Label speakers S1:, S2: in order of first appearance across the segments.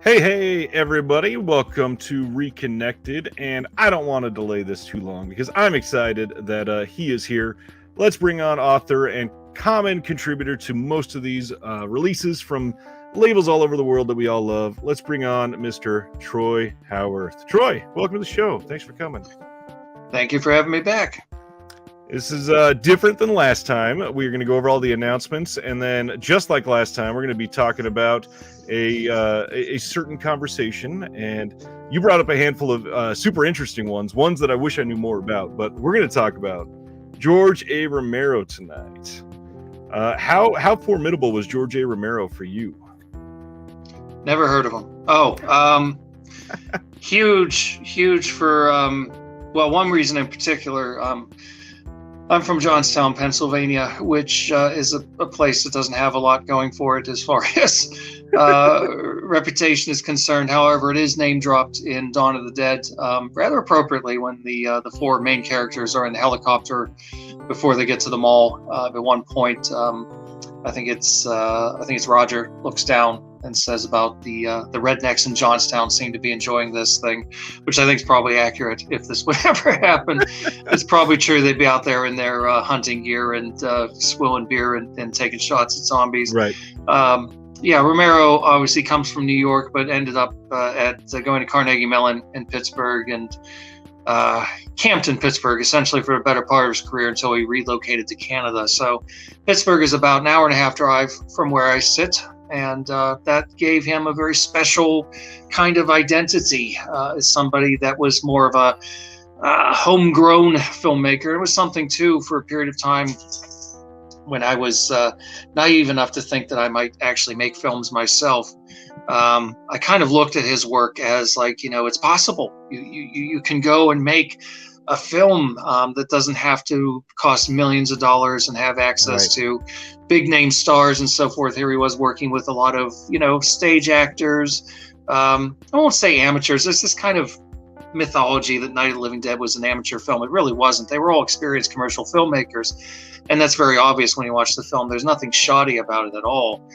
S1: Hey, everybody. Welcome to Reconnected. And I don't want to delay this too long because I'm excited that he is here. Let's bring on author and common contributor to most of these releases from labels all over the world that we all love. Let's bring on Mr. Troy Howarth. Troy, welcome to the show. Thanks for coming.
S2: Thank you for having me back.
S1: This is different than last time. We're going to go over all the announcements, and then just like last time, we're going to be talking about a certain conversation. And you brought up a handful of super interesting ones that I wish I knew more about. But we're going to talk about George A. Romero tonight. How formidable was George A. Romero for you?
S2: Never heard of him. Huge for one reason in particular. I'm from Johnstown, Pennsylvania, which is a place that doesn't have a lot going for it as far as reputation is concerned. However, it is name dropped in Dawn of the Dead rather appropriately when the four main characters are in the helicopter before they get to the mall. At one point, I think it's Roger looks down and says about the rednecks in Johnstown seem to be enjoying this thing, which I think is probably accurate. If this would ever happen, it's probably true. They'd be out there in their hunting gear and swilling beer and taking shots at zombies.
S1: Right.
S2: Romero obviously comes from New York, but ended up going to Carnegie Mellon in Pittsburgh and camped in Pittsburgh essentially for the better part of his career until he relocated to Canada. So Pittsburgh is about an hour and a half drive from where I sit. And that gave him a very special kind of identity as somebody that was more of a homegrown filmmaker. It was something, too, for a period of time when I was naive enough to think that I might actually make films myself. I kind of looked at his work as like, it's possible. You can go and make a film that doesn't have to cost millions of dollars and have access to big name stars and so forth. Here he was working with a lot of, stage actors. I won't say amateurs. There's this kind of mythology that Night of the Living Dead was an amateur film. It really wasn't. They were all experienced commercial filmmakers. And that's very obvious when you watch the film. There's nothing shoddy about it at all.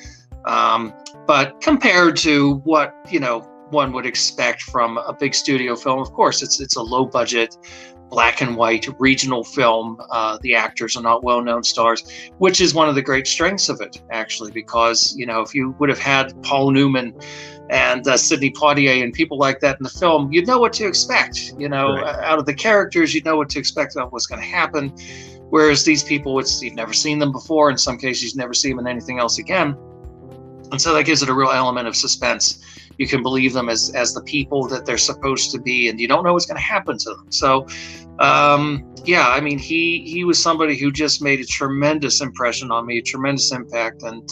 S2: But compared to what, one would expect from a big studio film, of course, it's a low budget, black and white regional film. The actors are not well-known stars, which is one of the great strengths of it, actually, because, if you would have had Paul Newman and Sidney Poitier and people like that in the film, you'd know what to expect, out of the characters, you'd know what to expect about what's going to happen. Whereas these people, you've never seen them before. In some cases, you've never seen them in anything else again. And so that gives it a real element of suspense. You can believe them as the people that they're supposed to be, and you don't know what's going to happen to them. So, he was somebody who just made a tremendous impression on me, a tremendous impact, and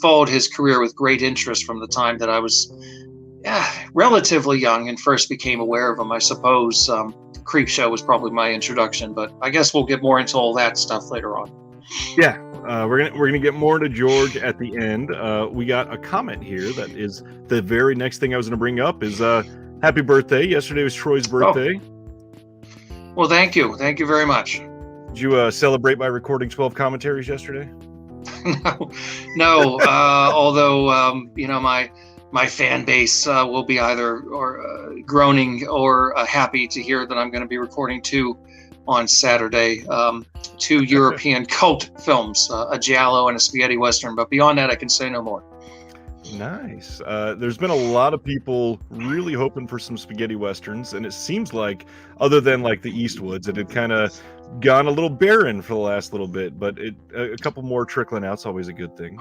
S2: followed his career with great interest from the time that I was relatively young and first became aware of him. I suppose Creepshow was probably my introduction, but I guess we'll get more into all that stuff later on.
S1: Yeah. We're gonna get more into George at the end. We got a comment here that is the very next thing I was gonna bring up is happy birthday. Yesterday was Troy's birthday.
S2: Well, thank you very much.
S1: Did you celebrate by recording 12 commentaries yesterday?
S2: No. Although my fan base will be either groaning or happy to hear that I'm going to be recording two on Saturday, two European cult films, a giallo and a spaghetti western. But beyond that, I can say no more.
S1: Nice. There's been a lot of people really hoping for some spaghetti westerns, and it seems like, other than like the Eastwoods, it had kind of gone a little barren for the last little bit. But a couple more trickling out's always a good thing.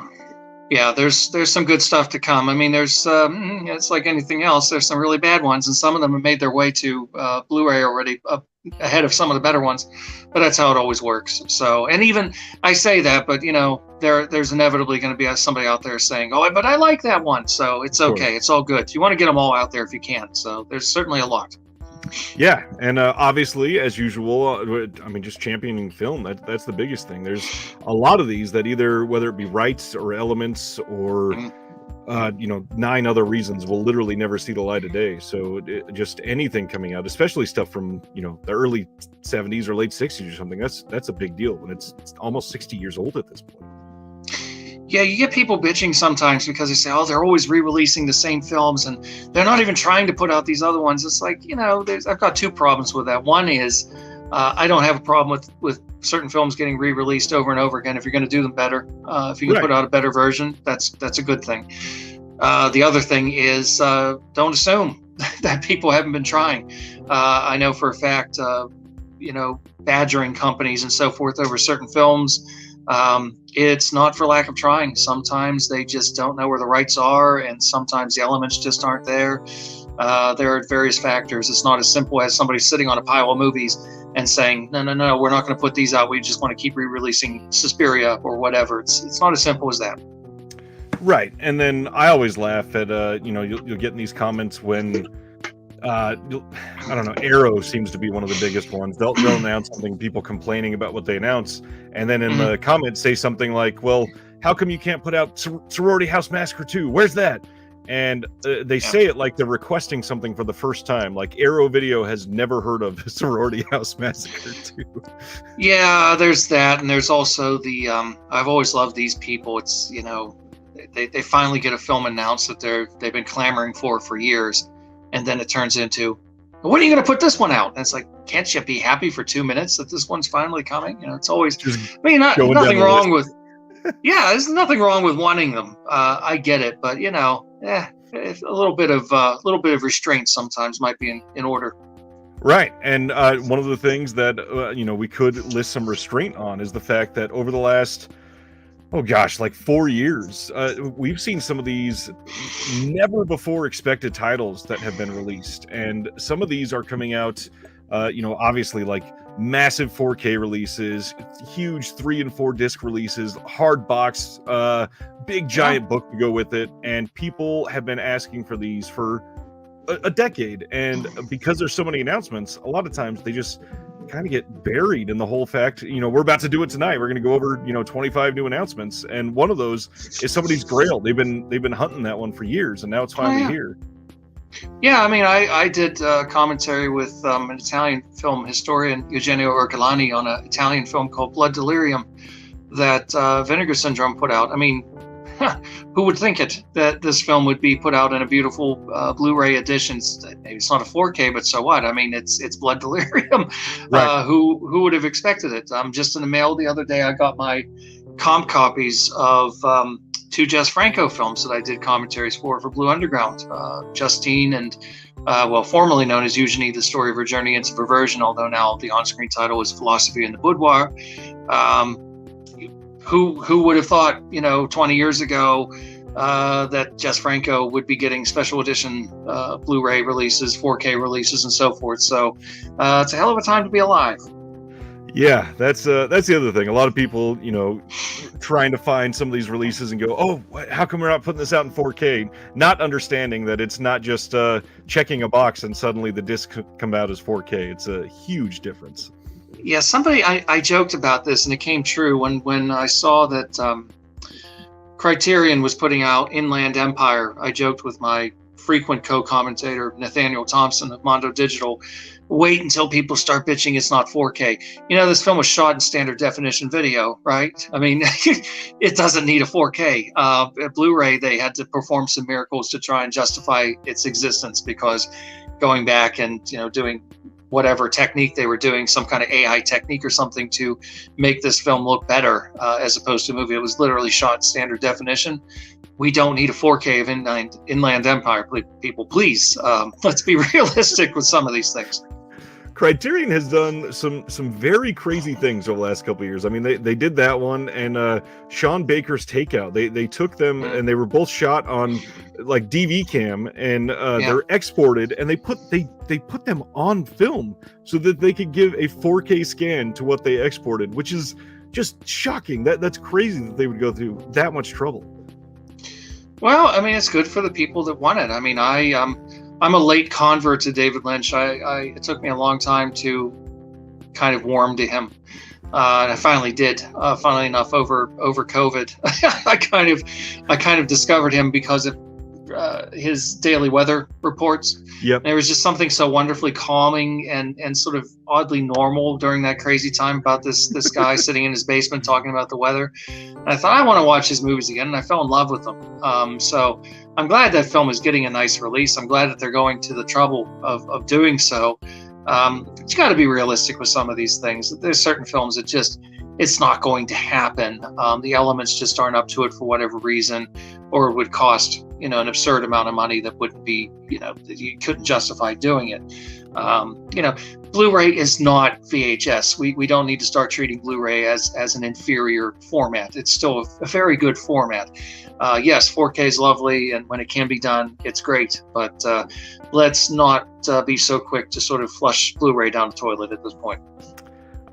S2: Yeah, there's some good stuff to come. I mean, there's it's like anything else. There's some really bad ones, and some of them have made their way to Blu-ray already, ahead of some of the better ones. But that's how it always works. So, and even I say that, but there's inevitably going to be somebody out there saying, "Oh, but I like that one." So it's okay. It's all good. You want to get them all out there if you can. So there's certainly a lot.
S1: Yeah, and obviously, as usual, just championing film, that's the biggest thing. There's a lot of these that either, whether it be rights or elements or, 9 other reasons, will literally never see the light of day. So just anything coming out, especially stuff from, the early 70s or late 60s or something, that's a big deal when it's almost 60 years old at this point.
S2: Yeah, you get people bitching sometimes because they say, "Oh, they're always re-releasing the same films, and they're not even trying to put out these other ones." It's like, I've got two problems with that. One is, I don't have a problem with certain films getting re-released over and over again. If you're going to do them better, if you can put out a better version, that's a good thing. The other thing is, don't assume that people haven't been trying. I know for a fact, badgering companies and so forth over certain films. It's not for lack of trying. Sometimes they just don't know where the rights are, and sometimes the elements just aren't there. There are various factors. It's not as simple as somebody sitting on a pile of movies and saying, no, we're not going to put these out. We just want to keep re-releasing Suspiria or whatever. It's not as simple as that.
S1: Right. And then I always laugh at, you'll get in these comments when, I don't know, Arrow seems to be one of the biggest ones. They'll announce something, people complaining about what they announce, and then in the comments say something like, well, how come you can't put out Sorority House Massacre 2? Where's that? And they say it like they're requesting something for the first time. Like Arrow Video has never heard of Sorority House Massacre 2.
S2: Yeah, there's that. And there's also the, I've always loved these people. It's, they finally get a film announced that they've been clamoring for years. And then it turns into, when are you going to put this one out? And it's like, can't you be happy for 2 minutes that this one's finally coming? It's always, nothing wrong with, there's nothing wrong with wanting them. I get it, but a little bit of restraint sometimes might be in order.
S1: Right. And one of the things that, we could list some restraint on is the fact that over the last, 4 years, we've seen some of these never before expected titles that have been released. And some of these are coming out, obviously like massive 4K releases, huge 3 and 4 disc releases, hard box, big giant book to go with it. And people have been asking for these for a decade. And because there's so many announcements, a lot of times they just kind of get buried in the whole fact, we're about to do it tonight. We're going to go over, 25 new announcements. And one of those is somebody's Grail. They've been hunting that one for years, and now it's finally here.
S2: Yeah, I did commentary with an Italian film historian, Eugenio Ercolani, on an Italian film called Blood Delirium that Vinegar Syndrome put out. Who would think it, that this film would be put out in a beautiful Blu-ray edition? Maybe it's not a 4K, but so what? It's Blood Delirium. Right. Who would have expected it? Just in the mail the other day, I got my comp copies of 2 Jess Franco films that I did commentaries for Blue Underground. Justine and, formerly known as Eugenie, the story of her journey into perversion, although now the on-screen title is Philosophy in the Boudoir. Who would have thought, 20 years ago, that Jess Franco would be getting special edition Blu-ray releases, 4K releases, and so forth. So it's a hell of a time to be alive.
S1: Yeah, that's the other thing. A lot of people, trying to find some of these releases and go, oh, how come we're not putting this out in 4K? Not understanding that it's not just checking a box and suddenly the disc come out as 4K. It's a huge difference.
S2: Yeah, I joked about this, and it came true when I saw that Criterion was putting out Inland Empire. I joked with my frequent co-commentator, Nathaniel Thompson of Mondo Digital, wait until people start bitching it's not 4K. This film was shot in standard definition video, right? It doesn't need a 4K. At Blu-ray, they had to perform some miracles to try and justify its existence, because going back and, doing whatever technique they were doing, some kind of AI technique or something to make this film look better as opposed to a movie. It was literally shot in standard definition. We don't need a 4K of Inland Empire. People, please, let's be realistic with some of these things.
S1: Criterion has done some very crazy things over the last couple of years. They did that one, and Sean Baker's Takeout. They took them and they were both shot on like DV cam, and they're exported, and they put them on film so that they could give a 4K scan to what they exported, which is just shocking. That's crazy that they would go through that much trouble.
S2: Well, it's good for the people that want it. I'm a late convert to David Lynch. It took me a long time to kind of warm to him. And I finally did. Funnily enough, over COVID, I kind of discovered him because of his daily weather reports.
S1: Yep.
S2: There was just something so wonderfully calming and sort of oddly normal during that crazy time about this guy sitting in his basement talking about the weather. And I thought, I want to watch his movies again, and I fell in love with them. So I'm glad that film is getting a nice release. I'm glad that they're going to the trouble of doing so. You got to be realistic with some of these things. There's certain films that just, it's not going to happen. The elements just aren't up to it for whatever reason, or it would cost, an absurd amount of money that wouldn't be, that you couldn't justify doing it. Blu-ray is not VHS. We don't need to start treating Blu-ray as an inferior format. It's still a very good format. Yes, 4K is lovely, and when it can be done, it's great. But let's not be so quick to sort of flush Blu-ray down the toilet at this point.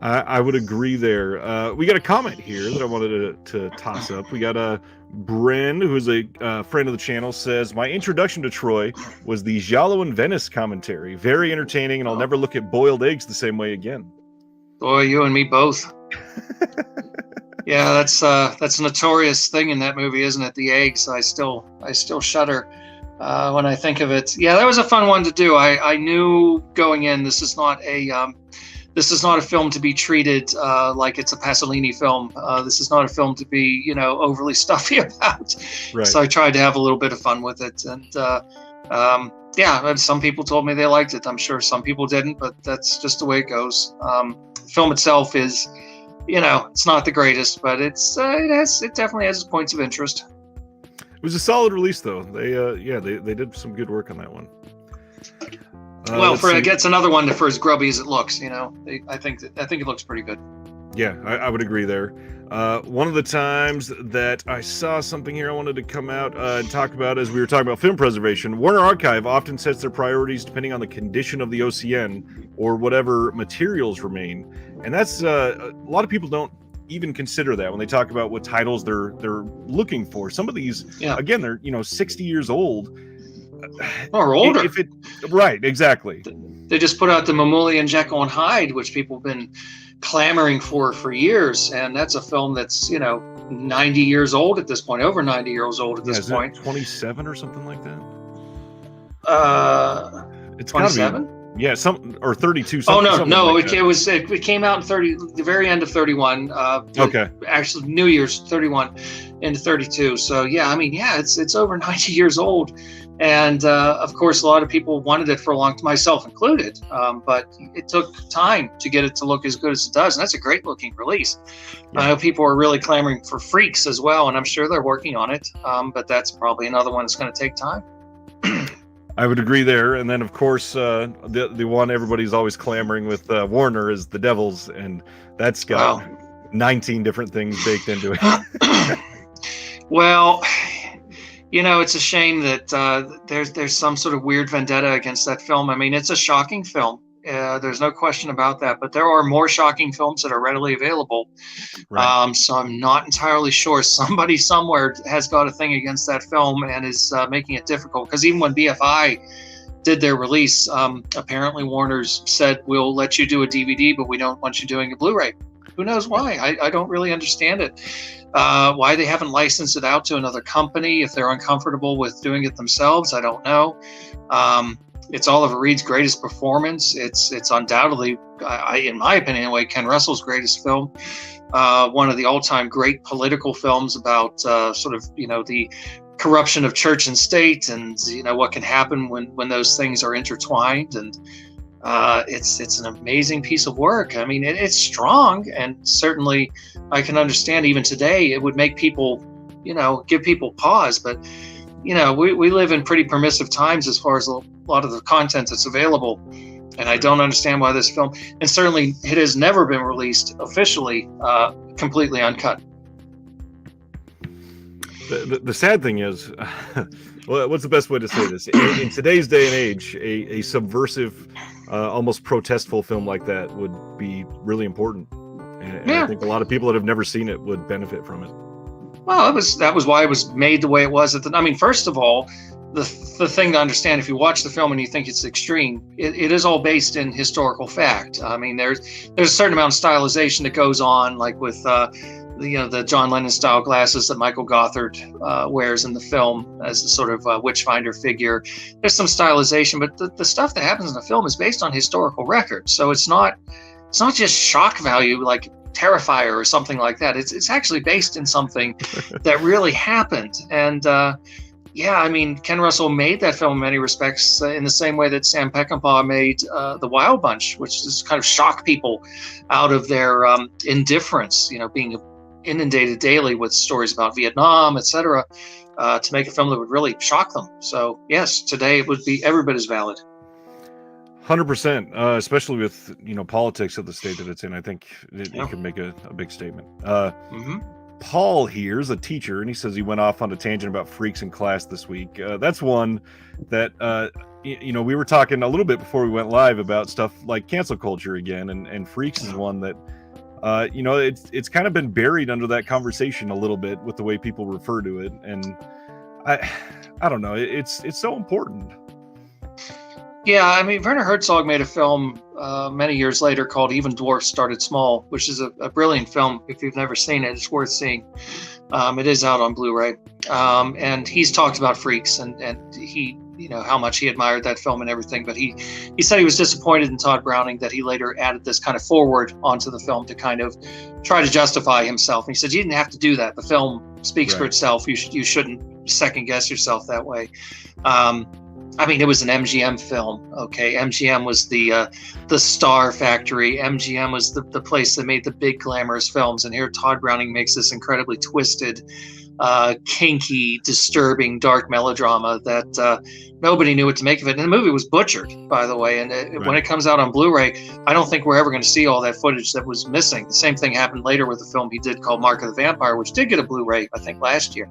S1: I would agree there. We got a comment here that I wanted to toss up. We got a Bren, who is a friend of the channel, says, my introduction to Troy was the Giallo and Venice commentary. Very entertaining, and I'll never look at boiled eggs the same way again. Boy,
S2: you and me both. Yeah, that's a notorious thing in that movie, isn't it? The eggs. I still shudder when I think of it. Yeah, that was a fun one to do. I knew going in, this is not a film to be treated like it's a Pasolini film. This is not a film to be, overly stuffy about.
S1: Right.
S2: So I tried to have a little bit of fun with it. And some people told me they liked it. I'm sure some people didn't, but that's just the way it goes. The film itself is, it's not the greatest, but it definitely has its points of interest.
S1: It was a solid release, though. They did some good work on that one.
S2: It gets another one for as grubby as it looks. I think it looks pretty good.
S1: Yeah, I would agree there. One of the times that I saw something here I wanted to come out and talk about, as we were talking about film preservation, Warner Archive often sets their priorities depending on the condition of the OCN or whatever materials remain, and that's a lot of people don't even consider that when they talk about what titles they're looking for. Some of these, again, they're 60 years old.
S2: Or older.
S1: Right, exactly.
S2: They just put out the Mamoulian Jekyll and Hyde, which people have been clamoring for years, and that's a film that's 90 years old at this point, over 90 years old at this point. 27 or something like that.
S1: It's
S2: 27.
S1: Yeah, or 32.
S2: It came out in the very end of 31.
S1: Okay.
S2: Actually, New Year's 31 into 32. So it's over 90 years old. And of course, a lot of people wanted it for a long time, myself included. But it took time to get it to look as good as it does. And that's a great looking release. Yeah. I know people are really clamoring for Freaks as well, and I'm sure they're working on it. But that's probably another one that's going to take time.
S1: I would agree there. And then, of course, the one everybody's always clamoring with Warner is The Devils. And that's got 19 different things baked into it.
S2: Well, it's a shame that there's some sort of weird vendetta against that film. I mean, it's a shocking film. There's no question about that. But there are more shocking films that are readily available. Right. So I'm not entirely sure. Somebody somewhere has got a thing against that film and is making it difficult. Because even when BFI did their release, apparently Warner's said, we'll let you do a DVD, but we don't want you doing a Blu-ray. Who knows why? I don't really understand it. Why they haven't licensed it out to another company if they're uncomfortable with doing it themselves, I don't know. It's Oliver Reed's greatest performance. It's undoubtedly, in my opinion anyway, Ken Russell's greatest film. One of the all-time great political films about the corruption of church and state, and what can happen when those things are intertwined. And it's an amazing piece of work. I mean, it's strong, and certainly I can understand even today it would make people, give people pause. But we live in pretty permissive times as far as a lot of the content that's available, and I don't understand why this film, and certainly it has never been released officially completely uncut.
S1: The sad thing is, well, what's the best way to say this? In today's day and age, a subversive, almost protestful film like that would be really important. And I think a lot of people that have never seen it would benefit from it.
S2: Well, that was why it was made the way it was. First of all, the thing to understand, if you watch the film and you think it's extreme, it is all based in historical fact. I mean, there's a certain amount of stylization that goes on, like with the John Lennon style glasses that Michael Gothard wears in the film as a sort of witchfinder figure. There's some stylization, but the stuff that happens in the film is based on historical records. So it's not just shock value like Terrifier or something like that. It's actually based in something that really happened. And yeah, I mean, Ken Russell made that film in many respects in the same way that Sam Peckinpah made The Wild Bunch, which is kind of shock people out of their indifference, being inundated daily with stories about Vietnam, etc., to make a film that would really shock them. So yes, today it would be every bit as valid.
S1: 100%, especially with politics of the state that it's in. I think it could make a big statement. Paul here is a teacher, and he says he went off on a tangent about freaks in class this week. That's one that we were talking a little bit before we went live about stuff like cancel culture again, and freaks is one that it's kind of been buried under that conversation a little bit with the way people refer to it, and I don't know, it's so important.
S2: Yeah, I mean, Werner Herzog made a film many years later called Even Dwarfs Started Small, which is a brilliant film. If you've never seen it, it's worth seeing. It is out on Blu-ray. And he's talked about freaks and he, how much he admired that film and everything. But he said he was disappointed in Todd Browning that he later added this kind of forward onto the film to kind of try to justify himself. And he said, you didn't have to do that. The film speaks for itself. You shouldn't second guess yourself that way. I mean, it was an MGM film. Okay, MGM was the star factory. MGM was the place that made the big glamorous films. And here Todd Browning makes this incredibly twisted, kinky, disturbing, dark melodrama that nobody knew what to make of it. And the movie was butchered, by the way. And when it comes out on Blu-ray, I don't think we're ever going to see all that footage that was missing. The same thing happened later with the film he did called Mark of the Vampire, which did get a Blu-ray, I think, last year.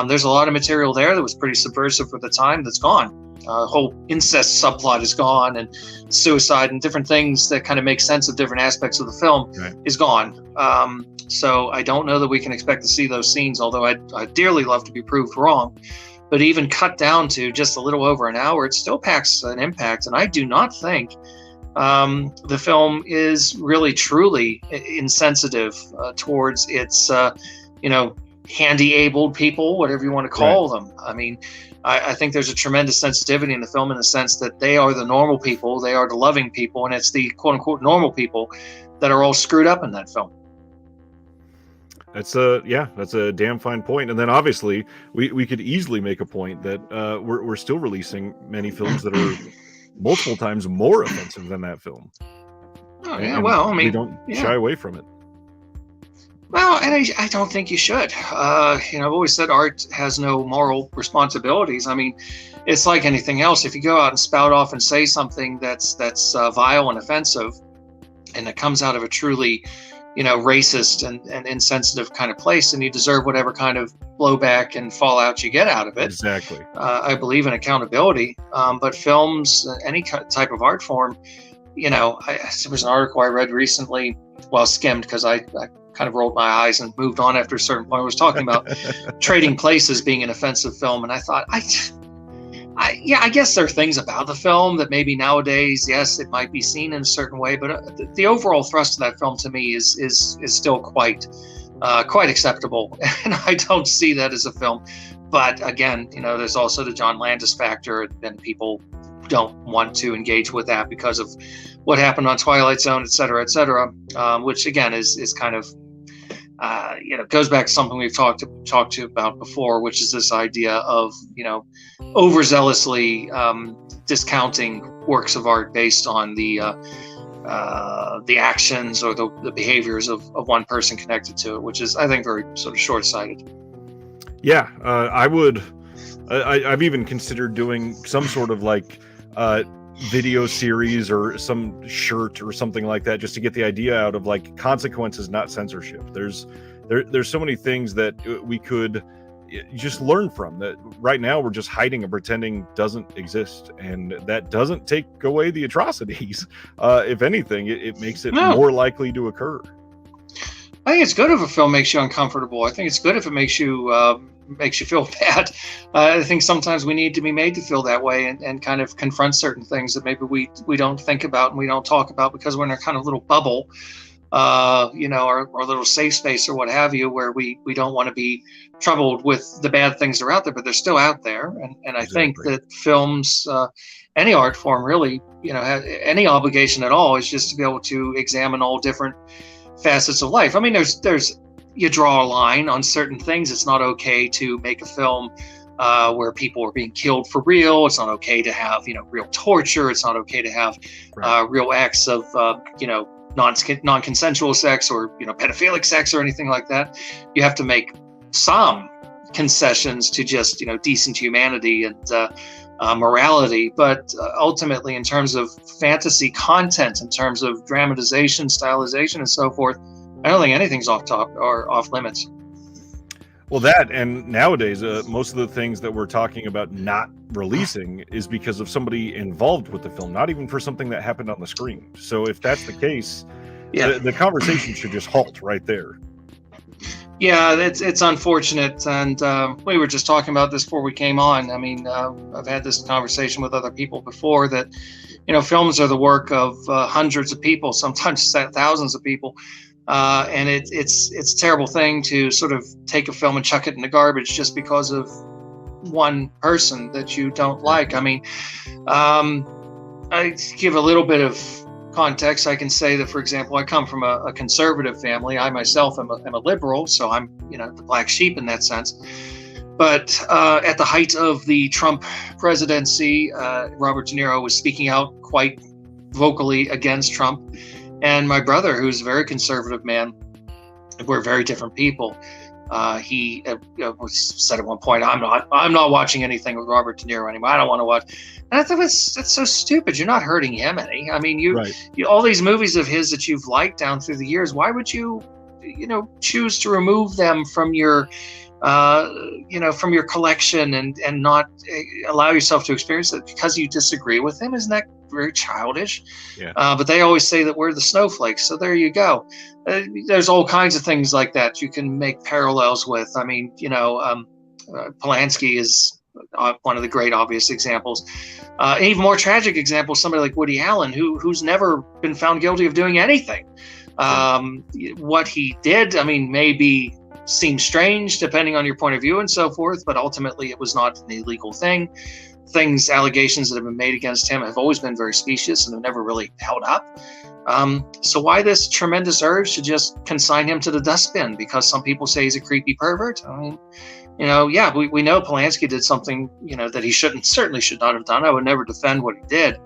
S2: There's a lot of material there that was pretty subversive for the time that's gone. Whole incest subplot is gone, and suicide and different things that kind of make sense of different aspects of the film is gone. So I don't know that we can expect to see those scenes, although I'd dearly love to be proved wrong. But even cut down to just a little over an hour, it still packs an impact. And I do not think the film is really truly insensitive towards its, handy-abled people, whatever you want to call them. I mean, I think there's a tremendous sensitivity in the film in the sense that they are the normal people, they are the loving people, and it's the quote-unquote normal people that are all screwed up in that film.
S1: That's a damn fine point. And then obviously we could easily make a point that we're still releasing many films that are multiple times more offensive than that film.
S2: Oh, yeah, well, I mean,
S1: we don't shy away from it.
S2: Well, and I don't think you should. I've always said art has no moral responsibilities. I mean, it's like anything else. If you go out and spout off and say something that's vile and offensive, and it comes out of a truly, racist and insensitive kind of place, then you deserve whatever kind of blowback and fallout you get out of it.
S1: Exactly.
S2: I believe in accountability, but films, any type of art form, there was an article I read recently, skimmed because I kind of rolled my eyes and moved on after a certain point. I was talking about Trading Places being an offensive film, and I thought, I guess there are things about the film that maybe nowadays, yes, it might be seen in a certain way, but the overall thrust of that film to me is still quite acceptable, and I don't see that as a film. But again, there's also the John Landis factor, and people don't want to engage with that because of what happened on Twilight Zone, et cetera, which again is kind of goes back to something we've talked to about before, which is this idea of overzealously discounting works of art based on the actions or the behaviors of one person connected to it, which is, I think, very sort of short-sighted.
S1: Yeah, I've even considered doing some sort of video series or some shirt or something like that, just to get the idea out of consequences, not censorship. There's so many things that we could just learn from that right now we're just hiding and pretending doesn't exist, and that doesn't take away the atrocities. If anything, it makes it more likely to occur.
S2: I think it's good if a film makes you uncomfortable. I think it's good if it makes you feel bad. I think sometimes we need to be made to feel that way and kind of confront certain things that maybe we don't think about and we don't talk about because we're in a kind of little bubble. our little safe space or what have you, where we don't want to be troubled with the bad things that are out there, but they're still out there. And I think
S1: Exactly.
S2: that films, any art form really, any obligation at all is just to be able to examine all different facets of life. I mean, there's you draw a line on certain things. It's not okay to make a film where people are being killed for real. It's not okay to have, real torture. It's not okay to have real acts of, non-consensual sex or, pedophilic sex or anything like that. You have to make some concessions to just, decent humanity and morality. But ultimately, in terms of fantasy content, in terms of dramatization, stylization, and so forth, I don't think anything's off top or off limits.
S1: Well, that, and nowadays, most of the things that we're talking about not releasing is because of somebody involved with the film, not even for something that happened on the screen. So if that's the case, the conversation should just halt right there.
S2: Yeah, it's unfortunate. And we were just talking about this before we came on. I mean, I've had this conversation with other people before that, films are the work of hundreds of people, sometimes thousands of people. And it's a terrible thing to sort of take a film and chuck it in the garbage just because of one person that you don't like. I mean, I give a little bit of context. I can say that, for example, I come from a conservative family. I myself am a liberal, so I'm the black sheep in that sense. But at the height of the Trump presidency, Robert De Niro was speaking out quite vocally against Trump. And my brother, who's a very conservative man, we're very different people. He said at one point, "I'm not watching anything with Robert De Niro anymore. I don't want to watch." And I thought that's so stupid. You're not hurting him any. I mean, you all these movies of his that you've liked down through the years. Why would you, choose to remove them from your, from your collection and not allow yourself to experience it because you disagree with him? Isn't that very childish?
S1: Yeah.
S2: But they always say that we're the snowflakes. So there you go. There's all kinds of things like that you can make parallels with. I mean, Polanski is one of the great obvious examples. An even more tragic example, somebody like Woody Allen, who's never been found guilty of doing anything. What he did, I mean, maybe seems strange depending on your point of view and so forth, but ultimately it was not an illegal thing. Allegations that have been made against him have always been very specious and have never really held up. So why this tremendous urge to just consign him to the dustbin because some people say he's a creepy pervert? I mean, we know Polanski did something, that he certainly should not have done. I would never defend what he did.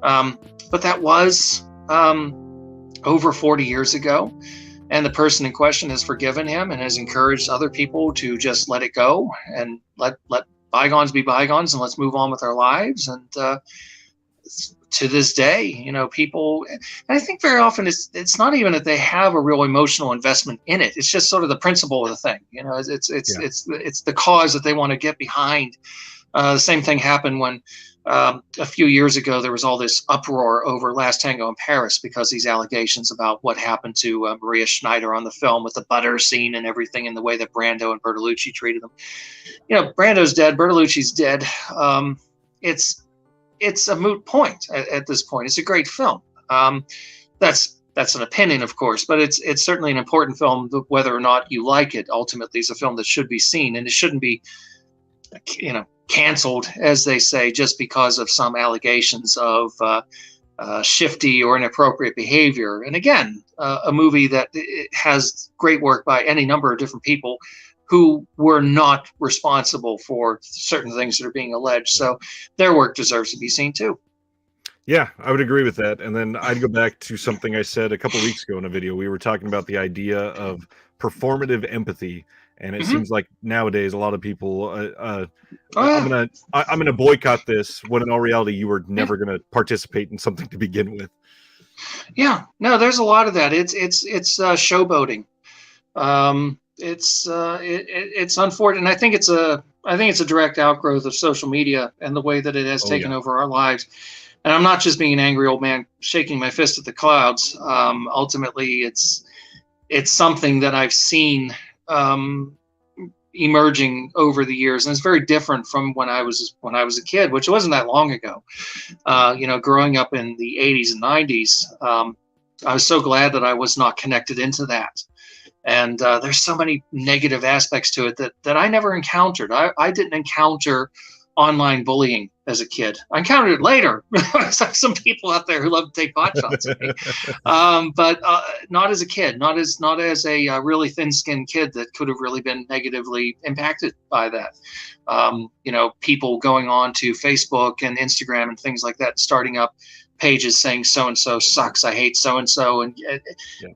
S2: But that was over 40 years ago. And the person in question has forgiven him and has encouraged other people to just let it go and let bygones be bygones and let's move on with our lives. And to this day, people, and I think very often it's not even that they have a real emotional investment in it. It's just sort of the principle of the thing. It's the cause that they want to get behind. The same thing happened when a few years ago there was all this uproar over Last Tango in Paris because these allegations about what happened to Maria Schneider on the film with the butter scene and everything, and the way that Brando and Bertolucci treated them. Brando's dead, Bertolucci's dead. It's a moot point at this point. It's a great film. That's an opinion, of course, but it's certainly an important film. Whether or not you like it, ultimately, it's a film that should be seen, and it shouldn't be, canceled, as they say, just because of some allegations of shifty or inappropriate behavior. And again, a movie that has great work by any number of different people who were not responsible for certain things that are being alleged. So their work deserves to be seen too.
S1: Yeah, I would agree with that. And then I'd go back to something I said a couple weeks ago in a video. We were talking about the idea of performative empathy. And it seems like nowadays a lot of people, I'm gonna boycott this, when in all reality you were never gonna participate in something to begin with.
S2: Yeah, no, there's a lot of that. It's showboating. It's unfortunate. And I think it's a direct outgrowth of social media and the way that it has taken over our lives. And I'm not just being an angry old man shaking my fist at the clouds. Ultimately, it's something that I've seen emerging over the years, and it's very different from when I was a kid, which wasn't that long ago. Growing up in the 80s and 90s, I was so glad that I was not connected into that. And there's so many negative aspects to it that I never encountered. I didn't encounter online bullying as a kid. I encountered it later. Some people out there who love to take pot shots at me, but not as a kid, not as a really thin-skinned kid that could have really been negatively impacted by that. People going on to Facebook and Instagram and things like that, starting up pages saying so-and-so sucks, I hate so-and-so, and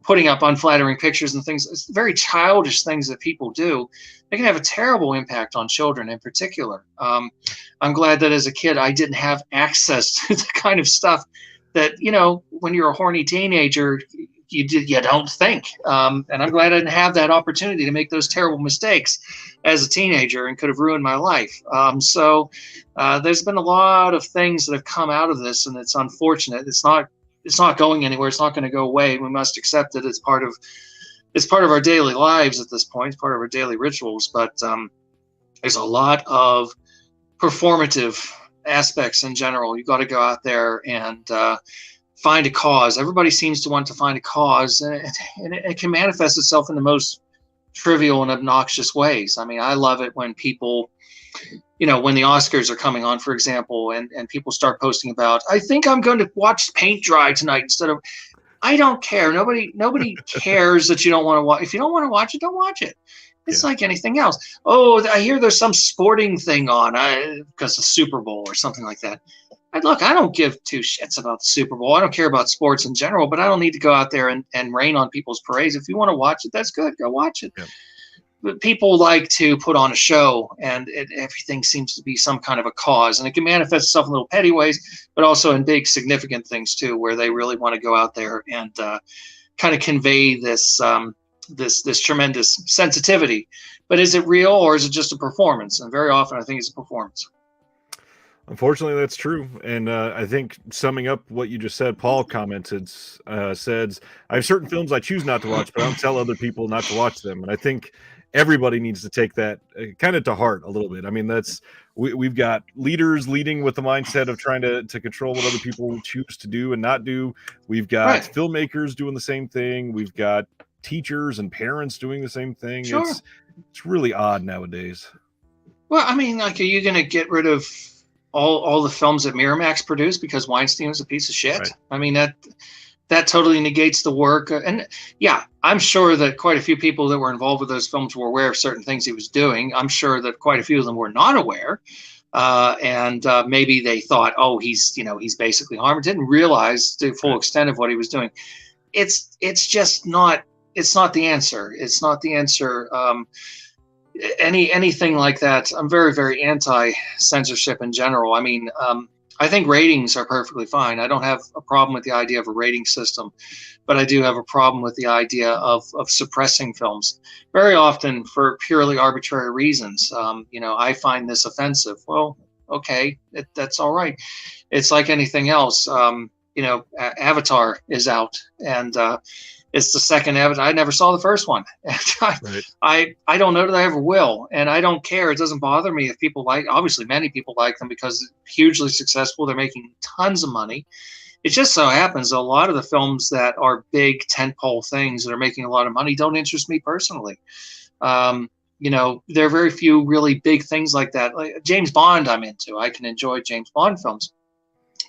S2: putting up unflattering pictures and things. It's very childish things that people do. They can have a terrible impact on children in particular. I'm glad that as a kid, I didn't have access to the kind of stuff that, when you're a horny teenager, you don't think. And I'm glad I didn't have that opportunity to make those terrible mistakes as a teenager and could have ruined my life. So there's been a lot of things that have come out of this, and it's unfortunate. It's not going anywhere. It's not going to go away. We must accept it. It's part of our daily lives at this point. It's part of our daily rituals. But there's a lot of performative aspects in general. You've got to go out there and find a cause. Everybody seems to want to find a cause, and it can manifest itself in the most trivial and obnoxious ways. I mean, I love it when people, when the Oscars are coming on, for example, and people start posting about, I think I'm going to watch paint dry tonight instead of, I don't care. Nobody cares that you don't want to watch. If you don't want to watch it, don't watch it. It's like anything else. Oh, I hear there's some sporting thing on because of Super Bowl or something like that. Look, I don't give two shits about the Super Bowl. I don't care about sports in general, but I don't need to go out there and rain on people's parades. If you want to watch it, that's good. Go watch it. Yeah. But people like to put on a show, and everything seems to be some kind of a cause. And it can manifest itself in little petty ways, but also in big, significant things, too, where they really want to go out there and kind of convey this this tremendous sensitivity. But is it real, or is it just a performance? And very often I think it's a performance.
S1: Unfortunately, that's true. And I think summing up what you just said, Paul commented, says, I have certain films I choose not to watch, but I don't tell other people not to watch them. And I think everybody needs to take that kind of to heart a little bit. I mean, we've got leaders leading with the mindset of trying to control what other people choose to do and not do. We've got filmmakers doing the same thing. We've got teachers and parents doing the same thing.
S2: Sure.
S1: It's really odd nowadays.
S2: Well, I mean, like, are you going to get rid of all the films that Miramax produced because Weinstein was a piece of shit? Right. I mean, that totally negates the work. And yeah, I'm sure that quite a few people that were involved with those films were aware of certain things he was doing. I'm sure that quite a few of them were not aware. And maybe they thought, oh, he's basically harmed. Didn't realize the full extent of what he was doing. It's just not. It's not the answer. It's not the answer. Anything like that. I'm very, very anti-censorship in general. I mean, I think ratings are perfectly fine. I don't have a problem with the idea of a rating system, but I do have a problem with the idea of suppressing films very often for purely arbitrary reasons. I find this offensive. Well, okay, that's all right. It's like anything else. Avatar is out, and it's the second Avatar. I never saw the first one. I don't know that I ever will, and I don't care. It doesn't bother me if people obviously many people like them because they're hugely successful. They're making tons of money. It just so happens a lot of the films that are big tentpole things that are making a lot of money don't interest me personally. There are very few really big things like that. Like James Bond I'm into. I can enjoy James Bond films.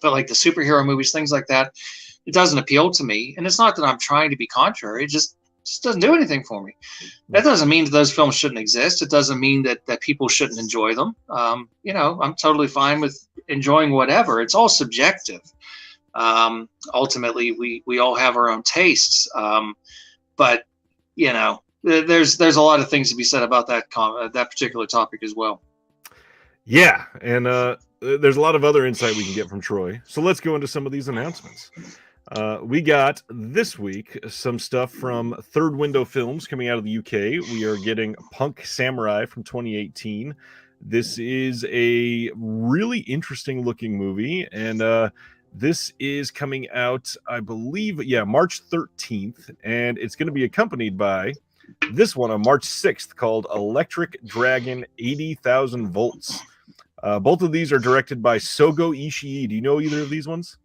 S2: But like the superhero movies, things like that, it doesn't appeal to me. And it's not that I'm trying to be contrary. It just doesn't do anything for me. That doesn't mean that those films shouldn't exist. It doesn't mean that people shouldn't enjoy them. I'm totally fine with enjoying whatever. It's all subjective. Ultimately, we all have our own tastes. But there's a lot of things to be said about that particular topic as well.
S1: Yeah, and there's a lot of other insight we can get from Troy. So let's go into some of these announcements. We got this week some stuff from Third Window Films coming out of the UK. We are getting Punk Samurai from 2018. This is a really interesting looking movie, and this is coming out, I believe, March 13th, and it's going to be accompanied by this one on March 6th called Electric Dragon 80,000 Volts. Both of these are directed by Sogo Ishii. Do you know either of these ones?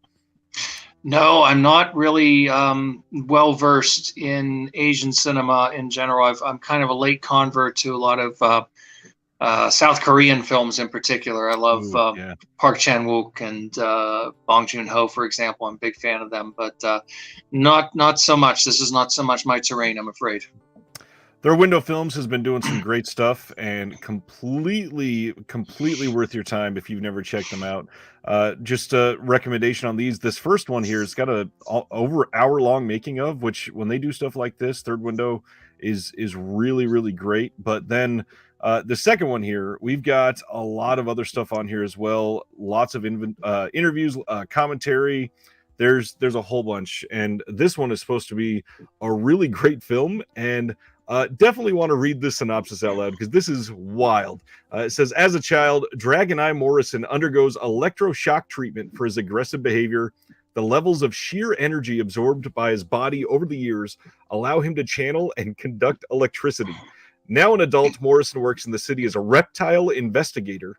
S2: No, I'm not really well versed in Asian cinema in general. I'm kind of a late convert to a lot of South Korean films in particular. I love
S1: Ooh, yeah.
S2: Park Chan-wook and Bong Joon-ho, for example. I'm a big fan of them, but not so much. This is not so much my terrain, I'm afraid.
S1: Their Window Films has been doing some great stuff and completely worth your time if you've never checked them out. Just a recommendation on these. This first one here has got a over hour long making of, which when they do stuff like this, Third Window is really great. But then the second one here, we've got a lot of other stuff on here as well. Lots of interviews, commentary. There's a whole bunch, and this one is supposed to be a really great film. And definitely want to read this synopsis out loud because this is wild. It says, as a child, Dragon Eye Morrison undergoes electroshock treatment for his aggressive behavior. The levels of sheer energy absorbed by his body over the years allow him to channel and conduct electricity. Now an adult, Morrison works in the city as a reptile investigator.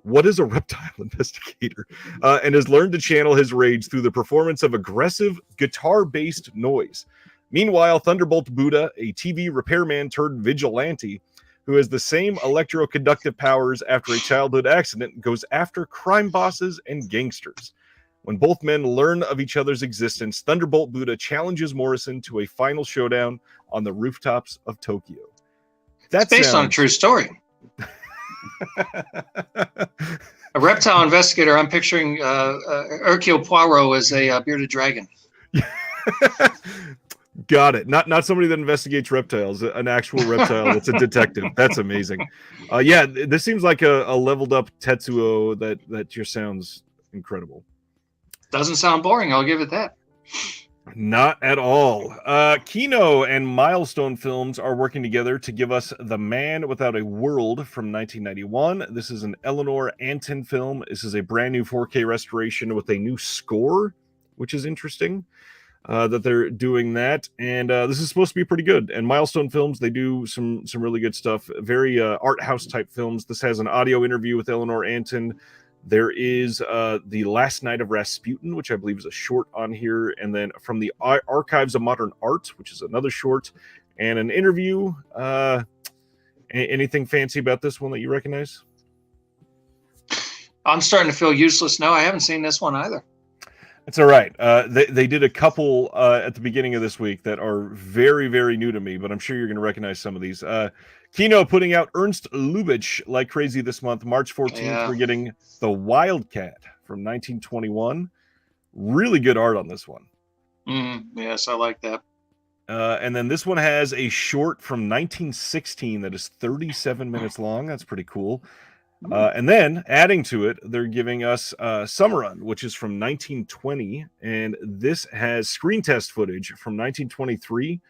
S1: What is a reptile investigator? And has learned to channel his rage through the performance of aggressive guitar-based noise. Meanwhile, Thunderbolt Buddha, a TV repairman turned vigilante, who has the same electroconductive powers after a childhood accident, goes after crime bosses and gangsters. When both men learn of each other's existence, Thunderbolt Buddha challenges Morrison to a final showdown on the rooftops of Tokyo.
S2: That's based on a true story. A reptile investigator. I'm picturing Hercule Poirot as a bearded dragon.
S1: Got it. Not somebody that investigates reptiles, an actual reptile that's a detective. That's amazing. Yeah, this seems like a leveled up Tetsuo that just sounds incredible.
S2: Doesn't sound boring, I'll give it that.
S1: Not at all. Kino and Milestone Films are working together to give us The Man Without a World from 1991. This is an Eleanor Antin film. This is a brand new 4K restoration with a new score, which is interesting. That they're doing that, and this is supposed to be pretty good. And Milestone Films, they do some really good stuff, very art house type films. This has an audio interview with Eleanor Antin. There is The Last Night of Rasputin, which I believe is a short on here, and then From the Archives of Modern Art, which is another short, and an interview. Anything fancy about this one that you recognize?
S2: I'm starting to feel useless. No, I haven't seen this one either.
S1: It's all right. They did a couple at the beginning of this week that are very new to me, but I'm sure you're going to recognize some of these. Kino putting out Ernst Lubitsch like crazy this month. March 14th, yeah. We're getting The Wildcat from 1921. Really good art on this one.
S2: Yes, I like that.
S1: And then this one has a short from 1916 that is 37 minutes long. That's pretty cool. And then adding to it, they're giving us Summer Run, which is from 1920, and this has screen test footage from 1923.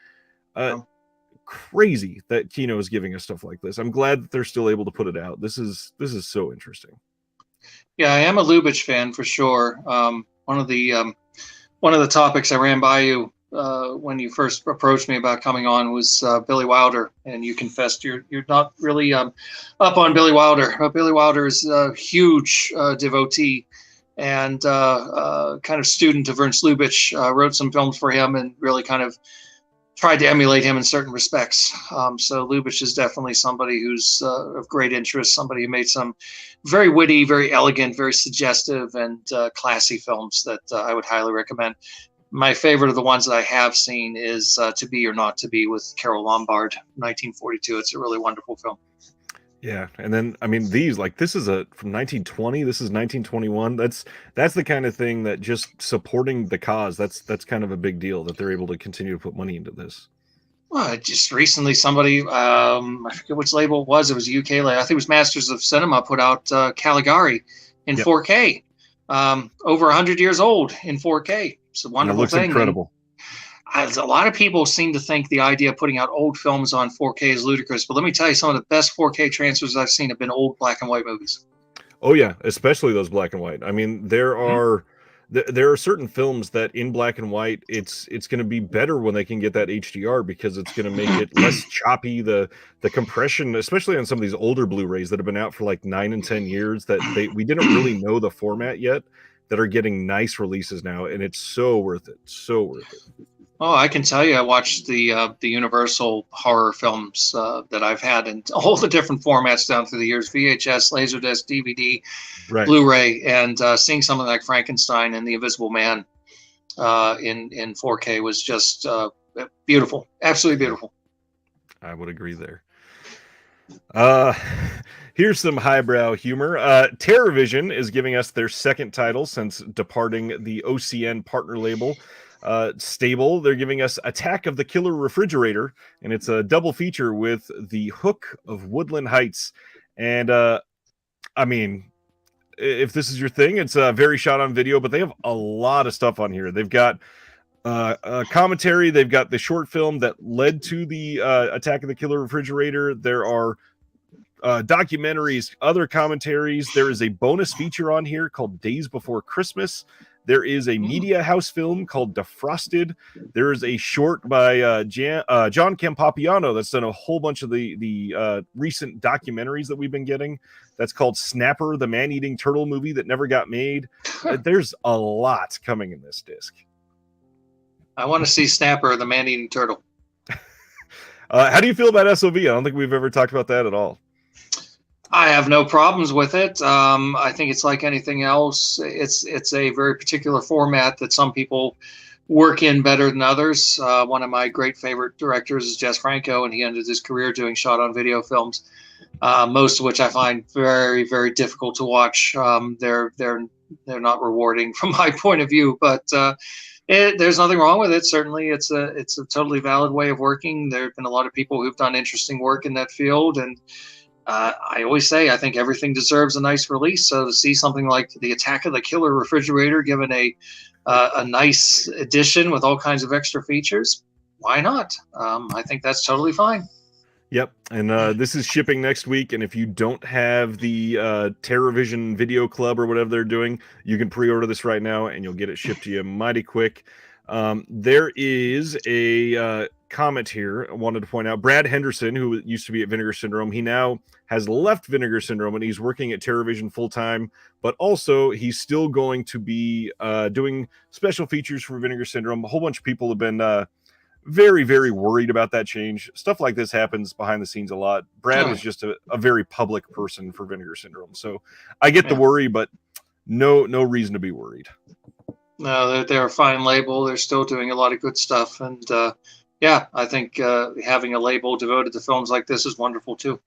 S1: Crazy that Kino is giving us stuff like this. I'm glad that they're still able to put it out. This is so interesting.
S2: Yeah, I am a Lubitsch fan for sure. One of the topics I ran by you when you first approached me about coming on was Billy Wilder, and you confessed you're not really up on Billy Wilder. Billy Wilder is a huge devotee and kind of student of Ernst Lubitsch. Wrote some films for him and really kind of tried to emulate him in certain respects. So Lubitsch is definitely somebody who's of great interest, somebody who made some very witty, very elegant, very suggestive, and classy films that I would highly recommend. My favorite of the ones that I have seen is To Be or Not to Be with Carole Lombard, 1942. It's a really wonderful film.
S1: Yeah, and then I mean these, like, this is from 1920. This is 1921. That's the kind of thing that just supporting the cause. That's kind of a big deal that they're able to continue to put money into this.
S2: Well, just recently somebody, I forget which label it was. It was a UK label. I think it was Masters of Cinema put out Caligari in 4K. Over 100 years old in 4K. It's a wonderful thing. It looks incredible. A lot of people seem to think the idea of putting out old films on 4K is ludicrous, but let me tell you, some of the best 4K transfers I've seen have been old black and white movies.
S1: Oh yeah, especially those black and white. I mean, there are certain films that in black and white, it's going to be better when they can get that HDR because it's going to make it less choppy. The compression, especially on some of these older Blu-rays that have been out for like 9 and 10 years, that we didn't really know the format yet. that are getting nice releases now, and it's so worth it. So worth it.
S2: Oh, I can tell you, I watched the Universal horror films that I've had in all the different formats down through the years: VHS, Laserdisc, DVD,
S1: Right.
S2: Blu-ray, and seeing something like Frankenstein and The Invisible Man in 4K was just beautiful, absolutely beautiful.
S1: I would agree there. Here's some highbrow humor. TerrorVision is giving us their second title since departing the OCN partner label. Stable, they're giving us Attack of the Killer Refrigerator, and it's a double feature with The Hook of Woodland Heights. And I mean, if this is your thing, it's very shot on video, but they have a lot of stuff on here. They've got commentary, they've got the short film that led to the Attack of the Killer Refrigerator. There are documentaries, other commentaries. There is a bonus feature on here called Days Before Christmas. There is a Media House film called Defrosted. There is a short by John Campapiano that's done a whole bunch of the recent documentaries that we've been getting. That's called Snapper, the man-eating turtle movie that never got made. There's a lot coming in this disc.
S2: I want to see Snapper, the man-eating turtle.
S1: How do you feel about SOV? I don't think we've ever talked about that at all.
S2: I have no problems with it. I think it's like anything else. It's a very particular format that some people work in better than others. One of my great favorite directors is Jess Franco, and he ended his career doing shot-on-video films, most of which I find very, very difficult to watch. They're not rewarding from my point of view, but there's nothing wrong with it. Certainly, it's a totally valid way of working. There have been a lot of people who've done interesting work in that field, and I always say I think everything deserves a nice release. So to see something like the Attack of the Killer Refrigerator given a nice addition with all kinds of extra features, why not? I think that's totally fine.
S1: Yep, and this is shipping next week, and if you don't have the TerrorVision Video Club or whatever they're doing, you can pre-order this right now, and you'll get it shipped to you mighty quick. There is a comment here I wanted to point out. Brad Henderson, who used to be at Vinegar Syndrome, he now has left Vinegar Syndrome, and he's working at TerrorVision full-time, but also he's still going to be doing special features for Vinegar Syndrome. A whole bunch of people have been very, very worried about that change. Stuff like this happens behind the scenes a lot. Brad was just a very public person for Vinegar Syndrome, so I get the worry, but no reason to be worried.
S2: No, they're a fine label. They're still doing a lot of good stuff, and yeah, I think having a label devoted to films like this is wonderful too.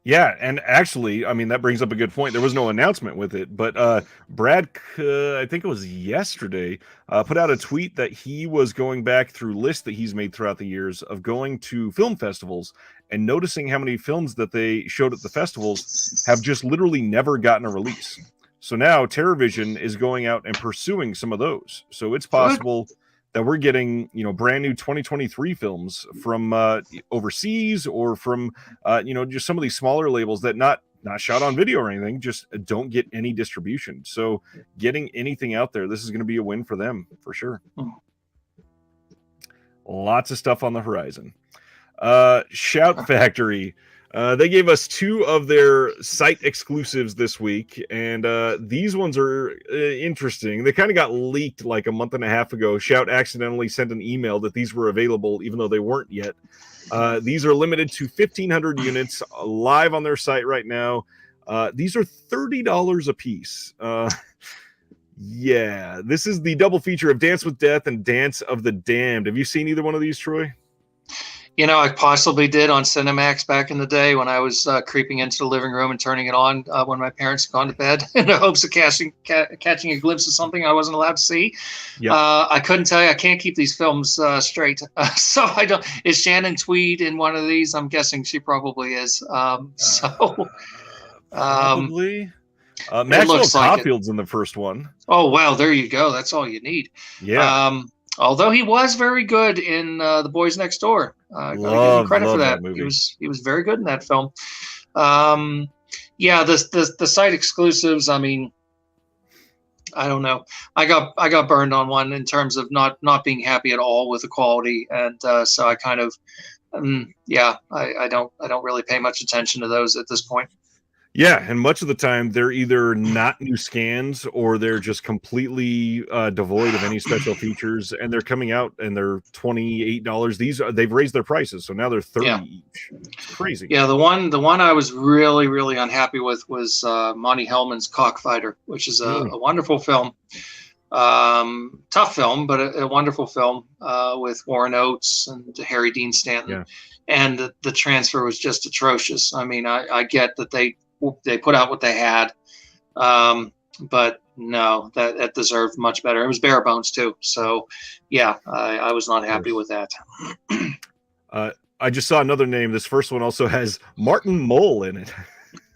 S1: Yeah, and actually, I mean, that brings up a good point. There was no announcement with it, but Brad, I think it was yesterday, put out a tweet that he was going back through lists that he's made throughout the years of going to film festivals and noticing how many films that they showed at the festivals have just literally never gotten a release. So now TerrorVision is going out and pursuing some of those. So it's possible that we're getting, brand new 2023 films from overseas or from, just some of these smaller labels that not shot on video or anything, just don't get any distribution. So getting anything out there, this is going to be a win for them for sure. Lots of stuff on the horizon. Shout Factory. They gave us 2 of their site exclusives this week, and these ones are interesting. They kind of got leaked like a month and a half ago. Shout accidentally sent an email that these were available, even though they weren't yet. These are limited to 1,500 units live on their site right now. These are $30 a piece. Yeah, this is the double feature of Dance with Death and Dance of the Damned. Have you seen either one of these, Troy?
S2: I possibly did on Cinemax back in the day when I was creeping into the living room and turning it on when my parents had gone to bed in the hopes of catching a glimpse of something I wasn't allowed to see. Yep. I couldn't tell you. I can't keep these films straight. So I don't. Is Shannon Tweed in one of these? I'm guessing she probably is.
S1: Probably. Maxwell Caulfield's in the first one.
S2: Oh, well, there you go. That's all you need.
S1: Yeah.
S2: Although he was very good in The Boys Next Door. Gotta give him credit for that. He was very good in that film. Yeah, the site exclusives, I mean, I don't know. I got burned on one in terms of not being happy at all with the quality, and so I kind of I don't really pay much attention to those at this point.
S1: Yeah, and much of the time they're either not new scans or they're just completely devoid of any special features, and they're coming out and they're $28. They've raised their prices, so now they're 30
S2: Yeah.
S1: each. It's crazy.
S2: Yeah, the one I was really, really unhappy with was Monty Hellman's Cockfighter, which is a wonderful film. Tough film, but a wonderful film with Warren Oates and Harry Dean Stanton.
S1: Yeah.
S2: And the transfer was just atrocious. I mean, I get that they put out what they had, but no, that deserved much better. It was bare bones too. So, yeah, I was not happy with that.
S1: I just saw another name. This first one also has Martin Mull in it.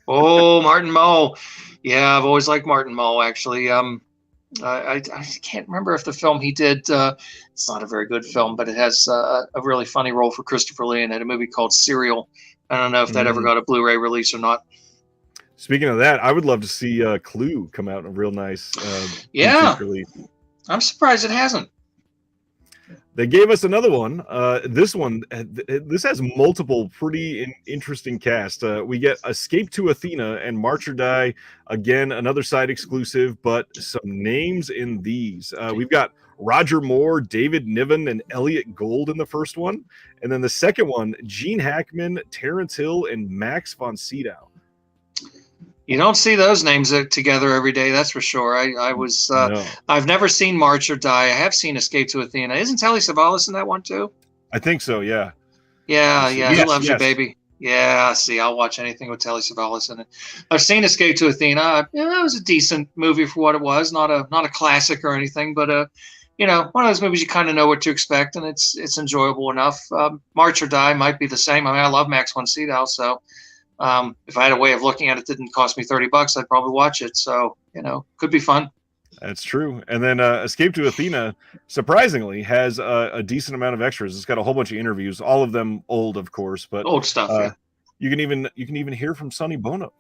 S2: Oh, Martin Mull. Yeah, I've always liked Martin Mull, actually. I can't remember if the film he did, it's not a very good film, but it has a really funny role for Christopher Lee in it, a movie called Serial. I don't know if that ever got a Blu-ray release or not.
S1: Speaking of that, I would love to see Clue come out in a real nice release.
S2: I'm surprised it hasn't.
S1: They gave us another one. This has multiple pretty interesting cast. We get Escape to Athena and March or Die. Again, another side exclusive, but some names in these. We've got Roger Moore, David Niven, and Elliot Gould in the first one. And then the second one, Gene Hackman, Terrence Hill, and Max von Sydow.
S2: You don't see those names together every day, that's for sure. No. I've never seen March or Die. I have seen Escape to Athena. Isn't Telly Savalas in that one too?
S1: I think so, yeah.
S2: Yeah, He Loves You, Baby. Yeah, see, I'll watch anything with Telly Savalas in it. I've seen Escape to Athena. It was a decent movie for what it was. Not a classic or anything, but one of those movies you kind of know what to expect, and it's enjoyable enough. March or Die might be the same. I mean, I love Max von Sydow, so. If I had a way of looking at it, didn't cost me $30, I'd probably watch it. So, could be fun.
S1: That's true. And then Escape to Athena, surprisingly, has a decent amount of extras. It's got a whole bunch of interviews, all of them old, of course, but
S2: old stuff. Yeah.
S1: You can even hear from Sonny Bono.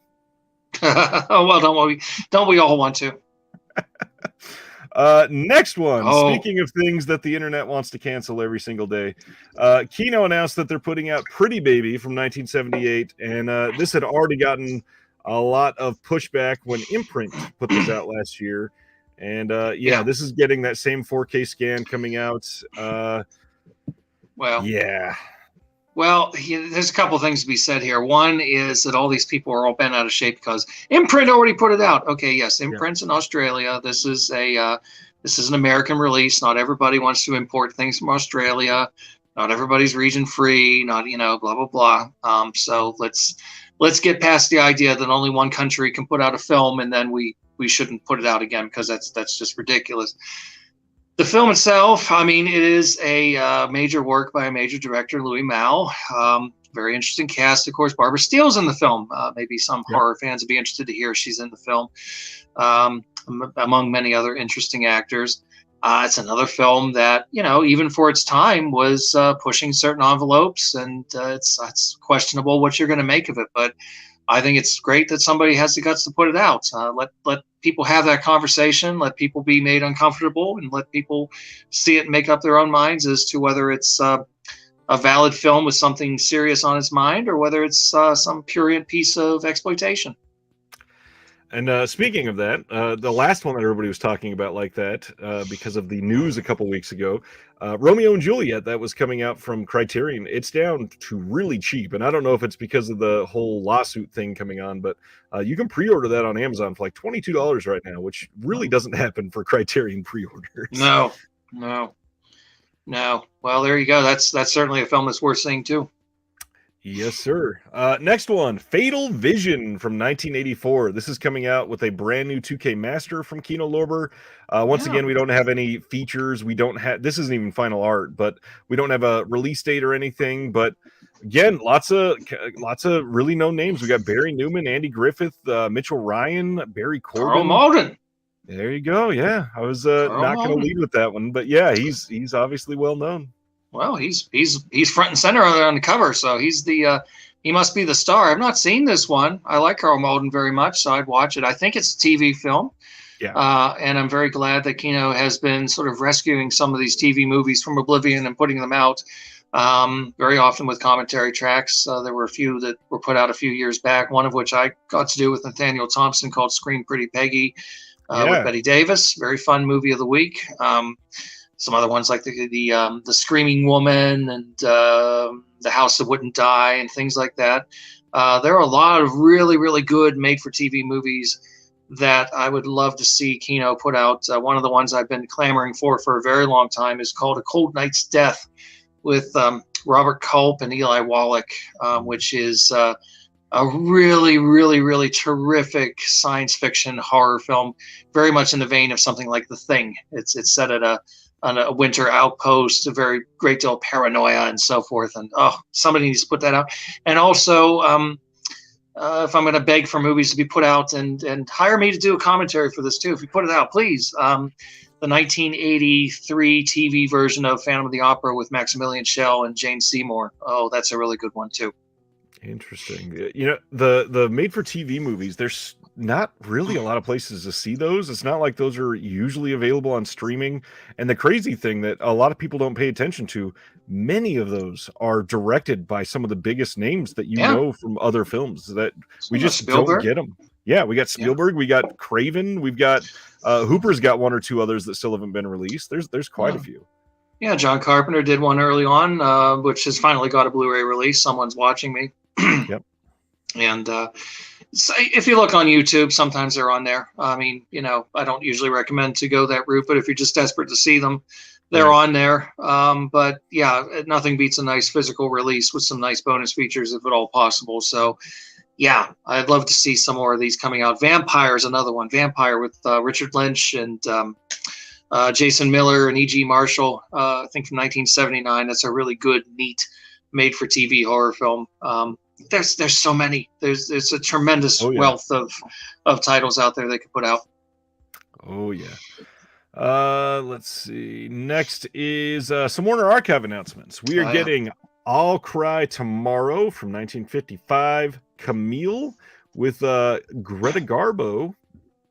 S2: Oh well, don't we all want to?
S1: Next one. Speaking of things that the internet wants to cancel every single day, Kino announced that they're putting out Pretty Baby from 1978, and this had already gotten a lot of pushback when Imprint put this out last year. And this is getting that same 4K scan coming out.
S2: Well, there's a couple things to be said here. One is that all these people are all bent out of shape because Imprint already put it out. Okay, yes, Imprint's in Australia. This is an American release. Not everybody wants to import things from Australia. Not everybody's region free. Not blah blah blah. So let's get past the idea that only one country can put out a film, and then we shouldn't put it out again because that's just ridiculous. The film itself, I mean, it is a major work by a major director, Louis Malle. Very interesting cast, of course. Barbara Steele's in the film. Maybe some horror fans would be interested to hear she's in the film, among many other interesting actors. It's another film that, even for its time, was pushing certain envelopes, and it's questionable what you're going to make of it. But I think it's great that somebody has the guts to put it out. Let people have that conversation. Let people be made uncomfortable, and let people see it and make up their own minds as to whether it's a valid film with something serious on its mind, or whether it's some prurient piece of exploitation.
S1: And speaking of that, the last one that everybody was talking about like that, because of the news a couple weeks ago, Romeo and Juliet, that was coming out from Criterion, it's down to really cheap. And I don't know if it's because of the whole lawsuit thing coming on, but you can pre-order that on Amazon for like $22 right now, which really doesn't happen for Criterion pre-orders.
S2: No. Well, there you go. That's certainly a film that's worth seeing too.
S1: Yes, sir. Next one, Fatal Vision from 1984. This is coming out with a brand new 2K master from Kino Lorber. Once again, we don't have any features. This isn't even final art, but we don't have a release date or anything. But again, lots of really known names. We got Barry Newman, Andy Griffith, Mitchell Ryan, Barry Corbin.
S2: Carl Malden.
S1: There you go. Yeah, I was not going to lead with that one, but yeah, he's obviously well known.
S2: Well, he's front and center on the cover, so he must be the star. I've not seen this one. I like Carl Malden very much, so I'd watch it. I think it's a TV film. Yeah. And I'm very glad that Kino has been sort of rescuing some of these TV movies from oblivion and putting them out. very often with commentary tracks. There were a few that were put out a few years back, one of which I got to do with Nathaniel Thompson called Scream Pretty Peggy with Betty Davis. Very fun movie of the week. Some other ones like the Screaming Woman and The House That Wouldn't Die and things like that. There are a lot of really, really good made-for-TV movies that I would love to see Kino put out. One of the ones I've been clamoring for a very long time is called A Cold Night's Death with Robert Culp and Eli Wallach, which is a really, really, really terrific science fiction horror film, very much in the vein of something like The Thing. It's set at on a winter outpost, a very great deal of paranoia and so forth. And somebody needs to put that out. And also, if I'm going to beg for movies to be put out, and hire me to do a commentary for this too, if you put it out, please. The 1983 TV version of Phantom of the Opera with Maximilian Schell and Jane Seymour. Oh, that's a really good one too.
S1: Interesting. The made-for-TV movies, there's not really a lot of places to see those. It's not like those are usually available on streaming. And the crazy thing that a lot of people don't pay attention to, many of those are directed by some of the biggest names that you know from other films that we just don't get them. Yeah, we got Spielberg, we got Craven, we've got Hooper's got one or two others that still haven't been released. There's quite a few. Yeah,
S2: John Carpenter did one early on, which has finally got a Blu-ray release. Someone's watching me.
S1: Yep.
S2: And so if you look on YouTube, sometimes they're on there. I mean, I don't usually recommend to go that route, but if you're just desperate to see them, they're on there. But yeah, nothing beats a nice physical release with some nice bonus features, if at all possible. So yeah, I'd love to see some more of these coming out. Vampire is another one. Vampire with Richard Lynch and Jason Miller and E.G. Marshall, I think from 1979. That's a really good, neat made-for-TV horror film. There's so many. There's a tremendous wealth of titles out there they could put out.
S1: Oh yeah. Let's see. Next is some Warner Archive announcements. We are getting I'll Cry Tomorrow from 1955, Camille with Greta Garbo,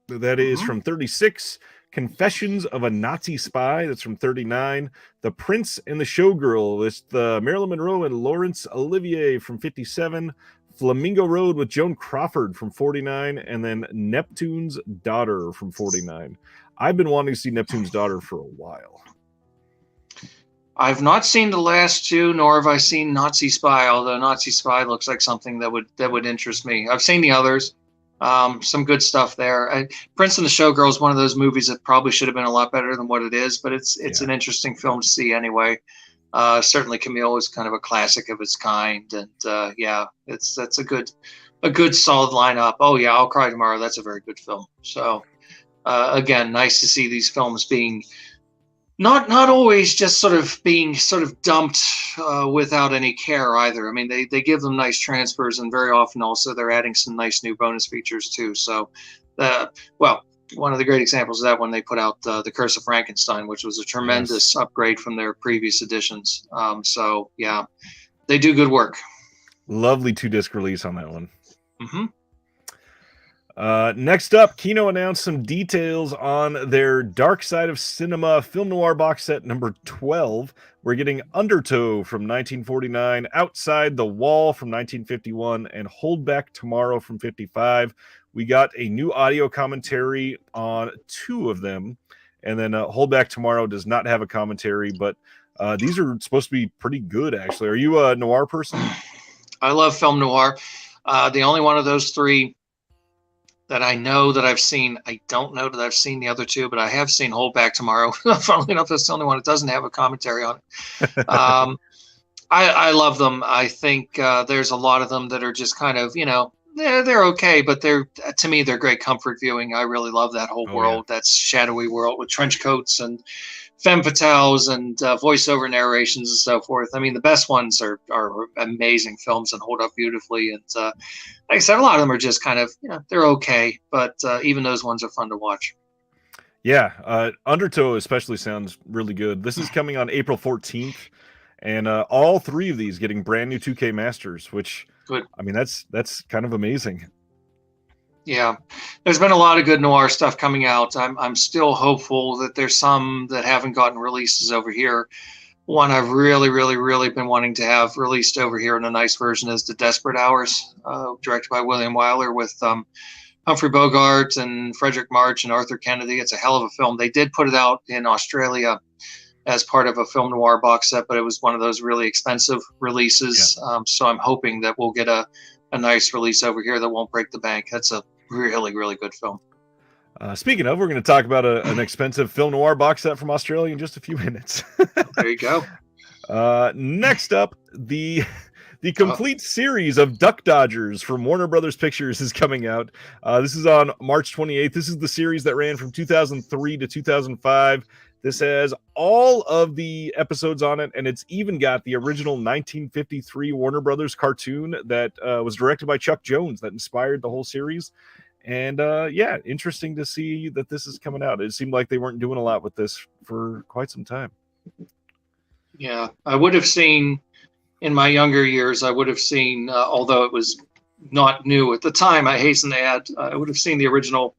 S1: that is from 36, Confessions of a Nazi Spy, that's from 39, The Prince and the Showgirl with Marilyn Monroe and Laurence Olivier from 57, Flamingo Road with Joan Crawford from 49, and then Neptune's Daughter from 49. I've been wanting to see Neptune's Daughter for a while.
S2: I've not seen the last two, nor have I seen Nazi Spy, although Nazi Spy looks like something that would interest me. I've seen the others. Some good stuff there. Prince and the Showgirl is one of those movies that probably should have been a lot better than what it is, but it's an interesting film to see anyway. Certainly Camille is kind of a classic of its kind, and that's a good solid lineup. Oh yeah, I'll Cry Tomorrow. That's a very good film. So again, nice to see these films being not always just sort of dumped without any care either. I mean, they give them nice transfers, and very often also they're adding some nice new bonus features too. So, one of the great examples of that when they put out The Curse of Frankenstein, which was a tremendous upgrade from their previous editions. So yeah, they do good work.
S1: Lovely 2-disc release on that one.
S2: Mm-hmm.
S1: Next up, Kino announced some details on their Dark Side of Cinema Film Noir box set number 12. We're getting Undertow from 1949, Outside the Wall from 1951, and Hold Back Tomorrow from 55. We got a new audio commentary on 2 of them, and then Hold Back Tomorrow does not have a commentary, but these are supposed to be pretty good, actually. Are you a noir person?
S2: I love film noir. The only one of those 3 that I know that I've seen, I don't know that I've seen the other 2, but I have seen Hold Back Tomorrow. Funnily enough, that's the only one that doesn't have a commentary on it. I love them. I think there's a lot of them that are just kind of, they're okay, but to me, they're great comfort viewing. I really love that whole world, that shadowy world with trench coats and femme fatales and voiceover narrations and so forth. I mean, the best ones are amazing films and hold up beautifully. And like I said, a lot of them are just kind of, they're okay, but even those ones are fun to watch.
S1: Yeah, Undertow especially sounds really good. This is coming on April 14th, and all 3 of these getting brand new 2K masters, which,
S2: good.
S1: I mean, that's kind of amazing.
S2: Yeah, there's been a lot of good noir stuff coming out. I'm still hopeful that there's some that haven't gotten releases over here. one I've really, really, really been wanting to have released over here in a nice version is The Desperate Hours, directed by William Wyler with Humphrey Bogart and Frederick March and Arthur Kennedy. It's a hell of a film. They did put it out in Australia as part of a film noir box set, but it was one of those really expensive releases. Yeah. So I'm hoping that we'll get a nice release over here that won't break the bank. That's a really, really good film.
S1: Speaking of, we're going to talk about an expensive film noir box set from Australia in just a few minutes.
S2: There you go.
S1: Next up, the complete series of Duck Dodgers from Warner Brothers Pictures is coming out. This is on March 28th. This is the series that ran from 2003 to 2005. This has all of the episodes on it, and it's even got the original 1953 Warner Brothers cartoon that was directed by Chuck Jones that inspired the whole series. And yeah, interesting to see that this is coming out. It seemed like they weren't doing a lot with this for quite some time.
S2: Yeah, I would have seen, in my younger years, although it was not new at the time, I hasten to add, I would have seen the original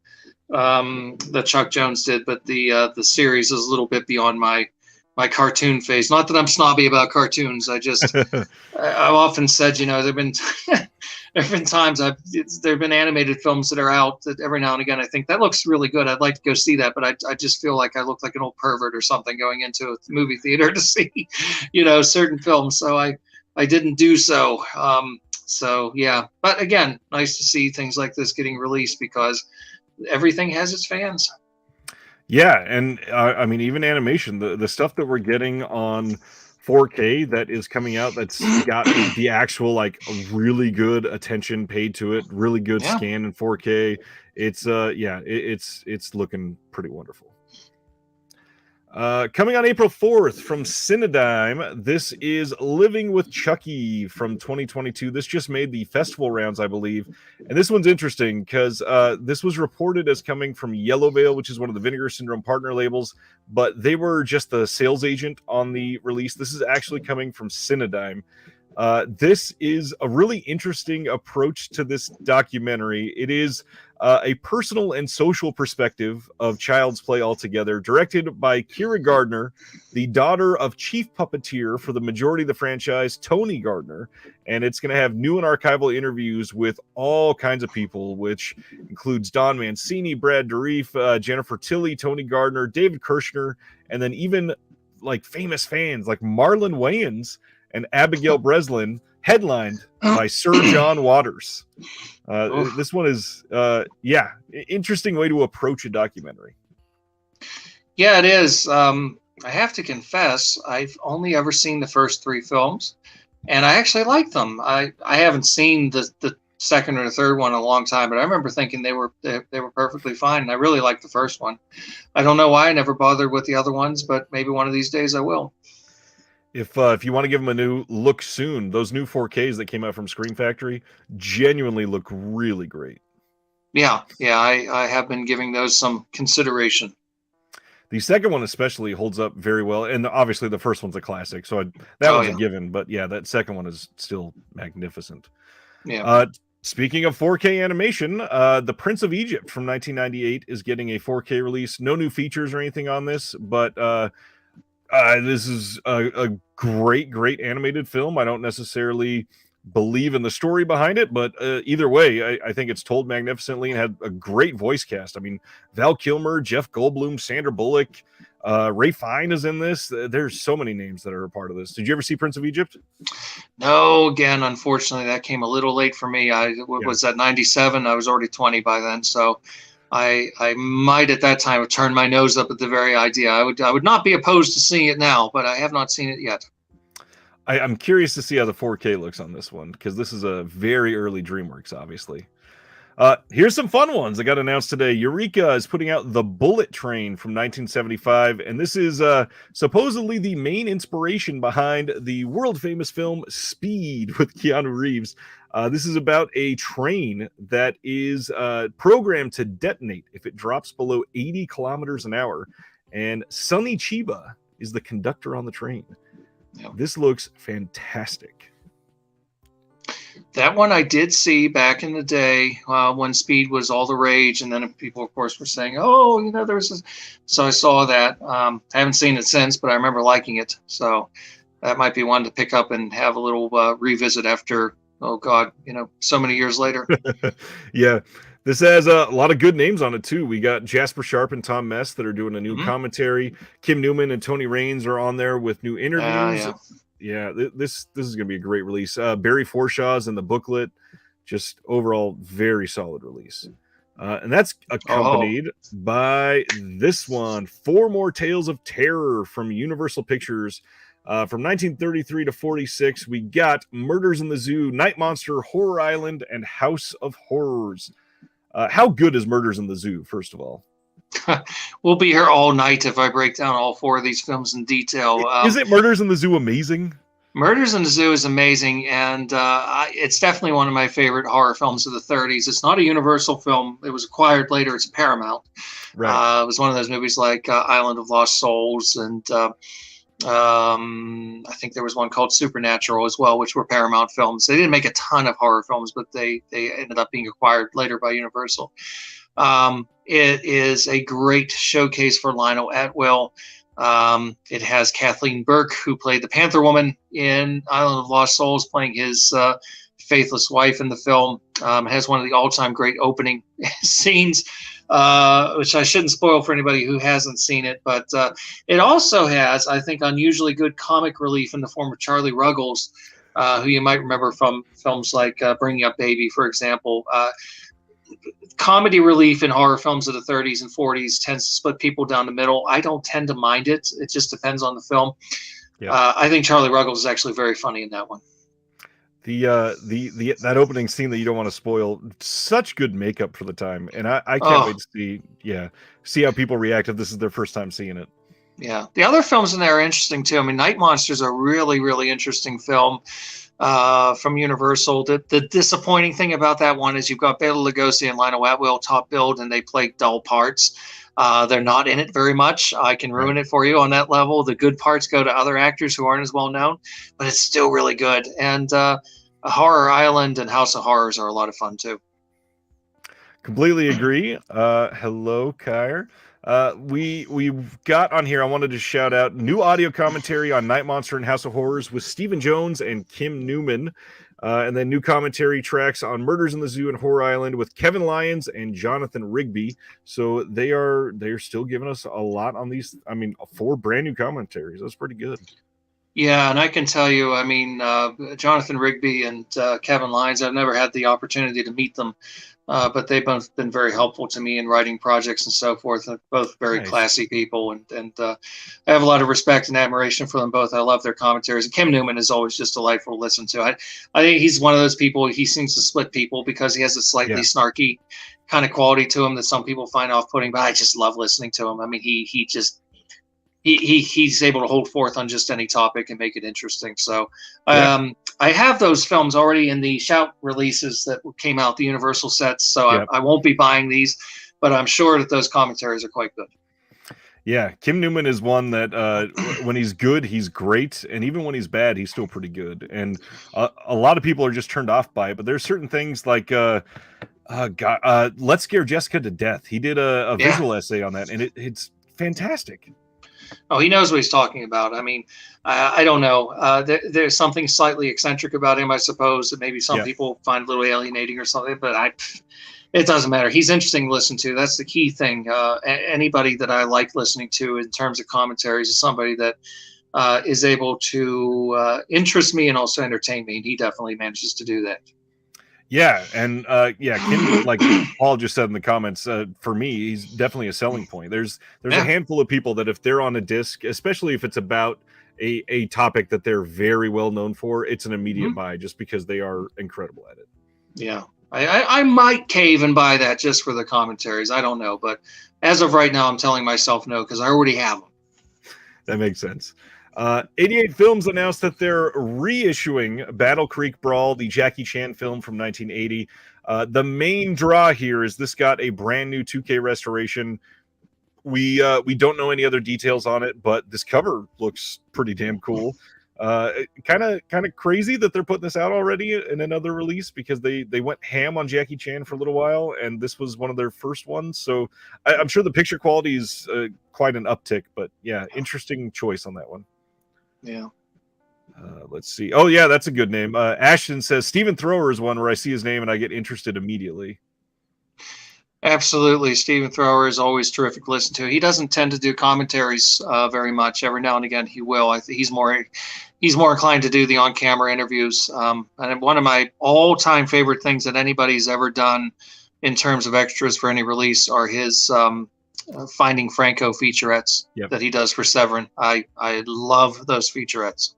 S2: that Chuck Jones did, but the series is a little bit beyond my cartoon phase. Not that I'm snobby about cartoons. I just I've often said, there've been times there've been animated films that are out that every now and again I think that looks really good. I'd like to go see that, but I just feel like I look like an old pervert or something going into a movie theater to see certain films. So I didn't do so. So yeah, but again, nice to see things like this getting released because everything has its fans.
S1: Yeah, and I mean, even animation, the stuff that we're getting on 4K that is coming out, that's got the actual like really good attention paid to it, really good scan in 4K. It's it's looking pretty wonderful. Coming on April 4th from Cinedigm, this is Living with Chucky from 2022. This just made the festival rounds, I believe. And this one's interesting because this was reported as coming from Yellow Veil, which is one of the Vinegar Syndrome partner labels, but they were just the sales agent on the release. This is actually coming from Cinedigm. This is a really interesting approach to this documentary. It is a personal and social perspective of Child's Play altogether, directed by Kira Gardner, the daughter of chief puppeteer for the majority of the franchise, Tony Gardner. And it's going to have new and archival interviews with all kinds of people, which includes Don Mancini, Brad Dourif, Jennifer Tilly, Tony Gardner, David Kirshner, and then even like famous fans like Marlon Wayans and Abigail Breslin, headlined by Sir John Waters. This one is, interesting way to approach a documentary.
S2: Yeah, it is. I have to confess, I've only ever seen the first 3 films, and I actually like them. I haven't seen the second or the third one in a long time, but I remember thinking they were perfectly fine, and I really liked the first one. I don't know why I never bothered with the other ones, but maybe one of these days I will.
S1: If you want to give them a new look soon, those new 4Ks that came out from Scream Factory genuinely look really great.
S2: Yeah, I have been giving those some consideration.
S1: The second one especially holds up very well, and obviously the first one's a classic, so that one's a given. But yeah, that second one is still magnificent.
S2: Yeah.
S1: Speaking of 4K animation, The Prince of Egypt from 1998 is getting a 4K release. No new features or anything on this, but this is a great animated film. I don't necessarily believe in the story behind it, but either way, I think it's told magnificently and had a great voice cast. I mean, Val Kilmer, Jeff Goldblum, Sandra Bullock, Ray Fine is in this. There's so many names that are a part of this. Did you ever see Prince of Egypt?
S2: No, again, unfortunately, that came a little late for me. Was that 97? I was already 20 by then, so I might at that time have turned my nose up at the very idea. I would not be opposed to seeing it now, but I have not seen it yet.
S1: I'm curious to see how the 4K looks on this one, because this is a very early DreamWorks, obviously. Here's some fun ones that got announced today. Eureka is putting out The Bullet Train from 1975, and this is supposedly the main inspiration behind the world-famous film Speed with Keanu Reeves. This is about a train that is programmed to detonate if it drops below 80 kilometers an hour, and Sonny Chiba is the conductor on the train. This looks fantastic.
S2: That one I did see back in the day when Speed was all the rage, and then people, of course, were saying, "Oh, there's this." So I saw that. I haven't seen it since, but I remember liking it. So that might be one to pick up and have a little revisit after. Oh God, so many years later.
S1: Yeah. This has a lot of good names on it too. We got Jasper Sharp and Tom Mess that are doing a new commentary. Kim Newman and Tony Raines are on there with new interviews. Yeah, this is going to be a great release. Barry Forshaw's in the booklet. Just overall very solid release. And that's accompanied by this one, 4 More Tales of Terror from Universal Pictures. From 1933 to 46, we got Murders in the Zoo, Night Monster, Horror Island, and House of Horrors. How good is Murders in the Zoo, first of all?
S2: We'll be here all night if I break down all 4 of these films in detail.
S1: Is it Murders in the Zoo amazing?
S2: Murders in the Zoo is amazing, and it's definitely one of my favorite horror films of the 30s. It's not a Universal film. It was acquired later. It's a Paramount. Right. It was one of those movies like Island of Lost Souls, and I think there was one called Supernatural as well, which were Paramount films. They didn't make a ton of horror films, but they ended up being acquired later by Universal. It is a great showcase for Lionel Atwill. It has Kathleen Burke, who played the Panther Woman in Island of Lost Souls, playing his faithless wife in the film. It has one of the all-time great opening scenes, which I shouldn't spoil for anybody who hasn't seen it. But it also has, I think, unusually good comic relief in the form of Charlie Ruggles, who you might remember from films like Bringing Up Baby, for example. Comedy relief in horror films of the 30s and 40s tends to split people down the middle. I don't tend to mind it. It just depends on the film. Yeah. I think Charlie Ruggles is actually very funny in that one.
S1: That opening scene that you don't want to spoil, such good makeup for the time, and I can't wait to see how people react if this is their first time seeing it.
S2: Yeah, the other films in there are interesting too. I mean, Night Monster's a really, really interesting film from Universal. The disappointing thing about that one is you've got Bela Lugosi and Lionel Atwill top billed, and they play dull parts. They're not in it very much. I can ruin it for you on that level. The good parts go to other actors who aren't as well known, but it's still really good. And Horror Island and House of Horrors are a lot of fun too.
S1: Completely agree. Hello, Kyre. We've got on here, I wanted to shout out new audio commentary on Night Monster and House of Horrors with Stephen Jones and Kim Newman. And then new commentary tracks on Murders in the Zoo and Horror Island with Kevin Lyons and Jonathan Rigby. So they're still giving us a lot on these. I mean, 4 brand new commentaries. That's pretty good.
S2: Yeah, and I can tell you, I mean, Jonathan Rigby and Kevin Lyons, I've never had the opportunity to meet them, but they've both been very helpful to me in writing projects and so forth. They're both very classy people, and I have a lot of respect and admiration for them both. I love their commentaries. And Kim Newman is always just delightful to listen to. I think he's one of those people, he seems to split people because he has a slightly snarky kind of quality to him that some people find off-putting, but I just love listening to him. I mean, he's able to hold forth on just any topic and make it interesting. So I have those films already in the Shout releases that came out, the Universal sets. So I won't be buying these, but I'm sure that those commentaries are quite good.
S1: Yeah, Kim Newman is one that when he's good, he's great. And even when he's bad, he's still pretty good. And a lot of people are just turned off by it. But there's certain things like Let's Scare Jessica to Death. He did a visual essay on that, and it's fantastic.
S2: Oh, he knows what he's talking about. I mean, I don't know. There's something slightly eccentric about him, I suppose, that maybe some people find a little alienating or something, but it doesn't matter. He's interesting to listen to. That's the key thing. Anybody that I like listening to in terms of commentaries is somebody that is able to interest me and also entertain me, and he definitely manages to do that.
S1: Yeah, and Kim, like Paul just said in the comments, for me, he's definitely a selling point. There's a handful of people that if they're on a disc, especially if it's about a topic that they're very well known for, it's an immediate buy just because they are incredible at it. Yeah,
S2: I might cave and buy that just for the commentaries. I don't know, but as of right now, I'm telling myself no because I already have them.
S1: That makes sense. 88 Films announced that they're reissuing Battle Creek Brawl, the Jackie Chan film from 1980. The main draw here is this got a brand new 2K restoration. We don't know any other details on it, but this cover looks pretty damn cool. Kind of crazy that they're putting this out already in another release, because they went ham on Jackie Chan for a little while, and this was one of their first ones. So I'm sure the picture quality is quite an uptick, but yeah, interesting choice on that one.
S2: Yeah.
S1: Let's see. Oh yeah, that's a good name. Ashton says Stephen Thrower is one where I see his name and I get interested immediately.
S2: Absolutely. Stephen Thrower is always terrific to listen to. He doesn't tend to do commentaries very much. Every now and again he will. I think he's more inclined to do the on-camera interviews. And one of my all-time favorite things that anybody's ever done in terms of extras for any release are his Finding Franco featurettes that he does for Severin. I love those featurettes.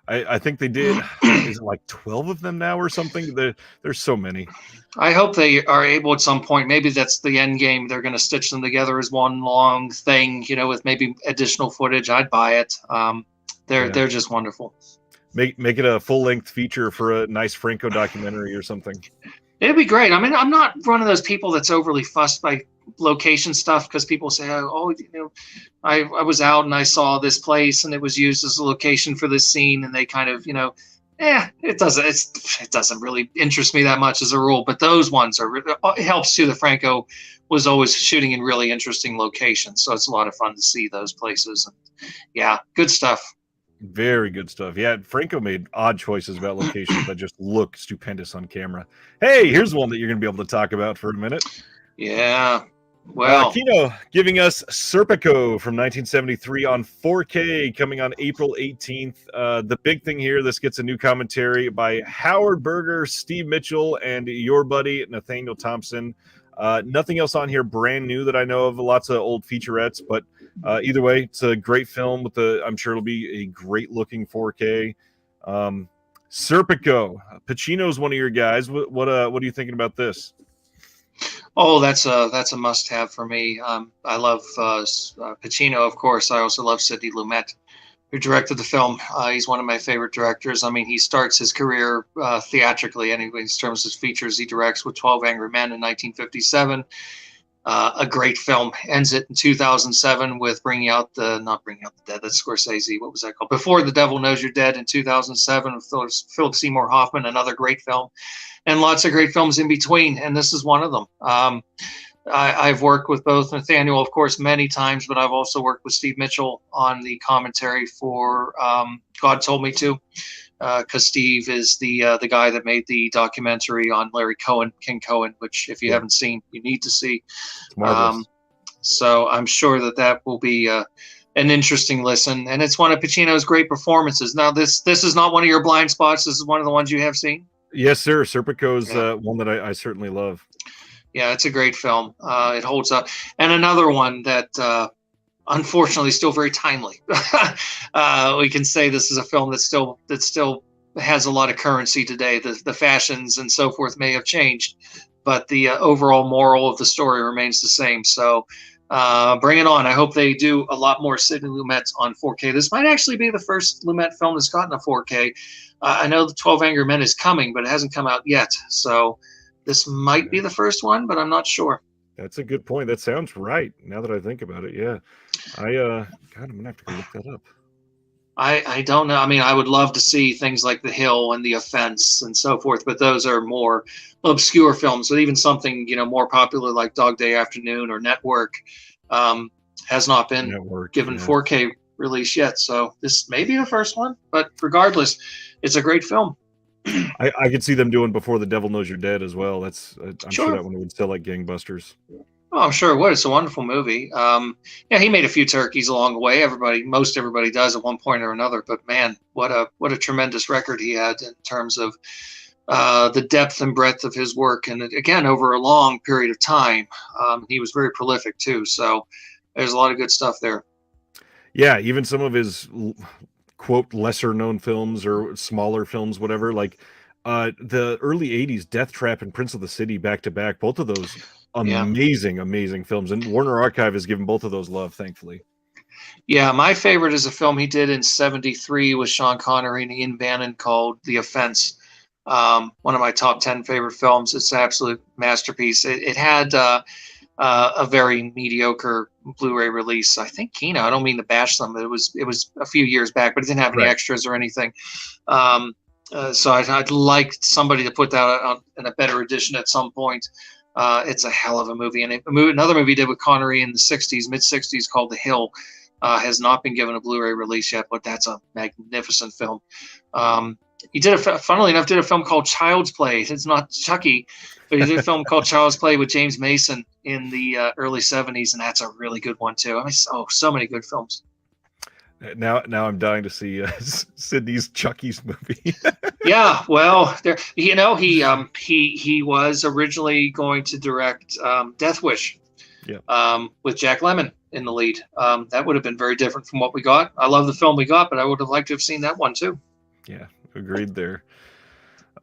S1: I think they did. Is it like 12 of them now or something? There's so many.
S2: I hope they are able at some point. Maybe that's the end game. They're going to stitch them together as one long thing, with maybe additional footage. I'd buy it. They're just wonderful.
S1: Make it a full-length feature for a nice Franco documentary or something.
S2: It'd be great. I mean, I'm not one of those people that's overly fussed by location stuff, because people say, I was out and I saw this place and it was used as a location for this scene, and they kind of, it doesn't really interest me that much as a rule. But those ones it helps too. The Franco was always shooting in really interesting locations, so it's a lot of fun to see those places. And yeah, good stuff.
S1: Very good stuff. Yeah, Franco made odd choices about locations that just look stupendous on camera. Hey, here's one that you're going to be able to talk about for a minute.
S2: Yeah. Well,
S1: Kino giving us Serpico from 1973 on 4K, coming on April 18th. The big thing here, this gets a new commentary by Howard Berger, Steve Mitchell, and your buddy Nathaniel Thompson. Nothing else on here brand new that I know of. Lots of old featurettes, but either way, it's a great film with I'm sure it'll be a great looking 4K. Serpico, Pacino's one of your guys. What are you thinking about this?
S2: Oh, that's a must-have for me. I love Pacino, of course. I also love Sidney Lumet, who directed the film. He's one of my favorite directors. I mean, he starts his career theatrically, anyway, in terms of features he directs with 12 Angry Men in 1957. A great film. Ends it in 2007 with Not Bringing Out the Dead. That's Scorsese. What was that called? Before the Devil Knows You're Dead in 2007 with Philip Seymour Hoffman, another great film. And lots of great films in between, and this is one of them. I've worked with both Nathaniel, of course, many times, but I've also worked with Steve Mitchell on the commentary for God Told Me To, because Steve is the guy that made the documentary on Larry Cohen, King Cohen, which if you haven't seen, you need to see. So I'm sure that will be an interesting listen, and it's one of Pacino's great performances. Now, this is not one of your blind spots. This is one of the ones you have seen.
S1: Yes, sir. Serpico's one that I certainly love.
S2: Yeah, it's a great film. It holds up. And another one that unfortunately is still very timely. We can say this is a film that still has a lot of currency today. The fashions and so forth may have changed, but the overall moral of the story remains the same. So bring it on. I hope they do a lot more Sidney Lumet on 4K. This might actually be the first Lumet film that's gotten a 4K. I know the 12 Angry Men is coming, but it hasn't come out yet. So this might be the first one, but I'm not sure.
S1: That's a good point. That sounds right. Now that I think about it, yeah. I'm gonna have to go look that up.
S2: I don't know. I mean, I would love to see things like The Hill and The Offense and so forth, but those are more obscure films. But even something more popular like Dog Day Afternoon or Network has not been given 4K release yet. So this may be the first one, but regardless, it's a great film.
S1: I could see them doing Before the Devil Knows You're Dead as well. I'm sure that one would sell like gangbusters.
S2: Oh, I'm sure it would. It's a wonderful movie. He made a few turkeys along the way. Most everybody does at one point or another. But man, what a tremendous record he had in terms of the depth and breadth of his work, and again over a long period of time. He was very prolific too. So there's a lot of good stuff there.
S1: Yeah, even some of his quote lesser known films or smaller films, whatever, like the early 80s Death Trap and Prince of the City back to back, both of those amazing films, and Warner Archive has given both of those love, thankfully.
S2: Yeah, my favorite is a film he did in 73 with Sean Connery and Ian Bannon called The Offense. One of my top 10 favorite films. It's an absolute masterpiece. It had a very mediocre Blu-ray release. I think Kino. I don't mean to bash them, but it was a few years back, but it didn't have any
S1: Right.
S2: extras or anything. So I'd like somebody to put that on in a better edition at some point. It's a hell of a movie, and another movie he did with Connery in the '60s, mid '60s, called The Hill, has not been given a Blu-ray release yet, but that's a magnificent film. He did funnily enough, did a film called Child's Play. It's not Chucky, but he did a film called Child's Play with James Mason in the early '70s, and that's a really good one too. I mean, so many good films.
S1: Now I'm dying to see Sydney's Chucky's movie.
S2: Yeah, well, he was originally going to direct Death Wish, with Jack Lemmon in the lead. That would have been very different from what we got. I love the film we got, but I would have liked to have seen that one too.
S1: Yeah, agreed there.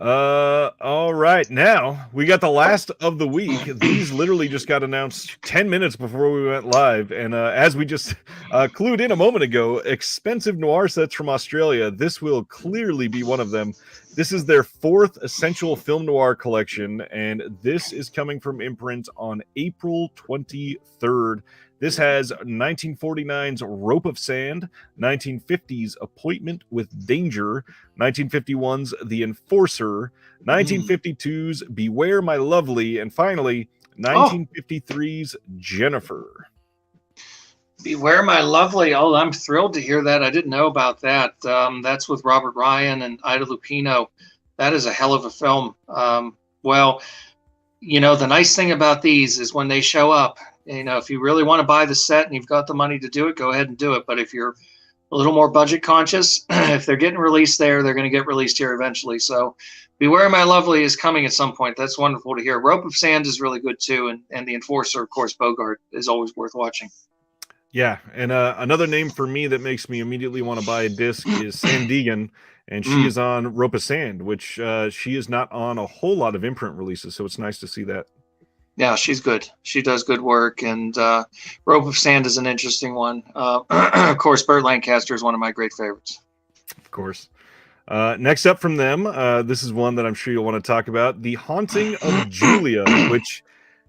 S1: All right, now we got the last of the week. These literally just got announced 10 minutes before we went live, and as we just clued in a moment ago, expensive noir sets from Australia. This will clearly be one of them. This is their 4th essential film noir collection, and this is coming from imprint on April 23rd. This has 1949's Rope of Sand, 1950's Appointment with Danger, 1951's The Enforcer, 1952's Beware My Lovely, and finally, 1953's Jennifer.
S2: Beware My Lovely. Oh, I'm thrilled to hear that. I didn't know about that. That's with Robert Ryan and Ida Lupino. That is a hell of a film. Well, the nice thing about these is when they show up, if you really want to buy the set and you've got the money to do it, go ahead and do it. But if you're a little more budget conscious, if they're getting released there, they're going to get released here eventually. So Beware My Lovely is coming at some point. That's wonderful to hear. Rope of Sand is really good too. And The Enforcer, of course, Bogart, is always worth watching.
S1: Yeah, and another name for me that makes me immediately want to buy a disc is Sandigan, and she is on Rope of Sand, which she is not on a whole lot of imprint releases, so it's nice to see that.
S2: Yeah, she's good. She does good work, and Rope of Sand is an interesting one. Of course, Burt Lancaster is one of my great favorites.
S1: Of course. Next up from them, this is one that I'm sure you'll want to talk about, The Haunting of Julia, which...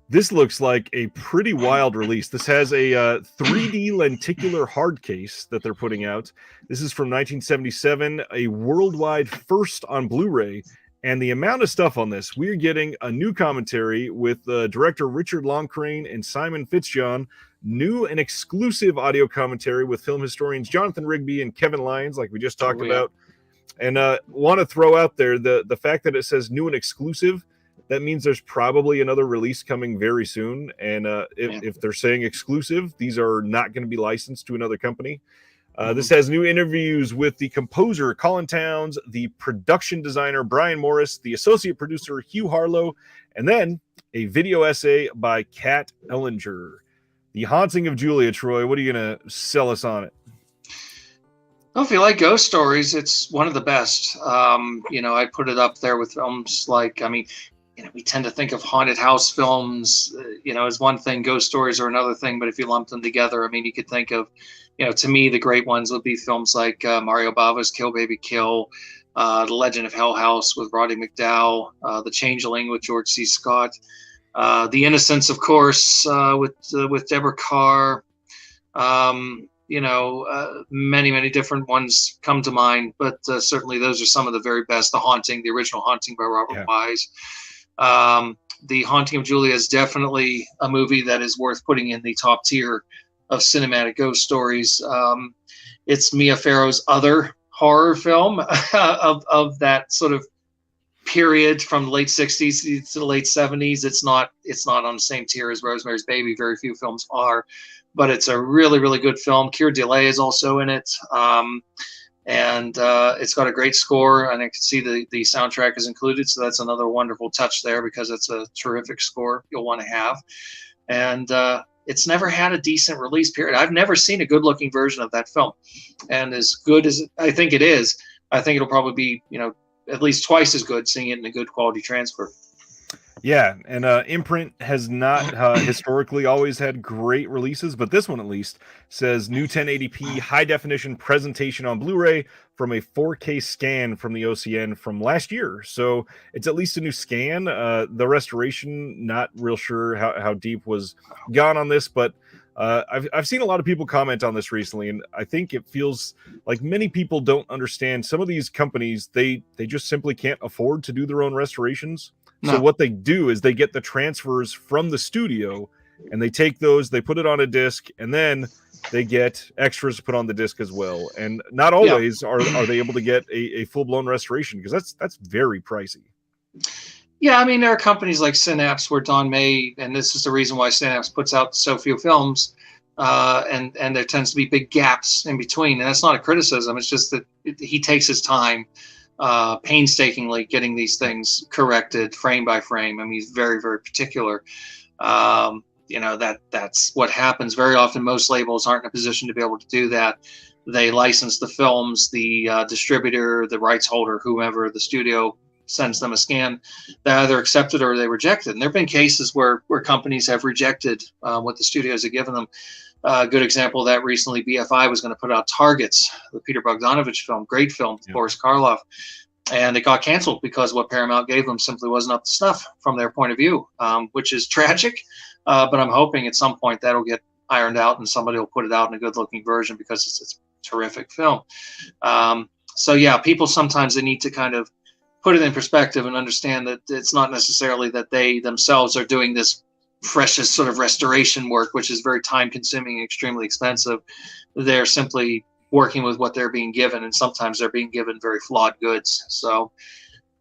S1: This looks like a pretty wild release. This has a 3D lenticular hard case that they're putting out. This is from 1977, a worldwide first on Blu-ray. And the amount of stuff on this, we're getting a new commentary with director Richard Longcrane and Simon Fitzjohn, new and exclusive audio commentary with film historians Jonathan Rigby and Kevin Lyons, like we just talked about. And want to throw out there the fact that it says new and exclusive. That means there's probably another release coming very soon. And if they're saying exclusive, these are not going to be licensed to another company. This has new interviews with the composer, Colin Towns, the production designer, Brian Morris, the associate producer, Hugh Harlow, and then a video essay by Kat Ellinger. The Haunting of Julia, Troy, what are you going to sell us on it?
S2: Well, if you like ghost stories, it's one of the best. I put it up there with films like, we tend to think of haunted house films, as one thing, ghost stories are another thing. But if you lump them together, you could think of, to me, the great ones would be films like Mario Bava's Kill Baby Kill, The Legend of Hell House with Roddy McDowall, The Changeling with George C. Scott, The Innocents, of course, with Deborah Carr. Many, many different ones come to mind, but certainly those are some of the very best. The Haunting, the original Haunting by Robert Wise. The Haunting of Julia is definitely a movie that is worth putting in the top tier of cinematic ghost stories. It's Mia Farrow's other horror film of that sort of period from the late 60s to the late 70s. It's not on the same tier as Rosemary's Baby. Very few films are, but it's a really, really good film. Keir Dullea is also in it. And it's got a great score, and I can see the soundtrack is included, so that's another wonderful touch there because it's a terrific score you'll want to have. And it's never had a decent release period. I've never seen a good-looking version of that film. And as good as I think it is, I think it'll probably be, at least twice as good seeing it in a good quality transfer.
S1: Yeah, and Imprint has not historically always had great releases, but this one at least says new 1080p high definition presentation on Blu-ray from a 4K scan from the OCN from last year. So it's at least a new scan. The restoration, not real sure how deep was gone on this, but I've seen a lot of people comment on this recently, and I think it feels like many people don't understand some of these companies. They just simply can't afford to do their own restorations. So
S2: No.
S1: what they do is they get the transfers from the studio and they take those, they put it on a disc, and then they get extras to put on the disc as well. And not always are they able to get a full-blown restoration, because that's very pricey.
S2: Yeah, I mean, there are companies like Synapse where Don May, and this is the reason why Synapse puts out so few films, and there tends to be big gaps in between. And that's not a criticism. It's just that he takes his time painstakingly getting these things corrected frame by frame. I mean, he's very, very particular. That's what happens very often. Most labels aren't in a position to be able to do that. They license the films, the distributor, the rights holder, whomever, the studio sends them a scan. They either accept it or they reject it. And there have been cases where companies have rejected what the studios have given them. A good example of that recently, BFI was going to put out Targets, the Peter Bogdanovich film, great film, Boris Karloff, and it got canceled because what Paramount gave them simply wasn't up to snuff from their point of view, which is tragic. But I'm hoping at some point that'll get ironed out and somebody will put it out in a good-looking version, because it's a terrific film. So yeah, people sometimes they need to kind of put it in perspective and understand that it's not necessarily that they themselves are doing this precious sort of restoration work, which is very time consuming and extremely expensive. They're simply working with what they're being given, and sometimes they're being given very flawed goods. So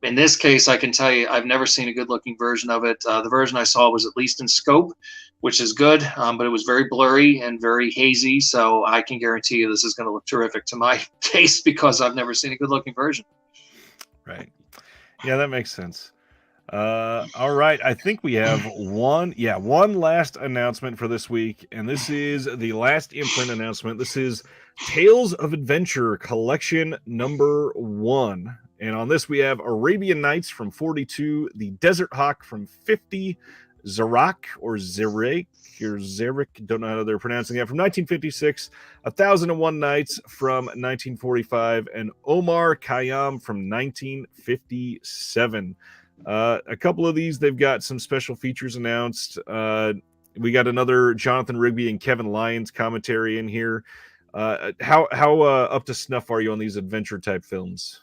S2: in this case, I can tell you I've never seen a good looking version of it. The version I saw was at least in scope, which is good, but it was very blurry and very hazy. So I can guarantee you this is going to look terrific to my taste, because I've never seen a good looking version.
S1: Right. Yeah, that makes sense. All right, I think we have one last announcement for this week, and this is the last Imprint announcement. This is Tales of Adventure Collection number 1. And on this we have Arabian Nights from 42, The Desert Hawk from 50, Zarak or Zarek or Zarek, don't know how they're pronouncing that, from 1956, 1001 Nights from 1945, and Omar Khayyam from 1957. A couple of these, they've got some special features announced. We got another Jonathan Rigby and Kevin Lyons commentary in here. How up to snuff are you on these adventure type films?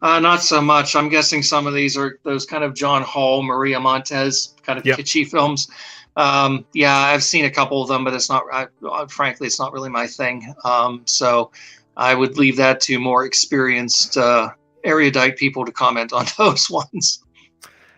S2: Not so much. I'm guessing some of these are those kind of John Hall, Maria Montez kind of kitschy films. I've seen a couple of them, but it's not. Frankly, it's not really my thing. So I would leave that to more experienced, erudite people to comment on those ones.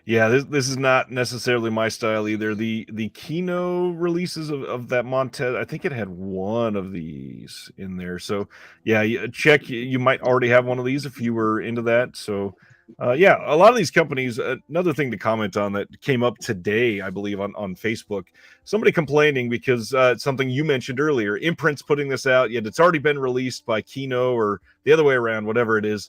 S1: Yeah, this is not necessarily my style either. The Kino releases of that Montez, I think it had one of these in there. So yeah, check. You might already have one of these if you were into that. So a lot of these companies. Another thing to comment on that came up today, I believe, on Facebook. Somebody complaining because it's something you mentioned earlier. Imprint's putting this out, yet it's already been released by Kino or the other way around, whatever it is.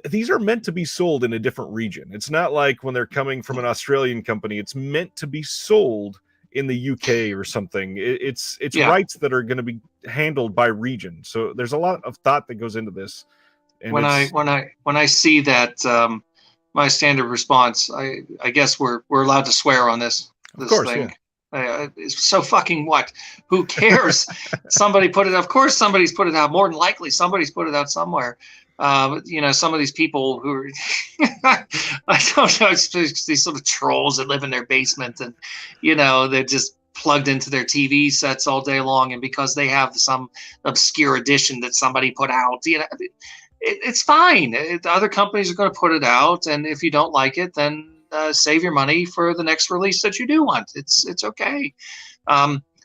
S1: These are meant to be sold in a different region. It's not like when they're coming from an Australian company, it's meant to be sold in the UK or something. It's rights that are going to be handled by region. So there's a lot of thought that goes into this. And
S2: when I see that, my standard response, I guess we're allowed to swear on this
S1: of course,
S2: thing.
S1: Yeah.
S2: So fucking what? Who cares? Somebody put it. Of course, somebody's put it out. More than likely, somebody's put it out somewhere. Some of these people who are, I don't know, it's these sort of trolls that live in their basement, and they're just plugged into their TV sets all day long, and because they have some obscure edition that somebody put out, it's fine. Other companies are going to put it out, and if you don't like it, then save your money for the next release that you do want. It's okay.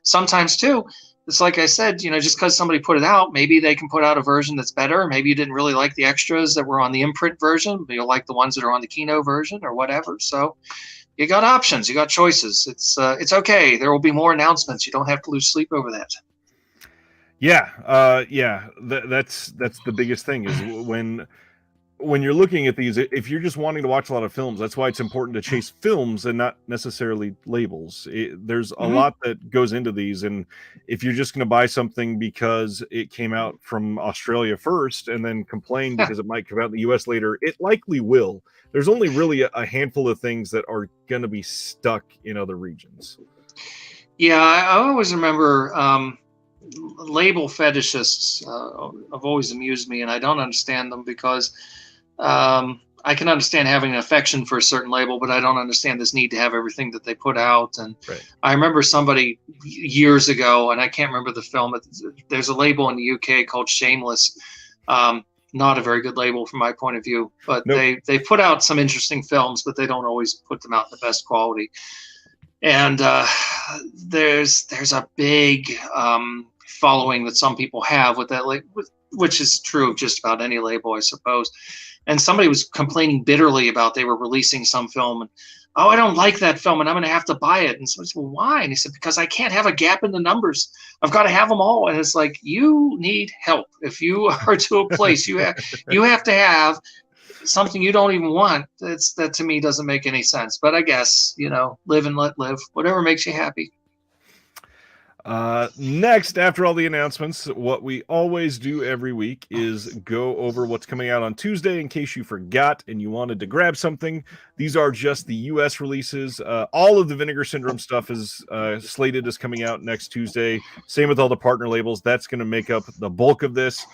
S2: Sometimes too, it's like I said, just because somebody put it out, maybe they can put out a version that's better. Maybe you didn't really like the extras that were on the Imprint version, but you'll like the ones that are on the Kino version or whatever. So you got options, you got choices. It's okay. There will be more announcements. You don't have to lose sleep over that.
S1: Yeah. That's the biggest thing is when when you're looking at these, if you're just wanting to watch a lot of films, that's why it's important to chase films and not necessarily labels. There's a lot that goes into these, and if you're just going to buy something because it came out from Australia first and then complain because it might come out in the US later, it likely will. There's only really a handful of things that are going to be stuck in other regions.
S2: Yeah, I always remember label fetishists have always amused me, and I don't understand them because I can understand having an affection for a certain label, but I don't understand this need to have everything that they put out. And I remember somebody years ago, and I can't remember the film, but there's a label in the UK called Shameless. Not a very good label from my point of view, but they put out some interesting films, but they don't always put them out in the best quality. And there's a big following that some people have with that, which is true of just about any label, I suppose. And somebody was complaining bitterly about they were releasing some film, and I don't like that film, and I'm going to have to buy it. And so I said, well, why? And he said, because I can't have a gap in the numbers. I've got to have them all. And it's like, you need help. If you are to a place, you have to have something you don't even want. That to me doesn't make any sense. But I guess, live and let live. Whatever makes you happy.
S1: Next, after all the announcements, what we always do every week is go over what's coming out on Tuesday in case you forgot and you wanted to grab something. These are just the US releases. All of the Vinegar Syndrome stuff is slated as coming out next Tuesday. Same with all the partner labels. That's going to make up the bulk of this.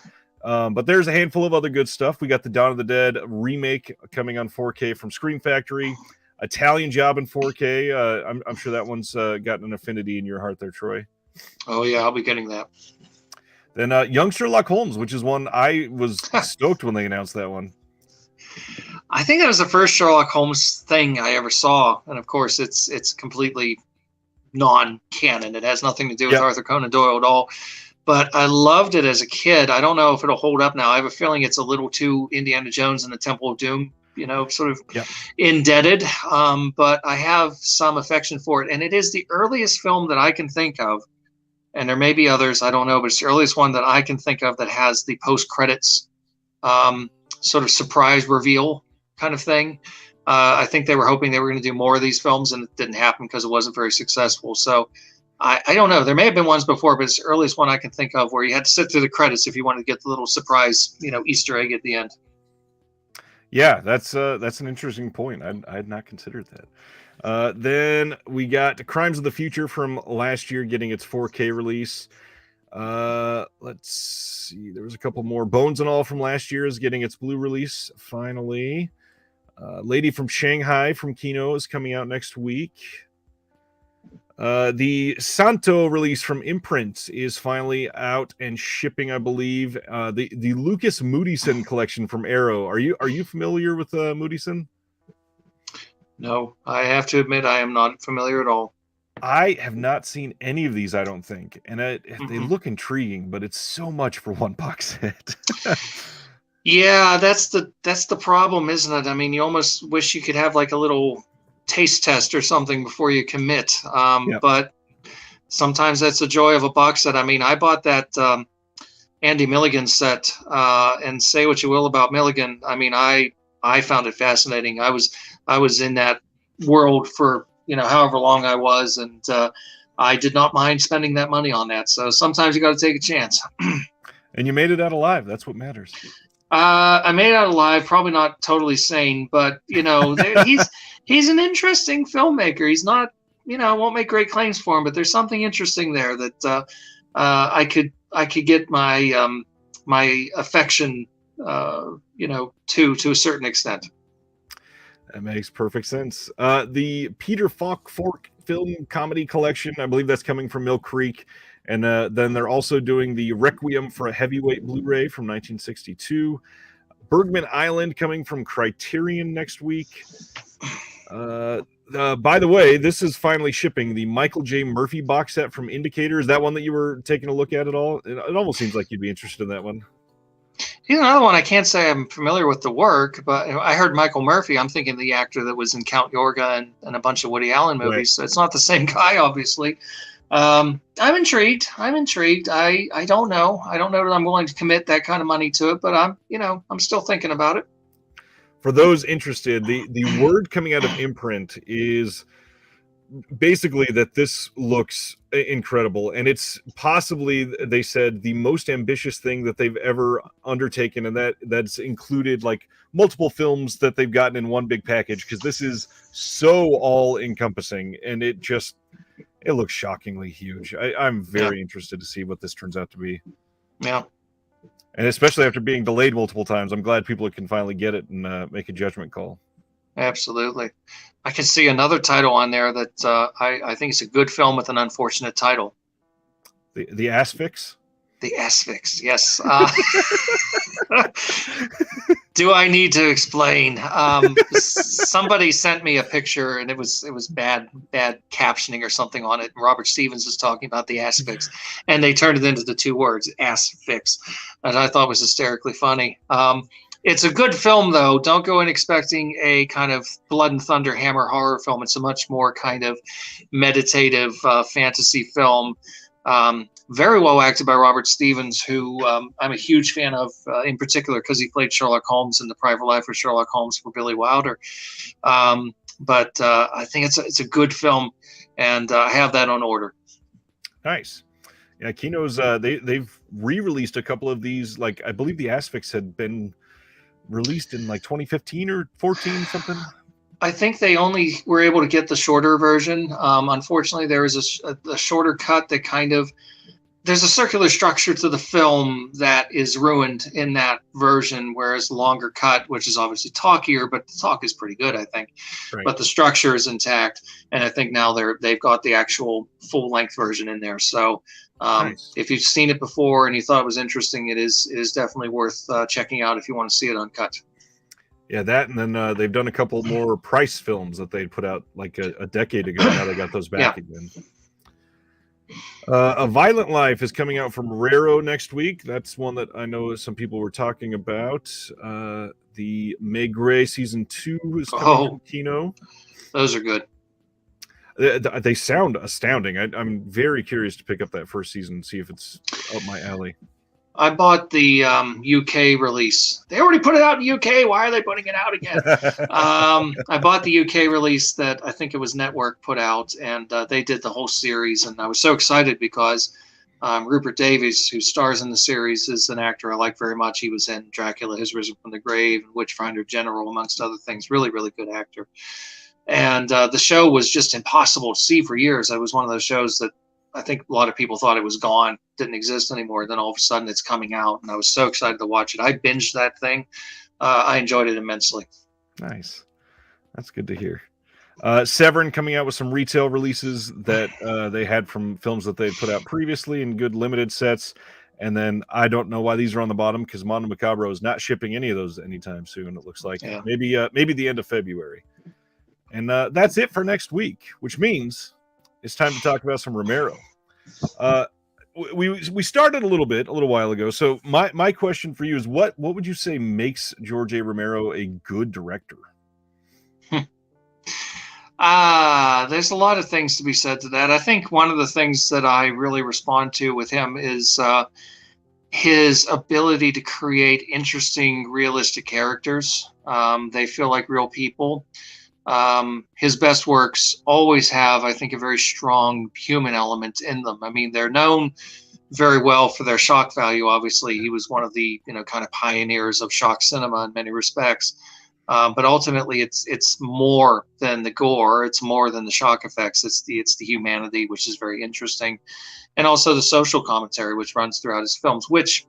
S1: But there's a handful of other good stuff. We got the Dawn of the Dead remake coming on 4K from Scream Factory. Italian Job in 4K. I'm sure that one's got an affinity in your heart there, Troy.
S2: Oh, yeah, I'll be getting that.
S1: Then Young Sherlock Holmes, which is one I was stoked when they announced that one.
S2: I think that was the first Sherlock Holmes thing I ever saw. And, of course, it's completely non-canon. It has nothing to do with Arthur Conan Doyle at all. But I loved it as a kid. I don't know if it'll hold up now. I have a feeling it's a little too Indiana Jones and the Temple of Doom, sort of indebted. But I have some affection for it. And it is the earliest film that I can think of. And there may be others, I don't know, but it's the earliest one that I can think of that has the post-credits sort of surprise reveal kind of thing. I think they were hoping they were going to do more of these films, and it didn't happen because it wasn't very successful. So I don't know. There may have been ones before, but it's the earliest one I can think of where you had to sit through the credits if you wanted to get the little surprise, Easter egg at the end.
S1: Yeah, that's an interesting point. I had not considered that. Then we got Crimes of the Future from last year getting its 4K release. Let's see. There was a couple more. Bones and All from last year is getting its blue release finally. Lady from Shanghai from Kino is coming out next week. The Santo release from Imprint is finally out and shipping, I believe. The Lucas Moodysson collection from Arrow. Are you familiar with Moodysson?
S2: No, I have to admit I am not familiar at all.
S1: I have not seen any of these, I don't think, and they look intriguing, but it's so much for one box set.
S2: Yeah, that's the problem, isn't it? I mean, you almost wish you could have like a little taste test or something before you commit. But sometimes that's the joy of a box set. I mean, I bought that Andy Milligan set, and say what you will about Milligan. I mean, I found it fascinating. I was in that world for however long I was, and I did not mind spending that money on that. So sometimes you got to take a chance.
S1: And you made it out alive. That's what matters.
S2: I made it out alive. Probably not totally sane, but he's an interesting filmmaker. He's not, I won't make great claims for him, but there's something interesting there that I could get my my affection, to a certain extent.
S1: That makes perfect sense. The Peter Falk Fork film comedy collection, I believe that's coming from Mill Creek. And then they're also doing the Requiem for a Heavyweight Blu-ray from 1962. Bergman Island coming from Criterion next week. By the way, this is finally shipping. The Michael J. Murphy box set from Indicator. Is that one that you were taking a look at all? It almost seems like you'd be interested in that one.
S2: Here's another one. I can't say I'm familiar with the work, but I heard Michael Murphy. I'm thinking the actor that was in Count Yorga and a bunch of Woody Allen movies. Right. So it's not the same guy, obviously. I'm intrigued. I don't know. I don't know that I'm willing to commit that kind of money to it, but I'm still thinking about it.
S1: for those interested, the word coming out of imprint is basically that this looks incredible, and it's possibly, they said, the most ambitious thing that they've ever undertaken, and that's included like multiple films that they've gotten in one big package, because this is so all encompassing, and it looks shockingly huge. I'm very interested to see what this turns out to be.
S2: Yeah.
S1: And especially after being delayed multiple times, I'm glad people can finally get it and make a judgment call.
S2: Absolutely. I can see another title on there that I think it's a good film with an unfortunate title.
S1: The Asphyx?
S2: The Asphyx, yes. Do I need to explain? Somebody sent me a picture, and it was bad captioning or something on it. And Robert Stevens was talking about the Asphyx, and they turned it into the two words, Asphyx, and I thought it was hysterically funny. It's a good film, though. Don't go in expecting a kind of blood and thunder hammer horror film. It's a much more kind of meditative fantasy film. Very well acted by Robert Stevens, who I'm a huge fan of, in particular because he played Sherlock Holmes in The Private Life of Sherlock Holmes for Billy Wilder. But I think it's a good film, and I have that on order.
S1: Nice. Yeah, Kino's they've re-released a couple of these. Like, I believe the Asphyx had been released in like 2015 or 14 something.
S2: I think they only were able to get the shorter version. Unfortunately, there is a shorter cut that kind of, there's a circular structure to the film that is ruined in that version, whereas the longer cut, which is obviously talkier, but the talk is pretty good, I think. Right. But the structure is intact, and I think now they've got the actual full-length version in there. So nice. If you've seen it before and you thought it was interesting, it is definitely worth checking out if you want to see it uncut.
S1: Yeah, that, and then they've done a couple more Price films that they put out like a decade ago. Now they got those back again. A Violent Life is coming out from Romero next week. That's one that I know some people were talking about. The Maigret season 2 is coming from Kino.
S2: Those are good.
S1: They sound astounding. I'm very curious to pick up that first season and see if it's up my alley.
S2: I bought the UK release. They already put it out in UK. Why are they putting it out again? I bought the UK release that I think it was Network put out, and they did the whole series. And I was so excited because Rupert Davies, who stars in the series, is an actor I like very much. He was in Dracula Has Risen from the Grave, Witchfinder General, amongst other things. Really, really good actor. And the show was just impossible to see for years. It was one of those shows that I think a lot of people thought it was gone, didn't exist anymore. Then all of a sudden it's coming out, and I was so excited to watch it. I binged that thing. I enjoyed it immensely.
S1: Nice. That's good to hear. Severin coming out with some retail releases that they had from films that they put out previously in good limited sets. And then I don't know why these are on the bottom, because Mondo Macabro is not shipping any of those anytime soon, it looks like. Yeah. Maybe the end of February. And that's it for next week, which means it's time to talk about some Romero. We started a little while ago. So my question for you is, what would you say makes George A. Romero a good director?
S2: There's a lot of things to be said to that. I think one of the things that I really respond to with him is his ability to create interesting, realistic characters. They feel like real people. His best works always have, I think, a very strong human element in them. I mean, they're known very well for their shock value. Obviously, he was one of the kind of pioneers of shock cinema in many respects. But ultimately, it's more than the gore. It's more than the shock effects. It's the humanity, which is very interesting, and also the social commentary, which runs throughout his films, which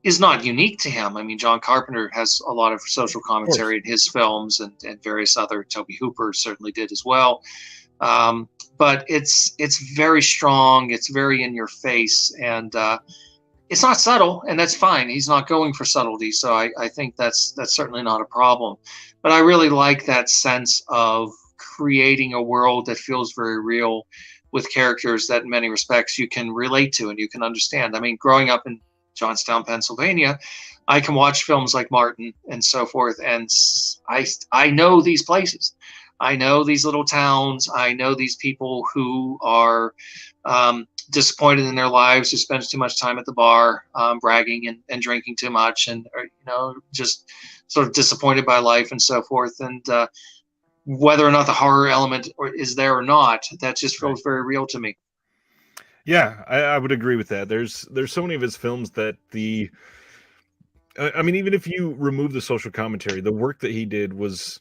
S2: is not unique to him. I mean, John Carpenter has a lot of social commentary in his films, and various other. Tobe Hooper certainly did as well. But it's very strong. It's very in your face, and it's not subtle, and that's fine. He's not going for subtlety, so I think that's certainly not a problem. But I really like that sense of creating a world that feels very real, with characters that in many respects you can relate to and you can understand. I mean, growing up in Johnstown, Pennsylvania, I can watch films like Martin and so forth, and I know these places. I know these little towns. I know these people who are disappointed in their lives, who spends too much time at the bar, bragging and drinking too much, and just sort of disappointed by life and so forth. And whether or not the horror element is there or not, that just feels very real to me.
S1: Yeah, I would agree with that. There's so many of his films that I mean, even if you remove the social commentary, the work that he did was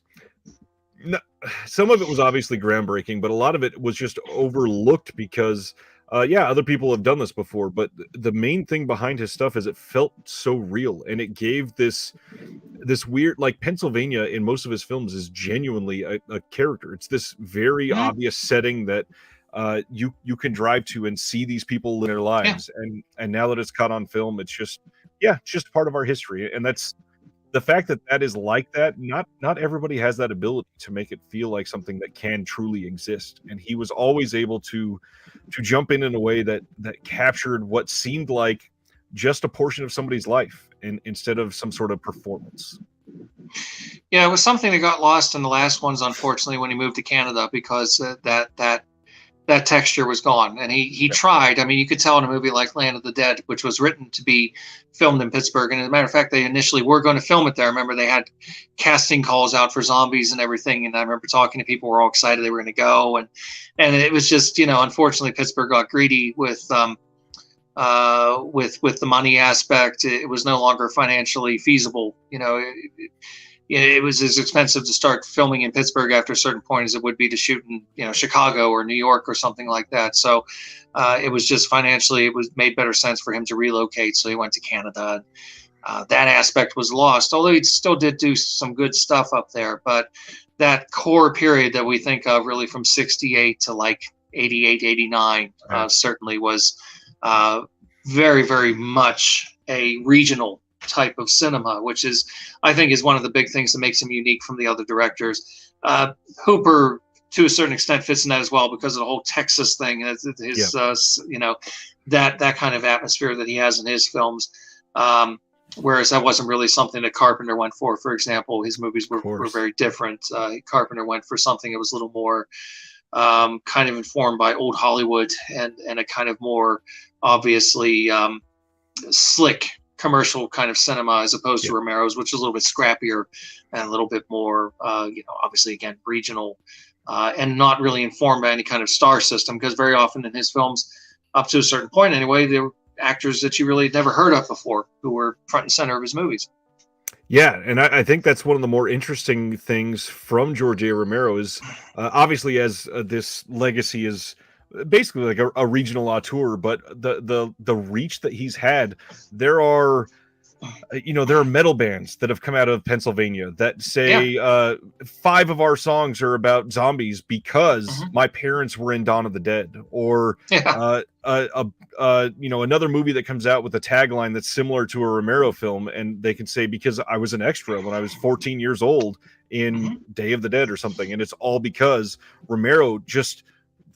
S1: some of it was obviously groundbreaking, but a lot of it was just overlooked because other people have done this before, but the main thing behind his stuff is it felt so real, and it gave this weird, like, Pennsylvania in most of his films is genuinely a character. It's this very obvious setting that you can drive to and see these people in their lives, and now that it's caught on film, it's just part of our history. And that's the fact that is like that. Not everybody has that ability to make it feel like something that can truly exist, and he was always able to jump in a way that captured what seemed like just a portion of somebody's life, and instead of some sort of performance.
S2: Yeah, it was something that got lost in the last ones, unfortunately, when he moved to Canada, because that texture was gone. And he tried. I mean, you could tell in a movie like Land of the Dead, which was written to be filmed in Pittsburgh. And as a matter of fact, they initially were going to film it there. I remember they had casting calls out for zombies and everything. And I remember talking to people who were all excited they were going to go. And it was just, unfortunately, Pittsburgh got greedy with the money aspect. It was no longer financially feasible. It was as expensive to start filming in Pittsburgh after a certain point as it would be to shoot in Chicago or New York or something like that. So it was just financially, it was made better sense for him to relocate. So he went to Canada. That aspect was lost, although he still did do some good stuff up there. But that core period that we think of, really from 68 to like 88, 89, certainly was very, very much a regional type of cinema, which I think is one of the big things that makes him unique from the other directors. Hooper, to a certain extent, fits in that as well, because of the whole Texas thing, his that kind of atmosphere that he has in his films. Whereas that wasn't really something that Carpenter went for. For example, his movies were very different. Carpenter went for something that was a little more kind of informed by old Hollywood and a kind of more obviously slick commercial kind of cinema, as opposed to Romero's, which is a little bit scrappier and a little bit more, obviously, again, regional, and not really informed by any kind of star system, because very often in his films, up to a certain point anyway, there were actors that you really never heard of before who were front and center of his movies.
S1: Yeah, and I think that's one of the more interesting things from George A. Romero is obviously, as this legacy is basically like a regional auteur, but the reach that he's had, there are metal bands that have come out of Pennsylvania that say 5 of our songs are about zombies because my parents were in Dawn of the Dead, or another movie that comes out with a tagline that's similar to a Romero film, and they can say, because I was an extra when I was 14 years old in Day of the Dead or something, and it's all because Romero just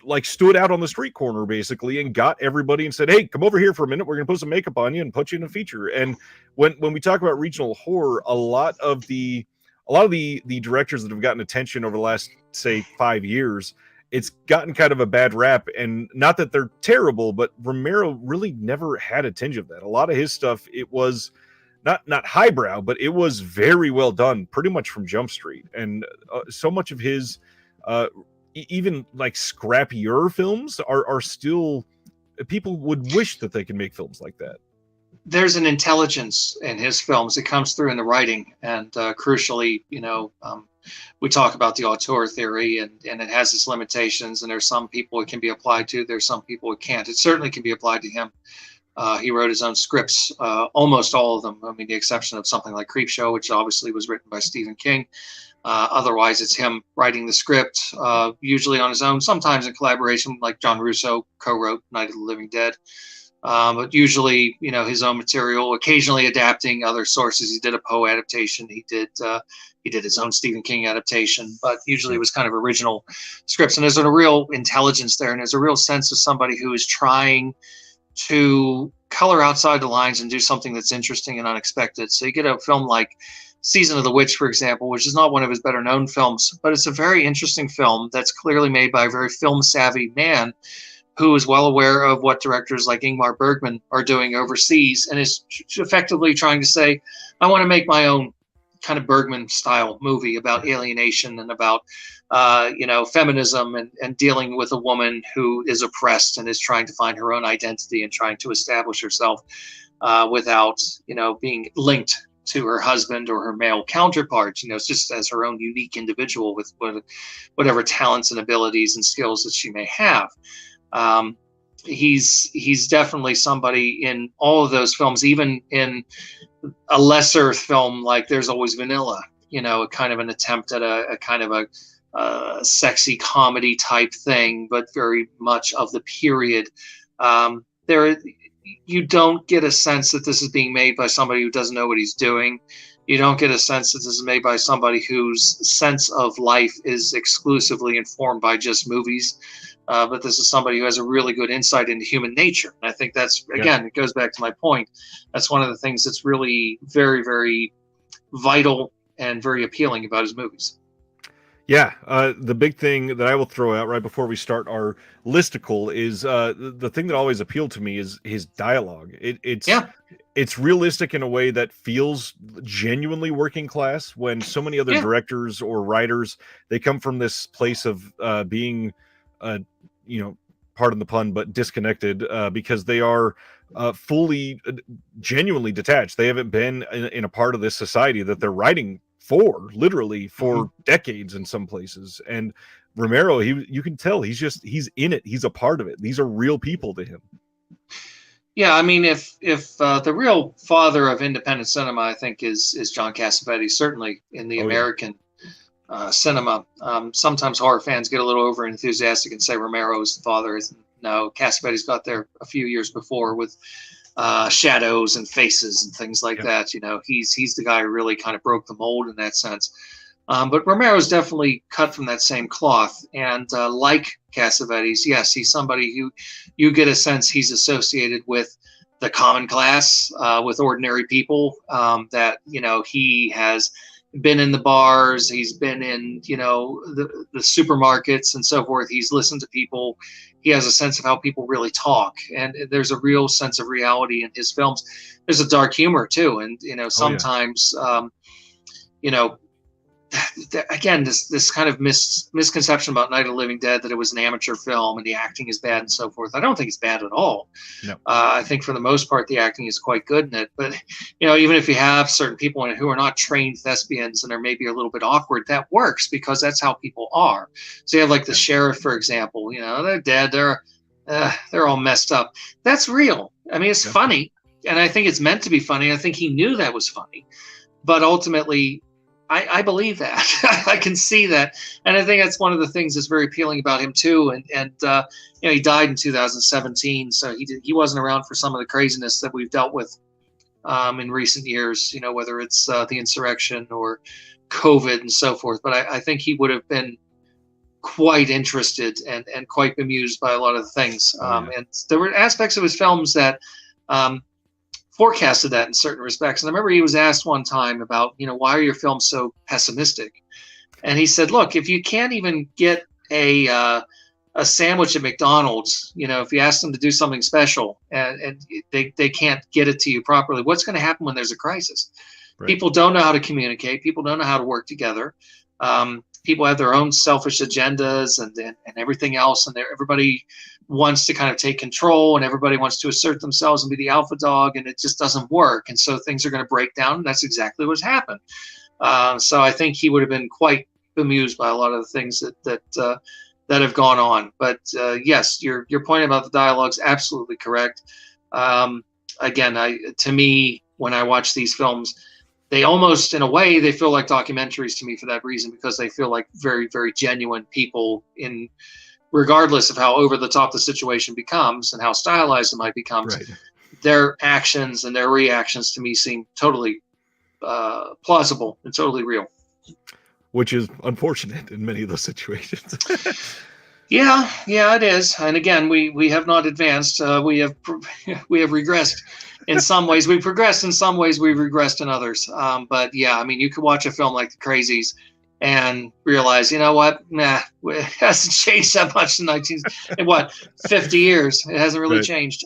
S1: like stood out on the street corner basically and got everybody and said, "Hey, come over here for a minute. We're going to put some makeup on you and put you in a feature." And when we talk about regional horror, a lot of the directors that have gotten attention over the last, say, 5 years, it's gotten kind of a bad rap. And not that they're terrible, but Romero really never had a tinge of that. A lot of his stuff, it was not highbrow, but it was very well done, pretty much from Jump Street. And so much of his even like scrappier films are still, people would wish that they could make films like that.
S2: There's an intelligence in his films that comes through in the writing, and crucially, we talk about the auteur theory, and it has its limitations, and there's some people it can be applied to, there's some people it can't. It certainly can be applied to him. He wrote his own scripts, almost all of them. I mean, the exception of something like Creepshow, which obviously was written by Stephen King. Otherwise, it's him writing the script, usually on his own, sometimes in collaboration, like John Russo co-wrote Night of the Living Dead. But usually, his own material, occasionally adapting other sources. He did a Poe adaptation. He did his own Stephen King adaptation, but usually it was kind of original scripts. And there's a real intelligence there, and there's a real sense of somebody who is trying to color outside the lines and do something that's interesting and unexpected. So you get a film like Season of the Witch, for example, which is not one of his better known films, but it's a very interesting film that's clearly made by a very film savvy man who is well aware of what directors like Ingmar Bergman are doing overseas, and is effectively trying to say, I want to make my own kind of Bergman style movie about alienation and about feminism and dealing with a woman who is oppressed and is trying to find her own identity and trying to establish herself without being linked to her husband or her male counterparts. It's just as her own unique individual with whatever talents and abilities and skills that she may have. He's definitely somebody in all of those films, even in a lesser film like There's Always Vanilla, a kind of an attempt at a kind of a sexy comedy type thing, but very much of the period. You don't get a sense that this is being made by somebody who doesn't know what he's doing. You don't get a sense that this is made by somebody whose sense of life is exclusively informed by just movies. But this is somebody who has a really good insight into human nature. And I think that's, again, it goes back to my point. That's one of the things that's really very, very vital and very appealing about his movies.
S1: Yeah, the big thing that I will throw out right before we start our listicle is the thing that always appealed to me is his dialogue. It's realistic in a way that feels genuinely working class, when so many other directors or writers, they come from this place of being, pardon the pun, but disconnected because they are fully, genuinely detached. They haven't been in a part of this society that they're writing literally for decades in some places. And Romero, you can tell he's in it. He's a part of it. These are real people to him.
S2: Yeah, I mean, if the real father of independent cinema, I think, is John Cassavetes, certainly in the American cinema. Sometimes horror fans get a little over enthusiastic and say Romero is the father. No, Cassavetes got there a few years before with shadows and faces and things like that. He's the guy who really kind of broke the mold in that sense. But Romero's definitely cut from that same cloth. And like Cassavetes, yes, he's somebody who you get a sense he's associated with the common class, with ordinary people, that, he has been in the bars, he's been in, the supermarkets and so forth. He's listened to people. He has a sense of how people really talk, and there's a real sense of reality in his films. There's a dark humor too, and sometimes, again, this kind of misconception about Night of the Living Dead, that it was an amateur film and the acting is bad and so forth. I don't think it's bad at all.
S1: No.
S2: I think for the most part the acting is quite good in it. But even if you have certain people in it who are not trained thespians and are maybe a little bit awkward, that works because that's how people are. So you have like the sheriff, for example. They're dead. They're all messed up. That's real. I mean, it's funny, and I think it's meant to be funny. I think he knew that was funny, but ultimately, I believe that. I can see that. And I think that's one of the things that's very appealing about him too. And he died in 2017, so he wasn't around for some of the craziness that we've dealt with in recent years, whether it's the insurrection or COVID and so forth. But I think he would have been quite interested and quite bemused by a lot of the things. And there were aspects of his films that forecasted that in certain respects. And I remember he was asked one time about, why are your films so pessimistic? And he said, look, if you can't even get a sandwich at McDonald's, if you ask them to do something special and they can't get it to you properly, what's going to happen when there's a crisis? Right. People don't know how to communicate. People don't know how to work together. People have their own selfish agendas and everything else. And everybody wants to kind of take control, and everybody wants to assert themselves and be the alpha dog, and it just doesn't work. And so things are going to break down, and that's exactly what's happened. So I think he would have been quite bemused by a lot of the things that have gone on. But yes, your point about the dialogue's absolutely correct. Again, to me, when I watch these films, they almost, in a way, they feel like documentaries to me for that reason, because they feel like very, very genuine people regardless of how over the top the situation becomes and how stylized it might become. Right. Their actions and their reactions to me seem totally plausible and totally real.
S1: Which is unfortunate in many of those situations.
S2: Yeah, it is. And again, we have not advanced. We have regressed in some ways. We've progressed in some ways. We've regressed in others. But yeah, I mean, you could watch a film like The Crazies, and realize, you know what, it hasn't changed that much in 50 years. It hasn't really
S1: Right.
S2: changed.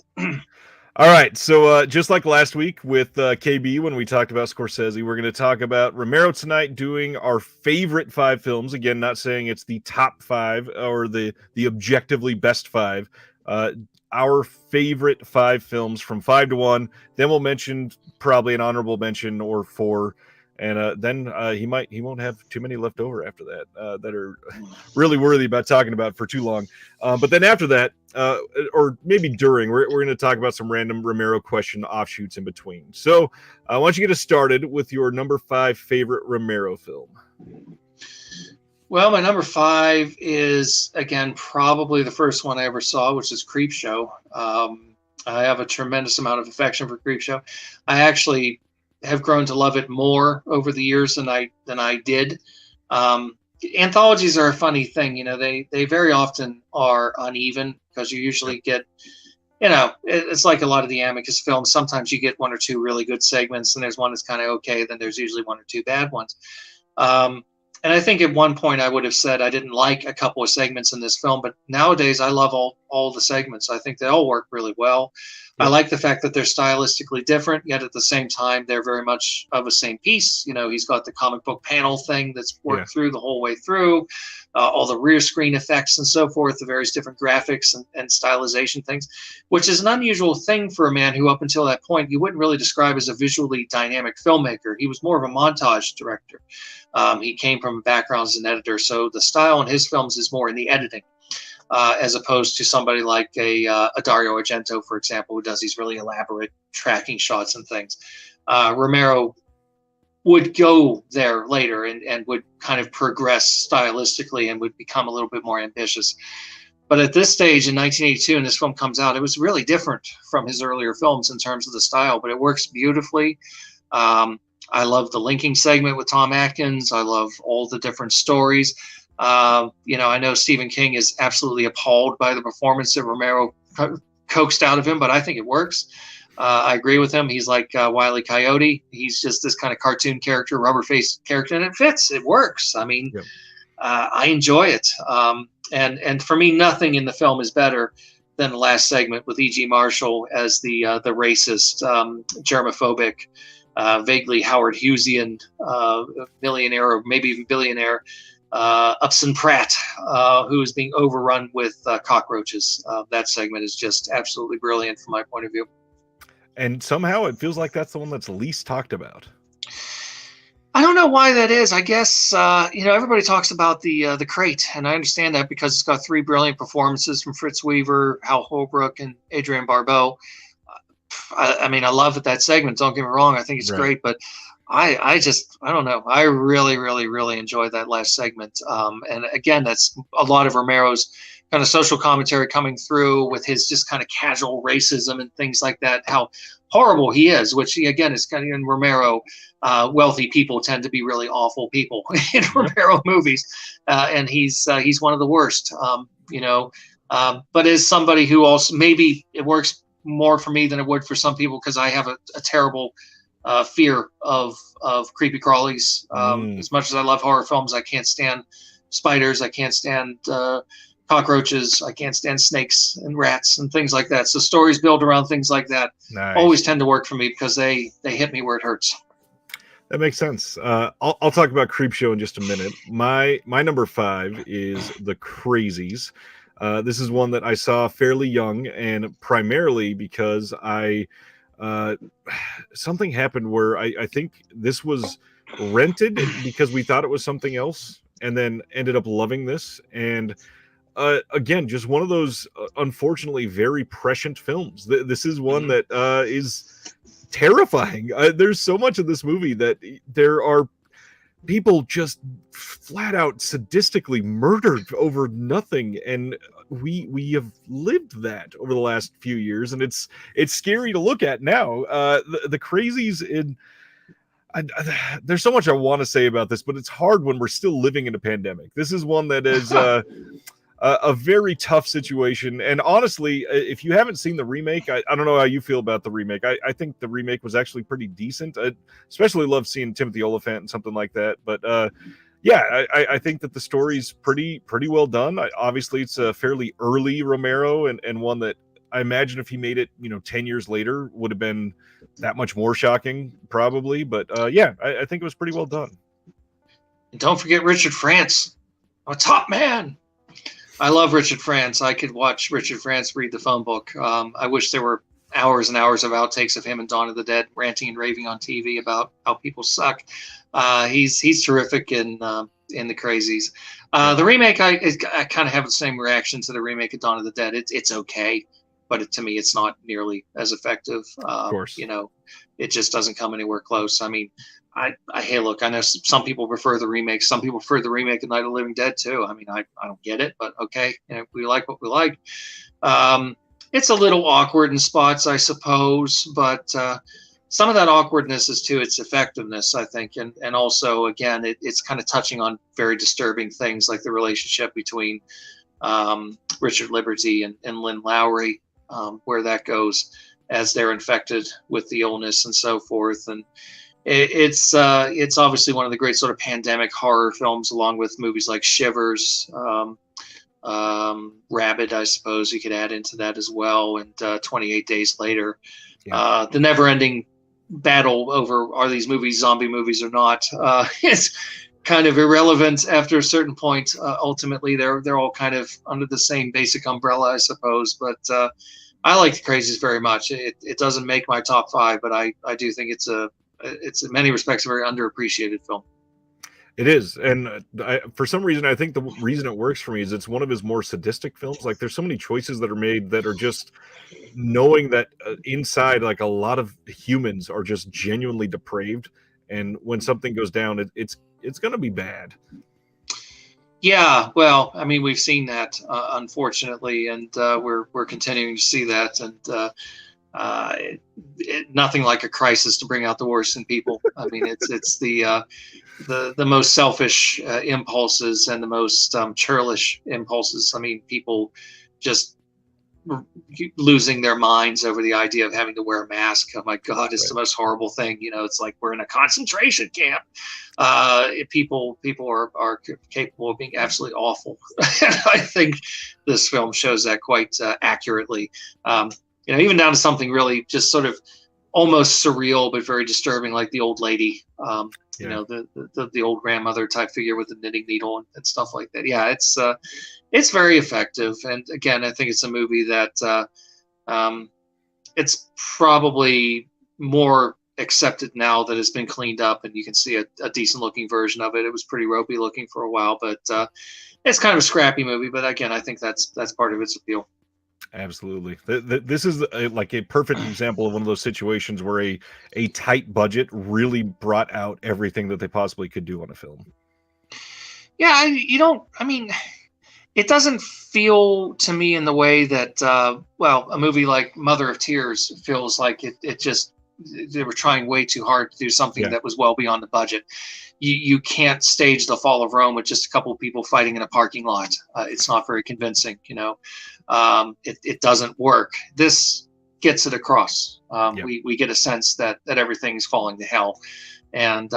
S1: All right, so just like last week with KB when we talked about Scorsese, we're going to talk about Romero tonight, doing our favorite 5 films. Again, not saying it's the top 5 or the objectively best 5. Our favorite 5 films from 5 to 1. Then we'll mention probably an honorable mention or 4, and then he won't have too many left over after that that are really worthy about talking about for too long. But then after that, or maybe during, we're going to talk about some random Romero question offshoots in between. So why don't you get us started with your number 5 favorite Romero film?
S2: Well, my number 5 is, again, probably the first one I ever saw, which is Creepshow. I have a tremendous amount of affection for Creepshow. I actually have grown to love it more over the years than I did. Anthologies are a funny thing. They very often are uneven because you usually get, it's like a lot of the Amicus films. Sometimes you get 1 or 2 really good segments, and there's one that's kind of okay. Then there's usually 1 or 2 bad ones. And I think at one point I would have said I didn't like a couple of segments in this film, but nowadays I love all the segments. I think they all work really well. I like the fact that they're stylistically different, yet at the same time they're very much of a same piece. He's got the comic book panel thing that's worked through the whole way through, all the rear screen effects and so forth, the various different graphics and stylization things, which is an unusual thing for a man who up until that point you wouldn't really describe as a visually dynamic filmmaker. He was more of a montage director. He came from a background as an editor, so the style in his films is more in the editing. As opposed to somebody like a Dario Argento, for example, who does these really elaborate tracking shots and things. Romero would go there later and would kind of progress stylistically and would become a little bit more ambitious. But at this stage in 1982, and this film comes out, it was really different from his earlier films in terms of the style, but it works beautifully. I love the linking segment with Tom Atkins. I love all the different stories. I know Stephen King is absolutely appalled by the performance that Romero coaxed out of him, but I think it works. I agree with him. He's like Wile E. Coyote. He's just this kind of cartoon character, rubber-faced character, and it fits. It works. I mean, I enjoy it. And for me, nothing in the film is better than the last segment with E.G. Marshall as the racist, germophobic, vaguely Howard Hughesian millionaire or maybe even billionaire, Upson Pratt, who is being overrun with cockroaches. That segment is just absolutely brilliant from my point of view.
S1: And somehow it feels like that's the one that's least talked about.
S2: I don't know why that is. I guess everybody talks about the Crate, and I understand that because it's got 3 brilliant performances from Fritz Weaver, Hal Holbrook, and Adrienne Barbeau. I mean, I love that segment. Don't get me wrong. I think it's great, but I don't know. I really, really, really enjoyed that last segment. And again, that's a lot of Romero's kind of social commentary coming through with his just kind of casual racism and things like that, how horrible he is, which again is kind of in Romero. Wealthy people tend to be really awful people in Romero movies. And he's one of the worst, but as somebody who also, maybe it works more for me than it would for some people, because I have a terrible fear of creepy crawlies. As much as I love horror films, I can't stand spiders. I can't stand cockroaches. I can't stand snakes and rats and things like that. So stories built around things like that always tend to work for me because they hit me where it hurts.
S1: That makes sense. I'll talk about Creepshow in just a minute. My number 5 is The Crazies. This is one that I saw fairly young, and primarily because something happened where I think this was rented because we thought it was something else, and then ended up loving this. And again, just one of those unfortunately very prescient films. This is one that is terrifying. There's so much of this movie that there are people just flat out sadistically murdered over nothing, and we have lived that over the last few years, and it's scary to look at now. The Crazies there's so much I want to say about this, but it's hard when we're still living in a pandemic. This is one that is a very tough situation. And honestly, if you haven't seen the remake, I don't know how you feel about the remake. I think the remake was actually pretty decent. I especially love seeing Timothy Olyphant and something like that. But Yeah, I think that the story's pretty well done. Obviously, it's a fairly early Romero, and one that I imagine if he made it, 10 years later, would have been that much more shocking, probably. But yeah, I think it was pretty well done.
S2: And don't forget Richard France. I'm a top man. I love Richard France. I could watch Richard France read the phone book. I wish there were hours and hours of outtakes of him and Dawn of the Dead ranting and raving on TV about how people suck. He's terrific in the Crazies. The remake, I kind of have the same reaction to the remake of Dawn of the Dead. It's okay, but to me, it's not nearly as effective.
S1: Of course,
S2: it just doesn't come anywhere close. I mean, hey, look, I know some people prefer the remake. Some people prefer the remake of Night of the Living Dead too. I mean, I don't get it, but okay, we like what we like. It's a little awkward in spots, I suppose, but some of that awkwardness is to its effectiveness, I think, and also, again, it's kind of touching on very disturbing things like the relationship between Richard Liberty and Lynn Lowry, where that goes as they're infected with the illness and so forth, and it's obviously one of the great sort of pandemic horror films, along with movies like Shivers. Rabid, I suppose you could add into that as well, and 28 Days Later. The never-ending battle over are these movies zombie movies or not is kind of irrelevant after a certain point. Ultimately, they're all kind of under the same basic umbrella, I suppose. But I like The Crazies very much. It doesn't make my top 5, but I do think it's in many respects a very underappreciated film.
S1: It is, and for some reason, I think the reason it works for me is it's one of his more sadistic films. Like, there's so many choices that are made that are just knowing that inside, like, a lot of humans are just genuinely depraved, and when something goes down, it's going to be bad.
S2: Yeah, well, I mean, we've seen that unfortunately, and we're continuing to see that, and nothing like a crisis to bring out the worst in people. I mean, it's the most selfish impulses and the most churlish impulses. I mean, people just losing their minds over the idea of having to wear a mask. Oh my God, it's the most horrible thing. It's like we're in a concentration camp. People are capable of being absolutely awful. And I think this film shows that quite accurately. Even down to something really just sort of almost surreal but very disturbing, like the old lady. The old grandmother type figure with the knitting needle and stuff like that. Yeah, it's very effective. And again, I think it's a movie that it's probably more accepted now that it's been cleaned up and you can see a decent looking version of it. It was pretty ropey looking for a while, but it's kind of a scrappy movie. But again, I think that's part of its appeal.
S1: Absolutely. This is like a perfect example of one of those situations where a tight budget really brought out everything that they possibly could do on a film.
S2: Yeah, it doesn't feel to me in the way that, a movie like Mother of Tears feels like it just, they were trying way too hard to do something that was well beyond the budget. You can't stage the fall of Rome with just a couple of people fighting in a parking lot. It's not very convincing, it doesn't work. This gets it across. We get a sense that everything's falling to hell, and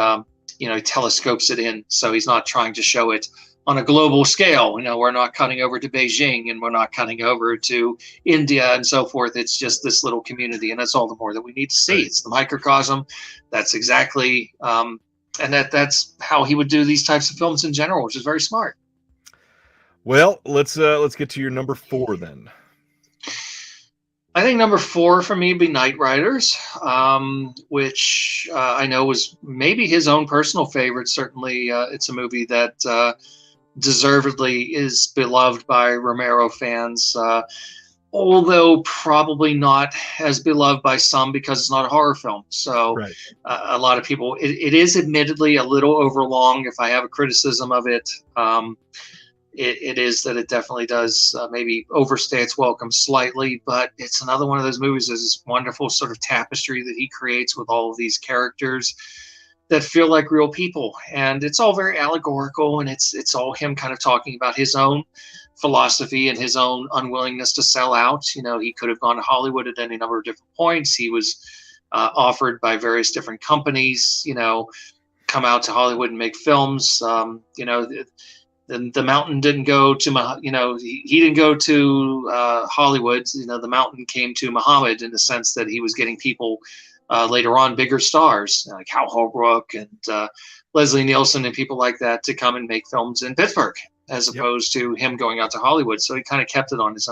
S2: he telescopes it in, so he's not trying to show it on a global scale. We're not cutting over to Beijing and we're not cutting over to India and so forth. It's just this little community, and that's all the more that we need to see. Right. It's the microcosm. That's exactly, and that's how he would do these types of films in general, which is very smart.
S1: Well, let's get to your number 4 then.
S2: I think number 4 for me would be Night Riders, which I know was maybe his own personal favorite. Certainly, it's a movie that deservedly is beloved by Romero fans, although probably not as beloved by some because it's not a horror film. So right. A lot of people, it is admittedly a little overlong. If I have a criticism of it, it is that it definitely does maybe overstay its welcome slightly, but it's another one of those movies. There's this wonderful sort of tapestry that he creates with all of these characters that feel like real people, and it's all very allegorical, and it's all him kind of talking about his own philosophy and his own unwillingness to sell out. He could have gone to Hollywood at any number of different points. He was offered by various different companies, come out to Hollywood and make films. You know, the Mountain didn't go to, you know, he didn't go to Hollywood. You know, the Mountain came to Muhammad in the sense that he was getting people later on, bigger stars like Hal Holbrook and Leslie Nielsen and people like that to come and make films in Pittsburgh, as opposed to him going out to Hollywood. So he kind of kept it on his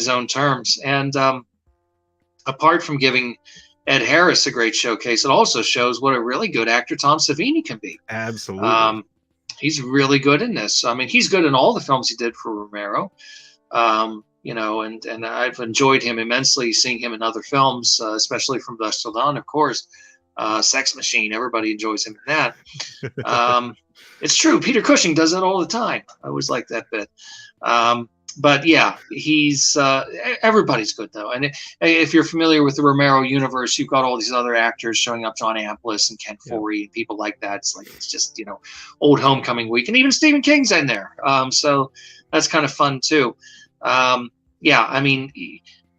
S2: own terms. And apart from giving Ed Harris a great showcase, it also shows what a really good actor Tom Savini can be.
S1: Absolutely.
S2: He's really good in this. I mean, he's good in all the films he did for Romero. You know, and I've enjoyed him immensely, seeing him in other films, especially from Dusk Till Dawn, of course. Sex Machine, everybody enjoys him in that. It's true, Peter Cushing does it all the time. I always like that bit. But yeah, he's everybody's good though. And if you're familiar with the Romero universe, you've got all these other actors showing up, John Amplis and Ken Foree and people like that. It's like, it's just, you know, old Homecoming week, and even Stephen King's in there. So that's kind of fun too. Yeah, I mean,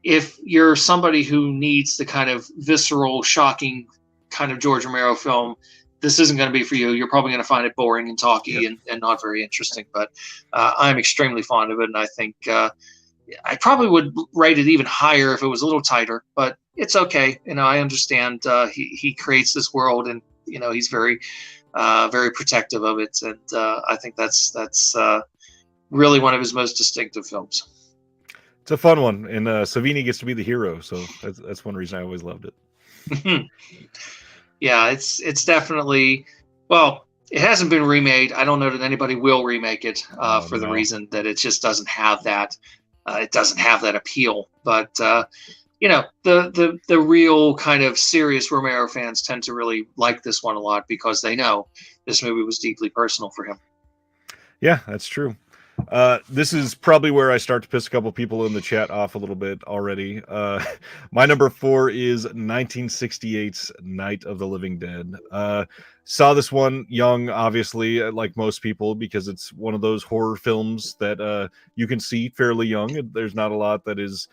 S2: if you're somebody who needs the kind of visceral, shocking kind of George Romero film, this isn't going to be for you. You're probably going to find it boring and talky and not very interesting. But I'm extremely fond of it, and I think I probably would rate it even higher if it was a little tighter. But it's okay. You know, I understand he creates this world, and you know, he's very protective of it, and I think that's really one of his most distinctive films.
S1: It's a fun one, and Savini gets to be the hero, so that's one reason I always loved it.
S2: Yeah, it's definitely, well, it hasn't been remade. I don't know that anybody will remake it for the reason that it just doesn't have that. It doesn't have that appeal. But you know, the real kind of serious Romero fans tend to really like this one a lot because they know this movie was deeply personal for him.
S1: Yeah, that's true. This is probably where I start to piss a couple people in the chat off a little bit already. My number 4 is 1968's Night of the Living Dead. Saw this one young, obviously, like most people, because it's one of those horror films that you can see fairly young. There's not a lot that is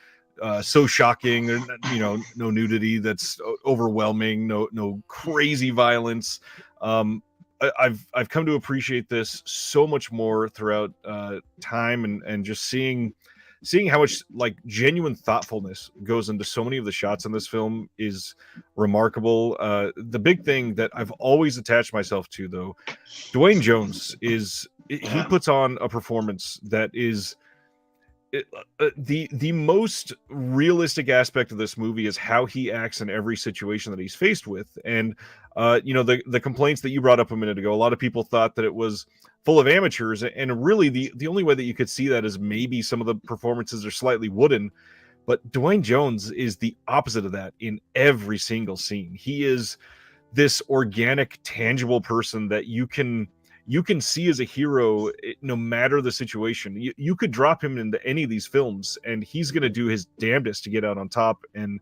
S1: so shocking. There's, you know, no nudity that's overwhelming, no crazy violence. I've come to appreciate this so much more throughout time, and just seeing how much like genuine thoughtfulness goes into so many of the shots in this film is remarkable. The big thing that I've always attached myself to, though, Dwayne Jones he puts on a performance that is the most realistic aspect of this movie is how he acts in every situation that he's faced with. And you know, the complaints that you brought up a minute ago, a lot of people thought that it was full of amateurs, and really the only way that you could see that is maybe some of the performances are slightly wooden, but Dwayne Jones is the opposite of that in every single scene. He is this organic, tangible person that you can see as a hero no matter the situation. You could drop him into any of these films and he's going to do his damnedest to get out on top. And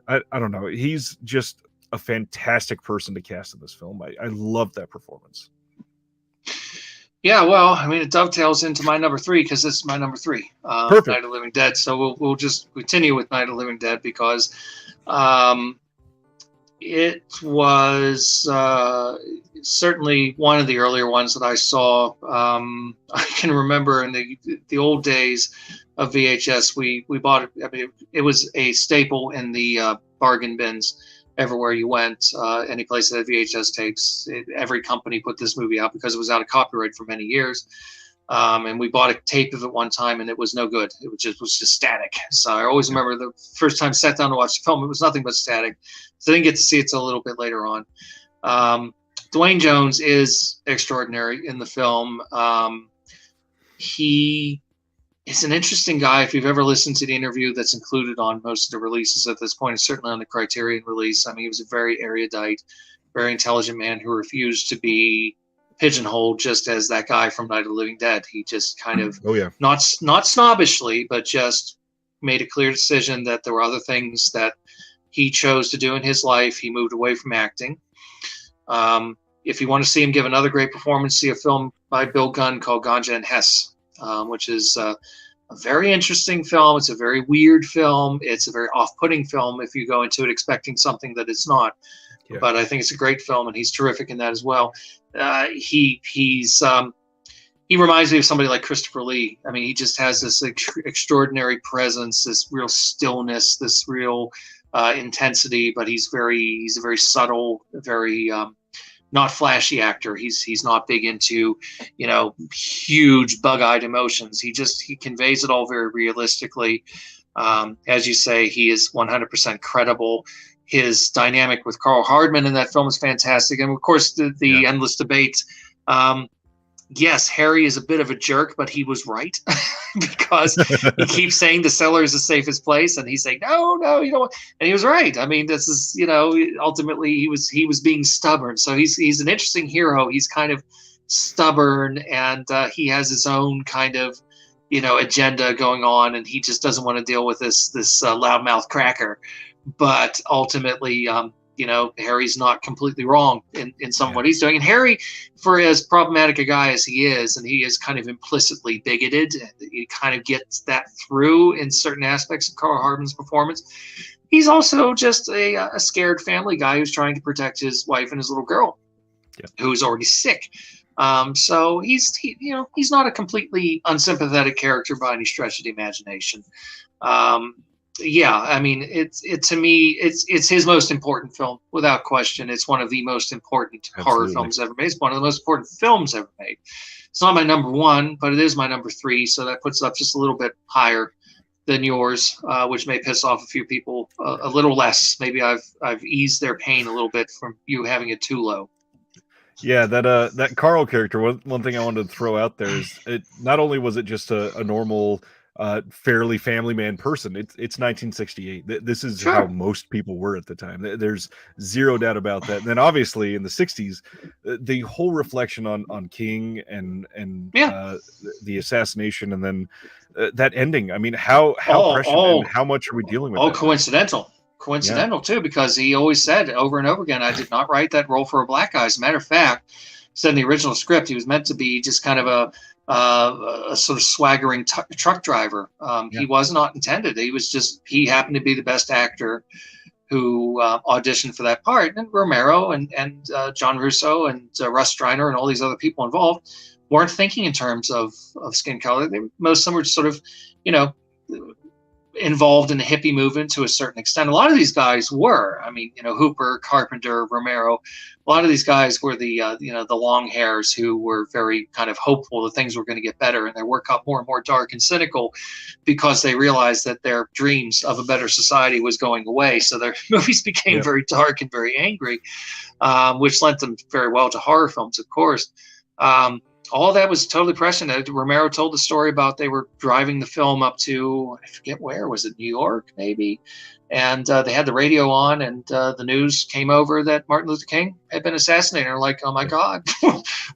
S1: I don't know, he's just a fantastic person to cast in this film. I love that performance.
S2: Yeah, well, I mean, it dovetails into my number 3 because this is my number 3,
S1: Perfect.
S2: Night of the Living Dead. So we'll just continue with Night of the Living Dead because it was certainly one of the earlier ones that I saw. I can remember in the old days of VHS, we bought it. I mean, it was a staple in the bargain bins everywhere you went. Any place that had VHS tapes, every company put this movie out because it was out of copyright for many years. And we bought a tape of it one time, and it was no good. It was just static. So I always remember the first time I sat down to watch the film, it was nothing but static. So I didn't get to see it till a little bit later on. Dwayne Jones is extraordinary in the film. He is an interesting guy. If you've ever listened to the interview that's included on most of the releases at this point, certainly on the Criterion release, I mean, he was a very erudite, very intelligent man who refused to be pigeonholed just as that guy from Night of the Living Dead. He just kind of, not snobbishly, but just made a clear decision that there were other things that he chose to do in his life. He moved away from acting. If you want to see him give another great performance, see a film by Bill Gunn called Ganja and Hess, which is a very interesting film. It's a very weird film. It's a very off-putting film if you go into it expecting something that it's not. but I think it's a great film, and he's terrific in that as well. He reminds me of somebody like Christopher Lee. I mean, he just has this extraordinary presence, this real stillness, this real intensity. But he's a very subtle, very not flashy actor. He's not big into, huge bug-eyed emotions. He conveys it all very realistically. As you say, he is 100% credible. His dynamic with Carl Hardman in that film is fantastic, and of course the endless debate. Yes, Harry is a bit of a jerk, but he was right because he keeps saying the cellar is the safest place, and he's saying, no, you don't. And he was right. I mean, this is, ultimately he was being stubborn. So he's an interesting hero. He's kind of stubborn, and he has his own kind of, agenda going on, and he just doesn't want to deal with this loudmouth cracker. But ultimately, Harry's not completely wrong in some of what he's doing. And Harry, for as problematic a guy as he is, and he is kind of implicitly bigoted, he kind of gets that through in certain aspects of Carl Hardman's performance. He's also just a scared family guy who's trying to protect his wife and his little girl, who's already sick. So he's not a completely unsympathetic character by any stretch of the imagination. I mean, to me, it's his most important film, without question. It's one of the most important horror films ever made. It's one of the most important films ever made. It's not my number one, but it is my number three, so that puts it up just a little bit higher than yours, which may piss off a few people a little less. Maybe I've eased their pain a little bit from you having it too low.
S1: Yeah, that Carl character. One thing I wanted to throw out there is it. Not only was it just a normal, fairly family man person. It's 1968. This is how most people were at the time. There's zero doubt about that. And then obviously in the 60s, the whole reflection on King and the assassination, and then that ending. I mean, how prescient and how much are we dealing with?
S2: Coincidental too, because he always said over and over again, I did not write that role for a black guy. As a matter of fact, said in the original script, he was meant to be just kind of a sort of swaggering truck driver. He was not intended. He happened to be the best actor who auditioned for that part. And Romero and John Russo and Russ Striner and all these other people involved weren't thinking in terms of skin color. Most of them were sort of, involved in the hippie movement to a certain extent. A lot of these guys were. I mean, Hooper, Carpenter, Romero. A lot of these guys were the long hairs who were very kind of hopeful that things were going to get better, and their work got more and more dark and cynical because they realized that their dreams of a better society was going away. So their movies became very dark and very angry, which lent them very well to horror films, of course. All that was totally prescient. Romero told the story about they were driving the film up to, I forget where, was it New York maybe? And they had the radio on, and the news came over that Martin Luther King had been assassinated. They're like, oh my God,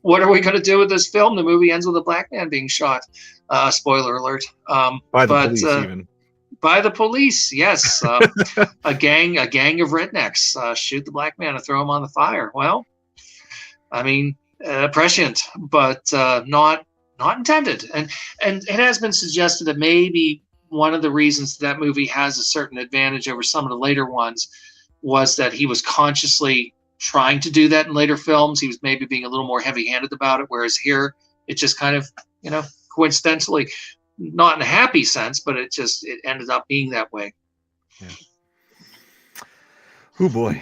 S2: what are we going to do with this film? The movie ends with a black man being shot. Spoiler alert.
S1: By the police even.
S2: By the police, yes. A gang of rednecks shoot the black man and throw him on the fire. Well, I mean, prescient, but not intended. And it has been suggested that maybe one of the reasons that movie has a certain advantage over some of the later ones was that he was consciously trying to do that in later films. He was maybe being a little more heavy-handed about it, whereas here it just kind of, coincidentally, not in a happy sense, but it ended up being that way.
S1: Yeah. Oh boy.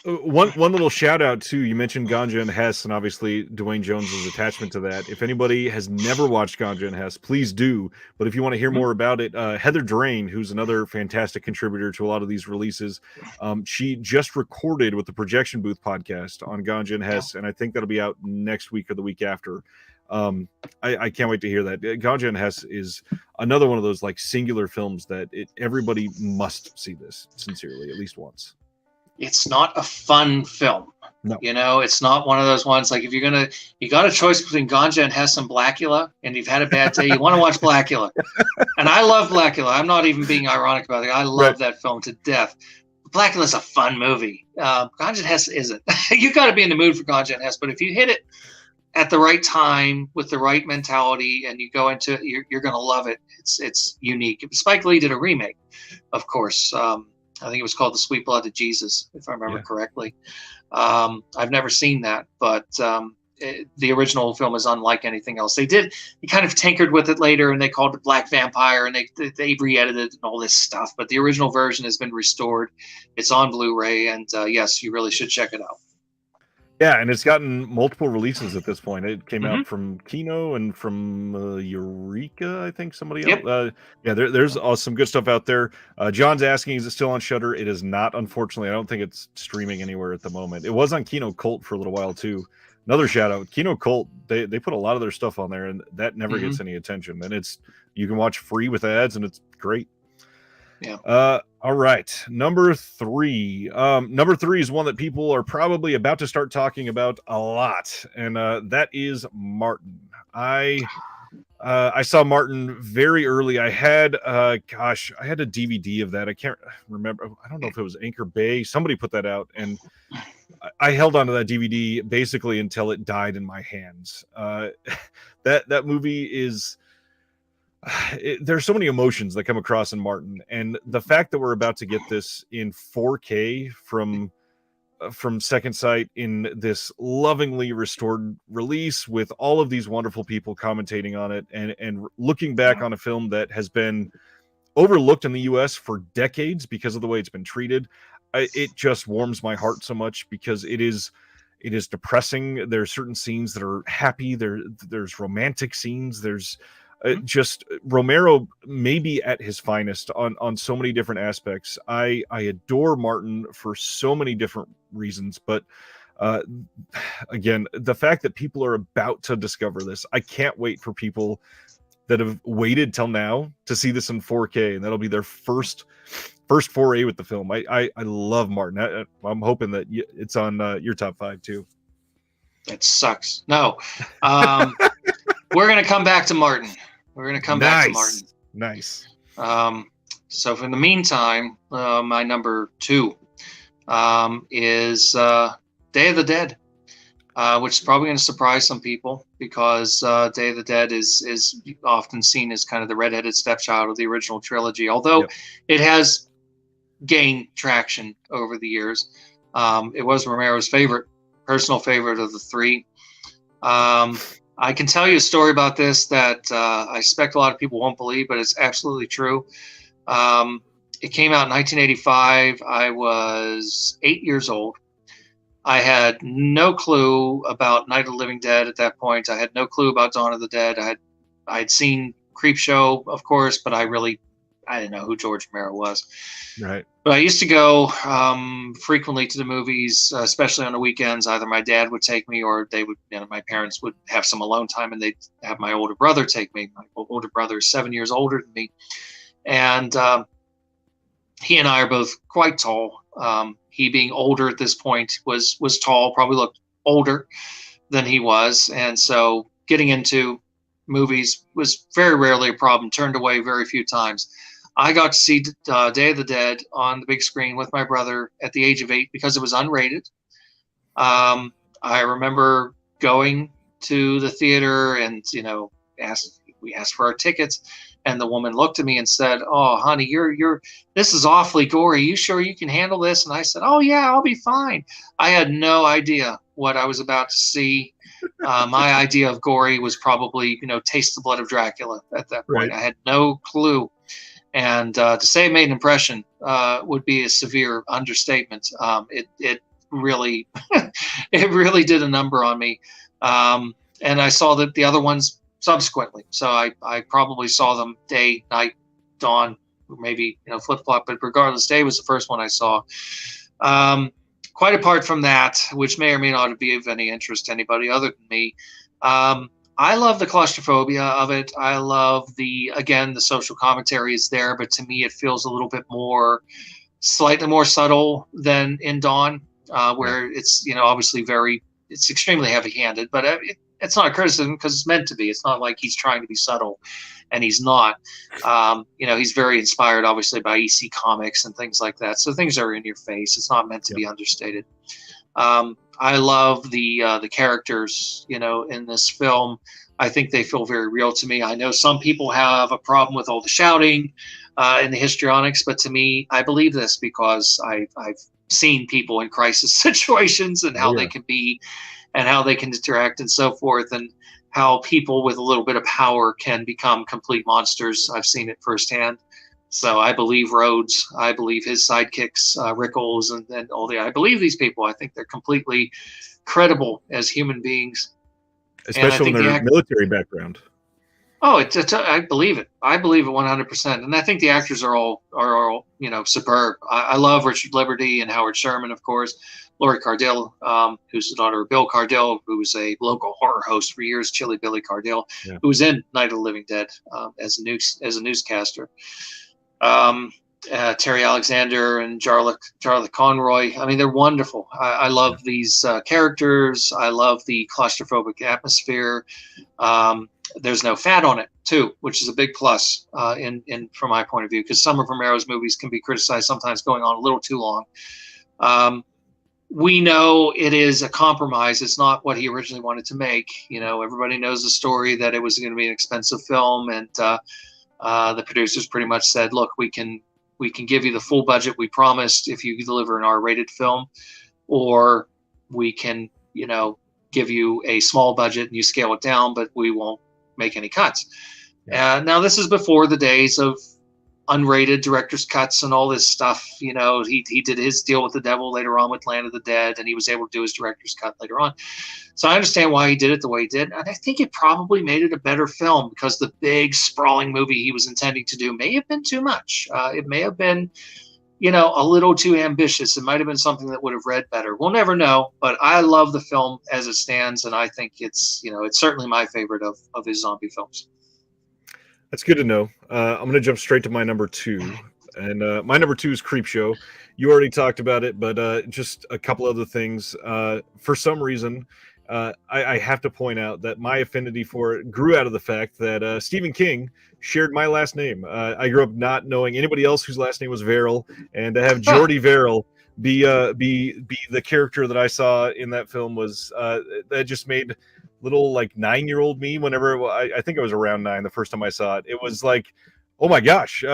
S1: One little shout out too. You mentioned Ganja and Hess, and obviously Dwayne Jones's attachment to that. If anybody has never watched Ganja and Hess, please do. But if you want to hear more about it, Heather Drain, who's another fantastic contributor to a lot of these releases, she just recorded with the Projection Booth podcast on Ganja and Hess, and I think that'll be out next week or the week after. I can't wait to hear that. Ganja and Hess is another one of those like singular films that everybody must see this sincerely at least once.
S2: It's not a fun film.
S1: No.
S2: It's not one of those ones like if you got a choice between Ganja and Hess and Blackula, and you've had a bad day, you want to watch Blackula. And I love Blackula. I'm not even being ironic about it. I love that film to death. Blackula's a fun movie. Ganja and Hess isn't. You got to be in the mood for Ganja and Hess, but if you hit it at the right time with the right mentality and you go into it, you're going to love it. It's unique. Spike Lee did a remake, of course. I think it was called The Sweet Blood of Jesus, if I remember
S1: Yeah.
S2: correctly. I've never seen that, but the original film is unlike anything else. They kind of tinkered with it later, and they called it Black Vampire, and they re-edited and all this stuff. But the original version has been restored. It's on Blu-ray, and yes, you really should check it out.
S1: Yeah, and it's gotten multiple releases at this point. It came
S2: Mm-hmm.
S1: out from Kino and from Eureka, I think somebody
S2: Yep.
S1: else. Yeah, there's some good stuff out there. John's asking, is it still on Shudder? It is not, unfortunately. I don't think it's streaming anywhere at the moment. It was on Kino Cult for a little while too. Another shout out, Kino Cult. They put a lot of their stuff on there, and that never
S2: Mm-hmm.
S1: gets any attention. And you can watch free with ads, and it's great.
S2: Yeah.
S1: All right. Number 3. Number 3 is one that people are probably about to start talking about a lot, and that is Martin. I saw Martin very early. I had a DVD of that. I can't remember. I don't know if it was Anchor Bay. Somebody put that out, and I held onto that DVD basically until it died in my hands. That movie is. There's so many emotions that come across in Martin, and the fact that we're about to get this in 4K from Second Sight in this lovingly restored release with all of these wonderful people commentating on it and looking back on a film that has been overlooked in the US for decades because of the way it's been treated, it just warms my heart so much because it is depressing. There's certain scenes that are happy. There's romantic scenes. There's just Romero maybe at his finest on so many different aspects. I adore Martin for so many different reasons, but again, the fact that people are about to discover this, I can't wait for people that have waited till now to see this in 4K, and that'll be their first foray with the film. I love Martin. I'm hoping that it's on your top 5 too.
S2: That sucks. No, we're gonna come back to Martin. We're going to come back to Martin.
S1: Nice.
S2: So for the meantime, my number 2 is Day of the Dead, which is probably going to surprise some people because Day of the Dead is often seen as kind of the redheaded stepchild of the original trilogy, although it has gained traction over the years. It was Romero's personal favorite of the 3. I can tell you a story about this that I suspect a lot of people won't believe, but it's absolutely true. It came out in 1985. I was 8 years old. I had no clue about Night of the Living Dead at that point. I had no clue about Dawn of the Dead. I'd seen Creepshow, of course, but I didn't know who George Romero was.
S1: Right.
S2: But I used to go frequently to the movies, especially on the weekends. Either my dad would take me, or my parents would have some alone time, and they'd have my older brother take me. My older brother is 7 years older than me, and he and I are both quite tall. He, being older at this point, was tall, probably looked older than he was, and so getting into movies was very rarely a problem. Turned away very few times. I got to see Day of the Dead on the big screen with my brother at the age of 8 because it was unrated. I remember going to the theater and, we asked for our tickets, and the woman looked at me and said, "Oh, honey, this is awfully gory. You sure you can handle this?" And I said, "Oh yeah, I'll be fine." I had no idea what I was about to see. My idea of gory was probably, Taste the Blood of Dracula at that point. Right. I had no clue. And to say it made an impression would be a severe understatement. It really, it really did a number on me. And I saw the other ones subsequently. So I probably saw them day, night, dawn, maybe flip flop. But regardless, Day was the first one I saw. Quite apart from that, which may or may not be of any interest to anybody other than me. I love the claustrophobia of it. I love the social commentary is there, but to me it feels a little bit slightly more subtle than in Dawn, where it's, obviously it's extremely heavy-handed, but it's not a criticism because it's meant to be. It's not like he's trying to be subtle, and he's not. He's very inspired, obviously, by EC Comics and things like that. So things are in your face. It's not meant to be understated. I love the characters, in this film. I think they feel very real to me. I know some people have a problem with all the shouting. in the histrionics. But to me, I believe this because I've seen people in crisis situations and how they can be and how they can interact and so forth, and how people with a little bit of power can become complete monsters. I've seen it firsthand. So I believe Rhodes. I believe his sidekicks, Rickles, and all the. I believe these people. I think they're completely credible as human beings,
S1: especially in their military background.
S2: Oh, I believe it. I believe it 100%. And I think the actors are all superb. I love Richard Liberty and Howard Sherman, of course. Laurie Cardell, who's the daughter of Bill Cardell, who was a local horror host for years, Chilly Billy Cardell, who was in Night of the Living Dead as a newscaster. Terry Alexander and Jarlath Conroy. I mean, they're wonderful. I love these characters. I love the claustrophobic atmosphere. There's no fat on it too, which is a big plus in from my point of view, because some of Romero's movies can be criticized sometimes going on a little too long. We know it is a compromise. It's not what he originally wanted to make. Everybody knows the story that it was going to be an expensive film, and the producers pretty much said, "Look, we can give you the full budget we promised if you deliver an R-rated film, or we can, give you a small budget and you scale it down, but we won't make any cuts." Now this is before the days of unrated director's cuts and all this stuff. He did his deal with the devil later on with Land of the Dead, and he was able to do his director's cut later on. So I understand why he did it the way he did, and I think it probably made it a better film, because the big sprawling movie he was intending to do may have been too much. It may have been a little too ambitious. It might have been something that would have read better. We'll never know, but I love the film as it stands, and I think it's certainly my favorite of his zombie films.
S1: That's good to know. I'm going to jump straight to my number 2, and my number 2 is Creepshow. You already talked about it, but just a couple other things. For some reason, I have to point out that my affinity for it grew out of the fact that Stephen King shared my last name. I grew up not knowing anybody else whose last name was Verrill, and to have Jordy Verrill be the character that I saw in that film was that just made little 9-year-old me, whenever I think I was around 9 the first time I saw it. It was like, oh my gosh,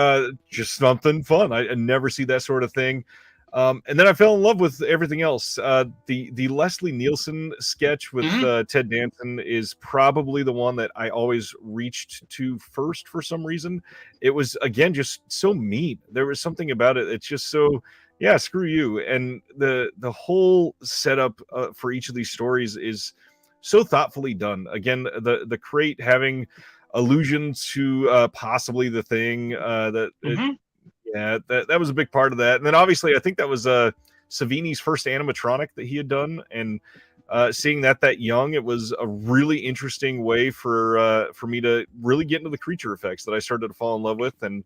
S1: just something fun. I never see that sort of thing. And then I fell in love with everything else. The Leslie Nielsen sketch with Ted Danson is probably the one that I always reached to first for some reason. It was, again, just so mean. There was something about it. It's just so, yeah, screw you. And the whole setup for each of these stories is so thoughtfully done. Again, the crate having allusions to possibly the Thing, that was a big part of that. And then obviously I think that was Savini's first animatronic that he had done, and seeing that young, it was a really interesting way for me to really get into the creature effects that I started to fall in love with. And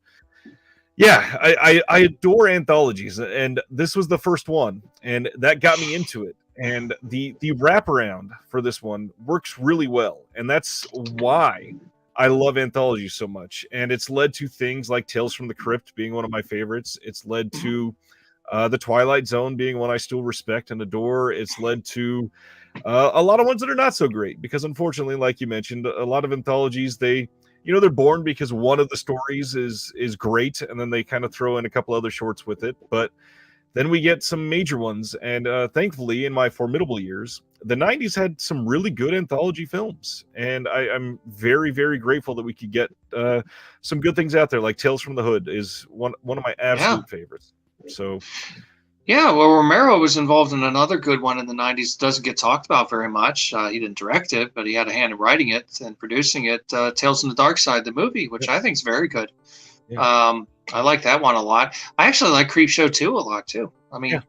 S1: yeah, I adore anthologies, and this was the first one, and that got me into it. And the wraparound for this one works really well, and that's why I love anthologies so much. And it's led to things like Tales from the Crypt being one of my favorites. It's led to The Twilight Zone being one I still respect and adore. It's led to a lot of ones that are not so great, because unfortunately, like you mentioned, a lot of anthologies, they're born because one of the stories is great, and then they kind of throw in a couple other shorts with it. But then we get some major ones, and thankfully, in my formidable years, the 90s had some really good anthology films, and I'm very, very grateful that we could get some good things out there, like Tales from the Hood is one of my absolute favorites. So,
S2: yeah, well, Romero was involved in another good one in the 90s. Doesn't get talked about very much. He didn't direct it, but he had a hand in writing it and producing it. Tales from the Dark Side, the movie, which I think is very good. Yeah. I like that one a lot. I actually like Creepshow 2 a lot too. I mean,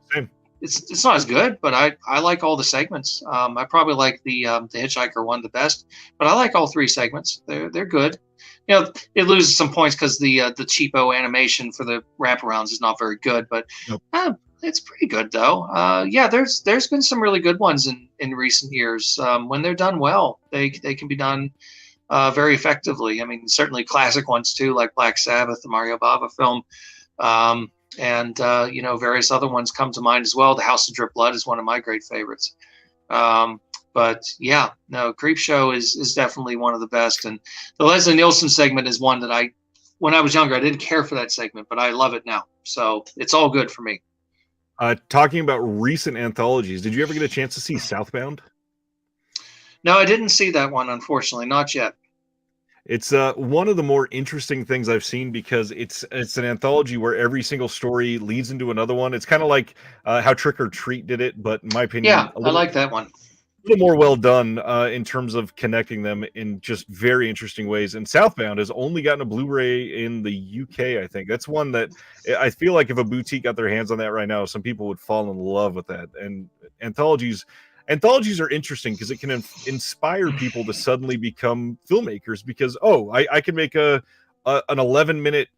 S2: it's not as good, but I like all the segments. I probably like the Hitchhiker one the best, but I like all 3 segments. They're good. It loses some points because the cheapo animation for the wraparounds is not very good, but it's pretty good though. There's been some really good ones in recent years. When they're done well, they can be done very effectively. I mean, certainly classic ones too, like Black Sabbath, the Mario Bava film, and various other ones come to mind as well. The House of Drip Blood is one of my great favorites. But yeah, no, Creepshow is definitely one of the best, and the Leslie Nielsen segment is one that I when I was younger, I didn't care for that segment, but I love it now. So it's all good for me.
S1: Talking about recent anthologies, did you ever get a chance to see Southbound?
S2: No, I didn't see that one, unfortunately, not yet.
S1: It's one of the more interesting things I've seen because it's an anthology where every single story leads into another one. It's kind of like how Trick or Treat did it, but in my opinion,
S2: Yeah, I like that one.
S1: little more well done in terms of connecting them in just very interesting ways. And Southbound has only gotten a Blu-ray in the UK, I think. That's one that I feel like if a boutique got their hands on that right now, some people would fall in love with that. And anthologies are interesting because it can inspire people to suddenly become filmmakers because I can make an 11-minute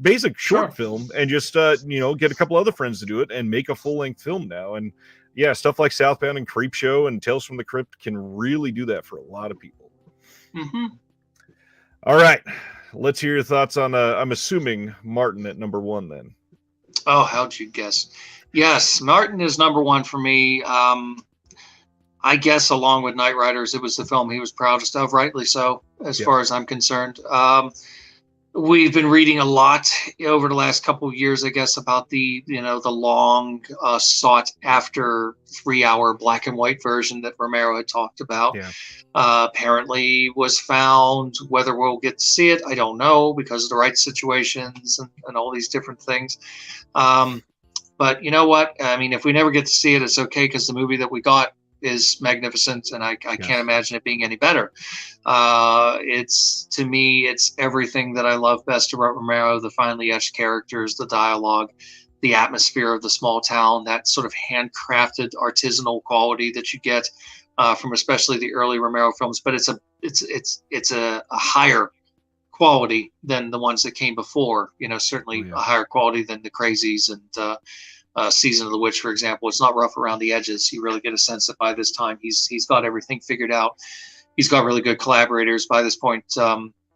S1: basic short film and just get a couple other friends to do it and make a full-length film now. And yeah, stuff like Southbound and Creepshow and Tales from the Crypt can really do that for a lot of people.
S2: Mm-hmm.
S1: All right, let's hear your thoughts on I'm assuming Martin at number 1 then.
S2: Oh, how'd you guess? Yes, Martin is number 1 for me. I guess along with Knight Riders, it was the film he was proudest of, rightly so, as far as I'm concerned. We've been reading a lot over the last couple of years, I guess, about the long sought after 3-hour black and white version that Romero had talked about.
S1: Yeah.
S2: Apparently was found. Whether we'll get to see it, I don't know, because of the right situations and all these different things. But you know what? I mean, if we never get to see it, it's okay, because the movie that we got is magnificent, and I can't imagine it being any better. To me, it's everything that I love best about Romero: the finely etched characters, the dialogue, the atmosphere of the small town, that sort of handcrafted artisanal quality that you get from especially the early Romero films. But it's a higher quality than the ones that came before. Certainly a higher quality than the Crazies and Season of the Witch, for example. It's not rough around the edges. You really get a sense that by this time he's got everything figured out. He's got really good collaborators by this point.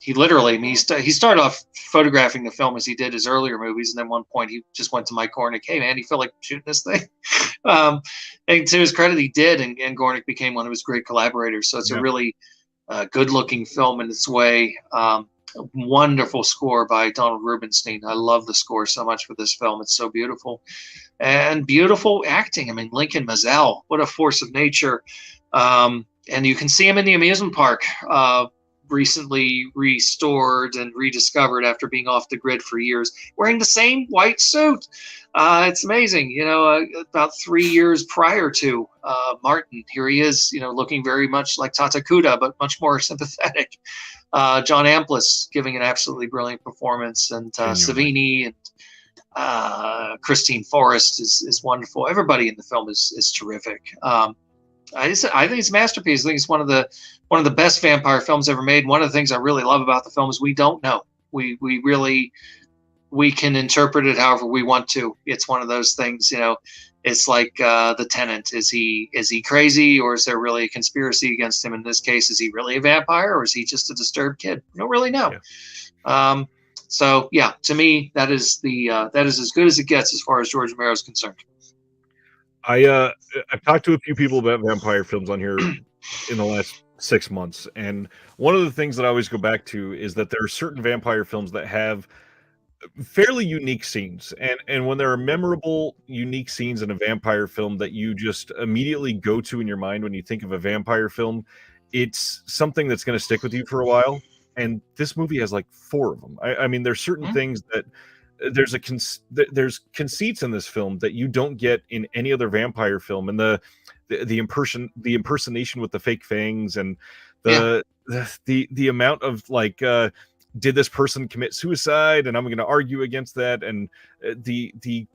S2: He literally, he started off photographing the film as he did his earlier movies, and then one point he just went to Mike Gornick, "Hey man, you feel like shooting this thing?" And to his credit, he did, and Gornick became one of his great collaborators. So it's a really good-looking film in its way. Wonderful score by Donald Rubinstein. I love the score so much for this film. It's so beautiful. And beautiful acting. I mean, Lincoln Mazel, what a force of nature. And you can see him in the amusement park, recently restored and rediscovered after being off the grid for years, wearing the same white suit. It's amazing. About 3 years prior to Martin, here he is, looking very much like Tata Kuda, but much more sympathetic. John Amplas giving an absolutely brilliant performance, and Savini and Christine Forrest is wonderful. Everybody in the film is terrific. I think it's a masterpiece. I think it's one of the best vampire films ever made. One of the things I really love about the film is we don't know. We can interpret it however we want to. It's one of those things, it's like The Tenant. Is he crazy, or is there really a conspiracy against him? In this case, is he really a vampire, or is he just a disturbed kid? We don't really know. Yeah. So yeah, to me, that is as good as it gets as far as George Romero is concerned.
S1: I've talked to a few people about vampire films on here in the last 6 months, and one of the things that I always go back to is that there are certain vampire films that have fairly unique scenes, and when there are memorable, unique scenes in a vampire film that you just immediately go to in your mind when you think of a vampire film, it's something that's going to stick with you for a while. And this movie has like 4 of them. I mean, there's certain things that there's conceits in this film that you don't get in any other vampire film, and the impersonation with the fake fangs, and the amount of like did this person commit suicide, and I'm going to argue against that, and the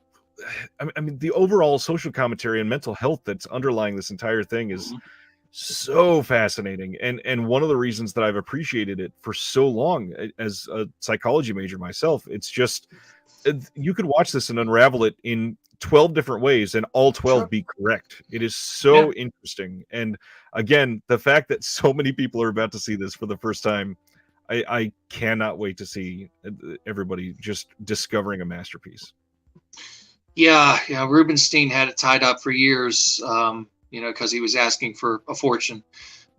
S1: overall social commentary and mental health that's underlying this entire thing is so fascinating. And one of the reasons that I've appreciated it for so long as a psychology major myself, it's just you could watch this and unravel it in 12 different ways and all 12 be correct. It is so interesting. And again, the fact that so many people are about to see this for the first time, I cannot wait to see everybody just discovering a masterpiece.
S2: Yeah, Rubinstein had it tied up for years, because he was asking for a fortune.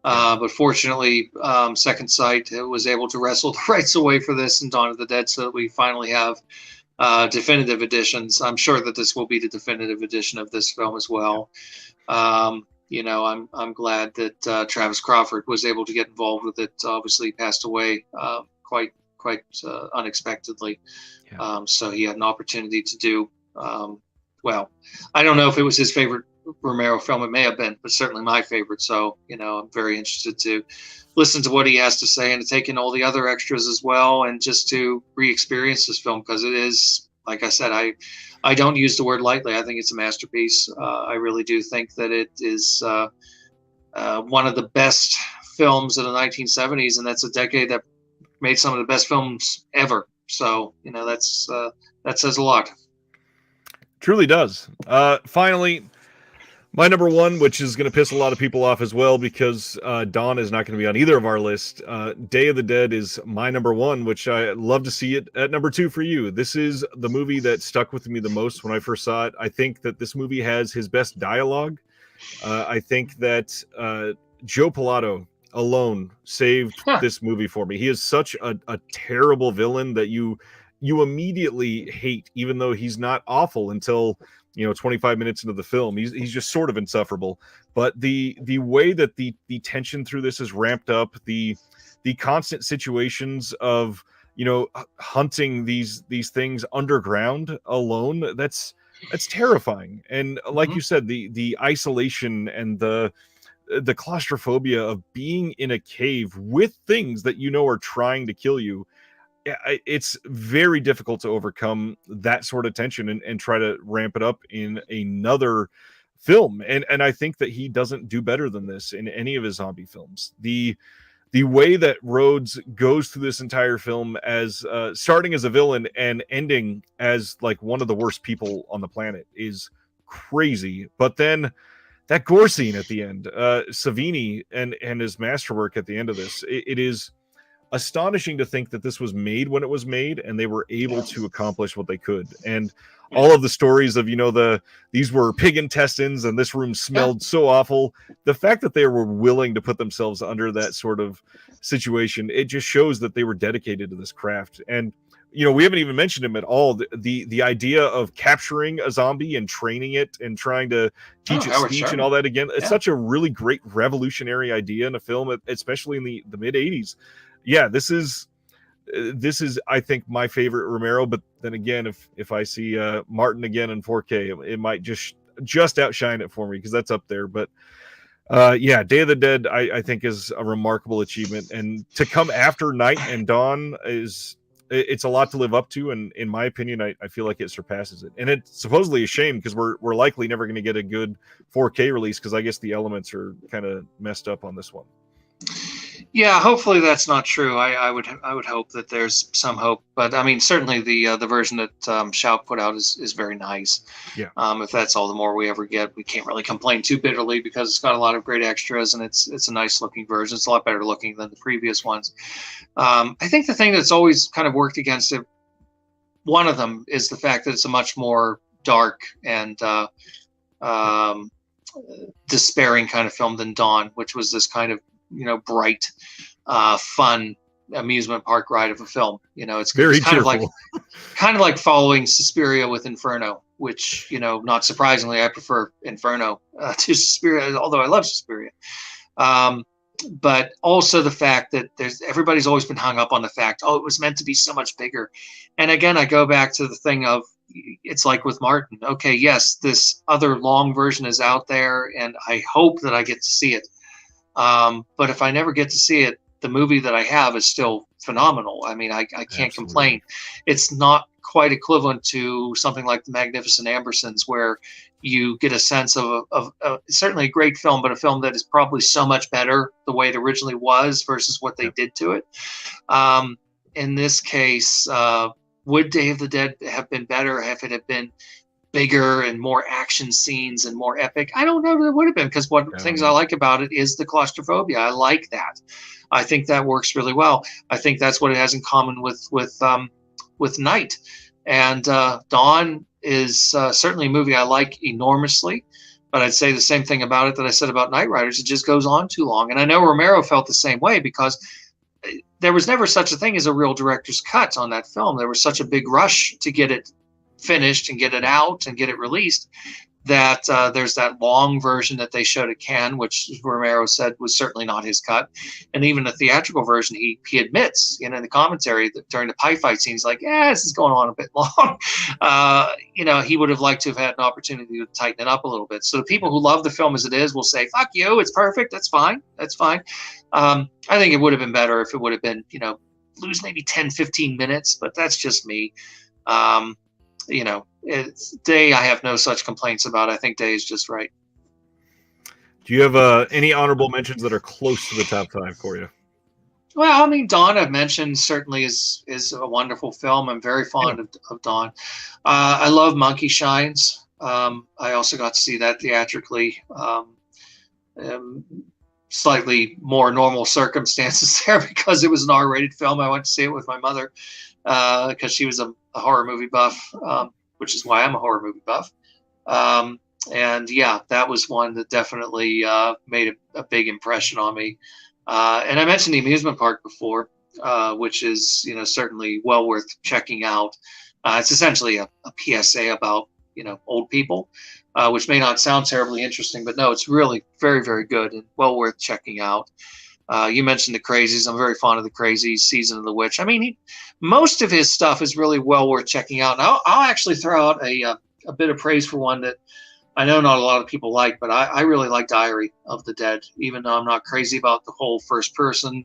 S2: But fortunately, Second Sight was able to wrestle the rights away for this and Dawn of the Dead, so that we finally have definitive editions. I'm sure that this will be the definitive edition of this film as well. I'm glad that Travis Crawford was able to get involved with it. Obviously, he passed away quite unexpectedly.
S1: Yeah.
S2: So he had an opportunity to do well. I don't know if it was his favorite Romero film. It may have been, but certainly my favorite. So I'm very interested to listen to what he has to say and to take in all the other extras as well, and just to re-experience this film, because it is, like I said, I don't use the word lightly. I think it's a masterpiece. I really do think that it is one of the best films of the 1970s, and that's a decade that made some of the best films ever. So that says a lot.
S1: Truly does. Finally, my number one, which is going to piss a lot of people off as well, because Dawn is not going to be on either of our lists. Day of the Dead is my number one, which I love to see it at number two for you. This is the movie that stuck with me the most when I first saw it. I think that this movie has his best dialogue. I think that Joe Pilato alone saved this movie for me. He is such a terrible villain that you immediately hate, even though he's not awful until 25 minutes into the film. He's just sort of insufferable. But the way that the tension through this is ramped up, the constant situations of hunting these things underground alone, that's terrifying. And like you said, the isolation and the claustrophobia of being in a cave with things that are trying to kill you. It's very difficult to overcome that sort of tension and try to ramp it up in another film. And I think that he doesn't do better than this in any of his zombie films. The way that Rhodes goes through this entire film as starting as a villain and ending as like one of the worst people on the planet is crazy. But then that gore scene at the end, Savini and his masterwork at the end of this, it is astonishing to think that this was made when it was made, and they were able to accomplish what they could. And all of the stories of these were pig intestines and this room smelled so awful, the fact that they were willing to put themselves under that sort of situation, it just shows that they were dedicated to this craft. And we haven't even mentioned him at all. The idea of capturing a zombie and training it and trying to teach it speech and all that again, it's such a really great revolutionary idea in a film, especially in the mid 80s. Yeah, this is I think my favorite Romero. But then again, if I see Martin again in 4K, it might just outshine it for me, because that's up there. But Day of the Dead I think is a remarkable achievement, and to come after Night and Dawn it's a lot to live up to, and in my opinion I feel like it surpasses it. And it's supposedly a shame, because we're likely never going to get a good 4K release, because I guess the elements are kind of messed up on this one.
S2: Yeah, hopefully that's not true. I would hope that there's some hope, but I mean, certainly the version that Shout put out is very nice.
S1: Yeah.
S2: If that's all the more we ever get, we can't really complain too bitterly, because it's got a lot of great extras, and it's a nice looking version. It's a lot better looking than the previous ones. I think the thing that's always kind of worked against it, one of them, is the fact that it's a much more dark and despairing kind of film than Dawn, which was this kind of bright, fun amusement park ride of a film. It's kind of like following Suspiria with Inferno, which not surprisingly I prefer Inferno to Suspiria, although I love Suspiria. But also the fact that everybody's always been hung up on the fact, it was meant to be so much bigger. And again, I go back to the thing of, it's like with Martin. Okay, yes, this other long version is out there, and I hope that I get to see it. But if I never get to see it, the movie that I have is still phenomenal. I mean, I can't complain. It's not quite equivalent to something like The Magnificent Ambersons, where you get a sense of certainly a great film, but a film that is probably so much better the way it originally was versus what they did to it. In this case, would Day of the Dead have been better if it had been bigger and more action scenes and more epic? I don't know that it would have been, because one of the things I like about it is the claustrophobia. I like that. I think that works really well. I think that's what it has in common with Night. And Dawn is certainly a movie I like enormously, But I'd say the same thing about it that I said about Knight Riders. It just goes on too long. And I know Romero felt the same way because there was never such a thing as a real director's cut on that film. There was such a big rush to get it finished and get it out and get it released that there's that long version that they showed at Cannes, which Romero said was certainly not his cut. And even the theatrical version, he admits, in the commentary that during the pie fight scene, he's like, yeah, this is going on a bit long. He would have liked to have had an opportunity to tighten it up a little bit. So the people who love the film as it is will say, fuck you, it's perfect, that's fine. I think it would have been better if it would have been, lose maybe 10, 15 minutes, but that's just me. Day I have no such complaints about. I think Day is just right.
S1: Do you have any honorable mentions that are close to the top 5 for you?
S2: Well, I mean, Dawn I've mentioned certainly is a wonderful film. I'm very fond of Dawn. I love Monkey Shines. I also got to see that theatrically. Slightly more normal circumstances there because it was an R-rated film. I went to see it with my mother because she was a horror movie buff, which is why I'm a horror movie buff. And yeah, that was one that definitely made a big impression on me. And I mentioned the amusement park before, which is, certainly well worth checking out. It's essentially a PSA about, old people, which may not sound terribly interesting, but no, it's really very, very good and well worth checking out. You mentioned the Crazies. I'm very fond of the Crazies, Season of the Witch. I mean, most of his stuff is really well worth checking out. And I'll actually throw out a bit of praise for one that I know not a lot of people like, but I really like Diary of the Dead, even though I'm not crazy about the whole first person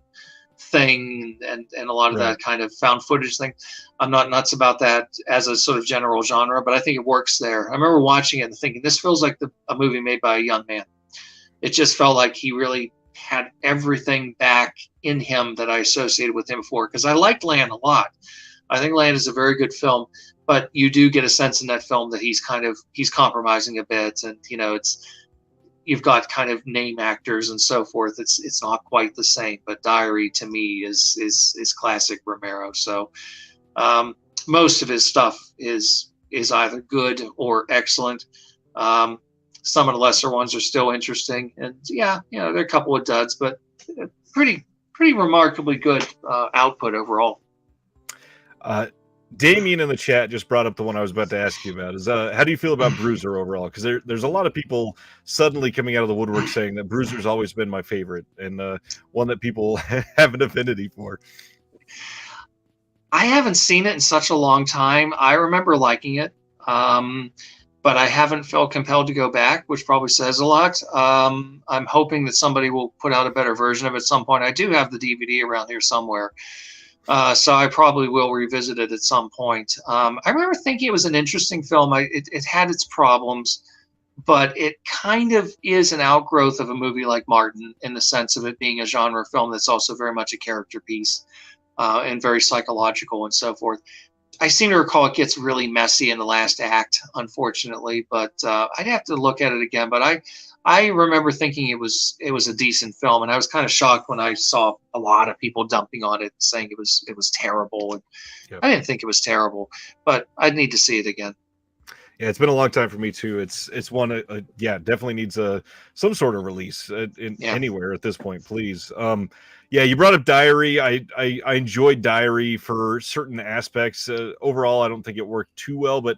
S2: thing and a lot of that kind of found footage thing. I'm not nuts about that as a sort of general genre, but I think it works there. I remember watching it and thinking, this feels like a movie made by a young man. It just felt like he really had everything back in him that I associated with him before, because I liked Land a lot. I think Land is a very good film, but you do get a sense in that film that he's compromising a bit, and you've got kind of name actors and so forth. It's not quite the same, but Diary to me is classic Romero. So most of his stuff is either good or excellent. Some of the lesser ones are still interesting, and there are a couple of duds, but pretty remarkably good output overall.
S1: Damien in the chat just brought up the one I was about to ask you about. Is how do you feel about Bruiser overall? Because there's a lot of people suddenly coming out of the woodwork saying that Bruiser's always been my favorite and one that people have an affinity for.
S2: I haven't seen it in such a long time. I remember liking it, but I haven't felt compelled to go back, which probably says a lot. I'm hoping that somebody will put out a better version of it at some point. I do have the DVD around here somewhere. So I probably will revisit it at some point. I remember thinking it was an interesting film. It had its problems, but it kind of is an outgrowth of a movie like Martin in the sense of it being a genre film that's also very much a character piece and very psychological and so forth. I seem to recall it gets really messy in the last act, unfortunately, but I'd have to look at it again. But I remember thinking it was a decent film, and I was kind of shocked when I saw a lot of people dumping on it, saying it was terrible. And yep. I didn't think it was terrible, but I'd need to see it again.
S1: Yeah, it's been a long time for me too. It's one, definitely needs some sort of release anywhere at this point, please. You brought up Diary. I enjoyed Diary for certain aspects. Overall, I don't think it worked too well, but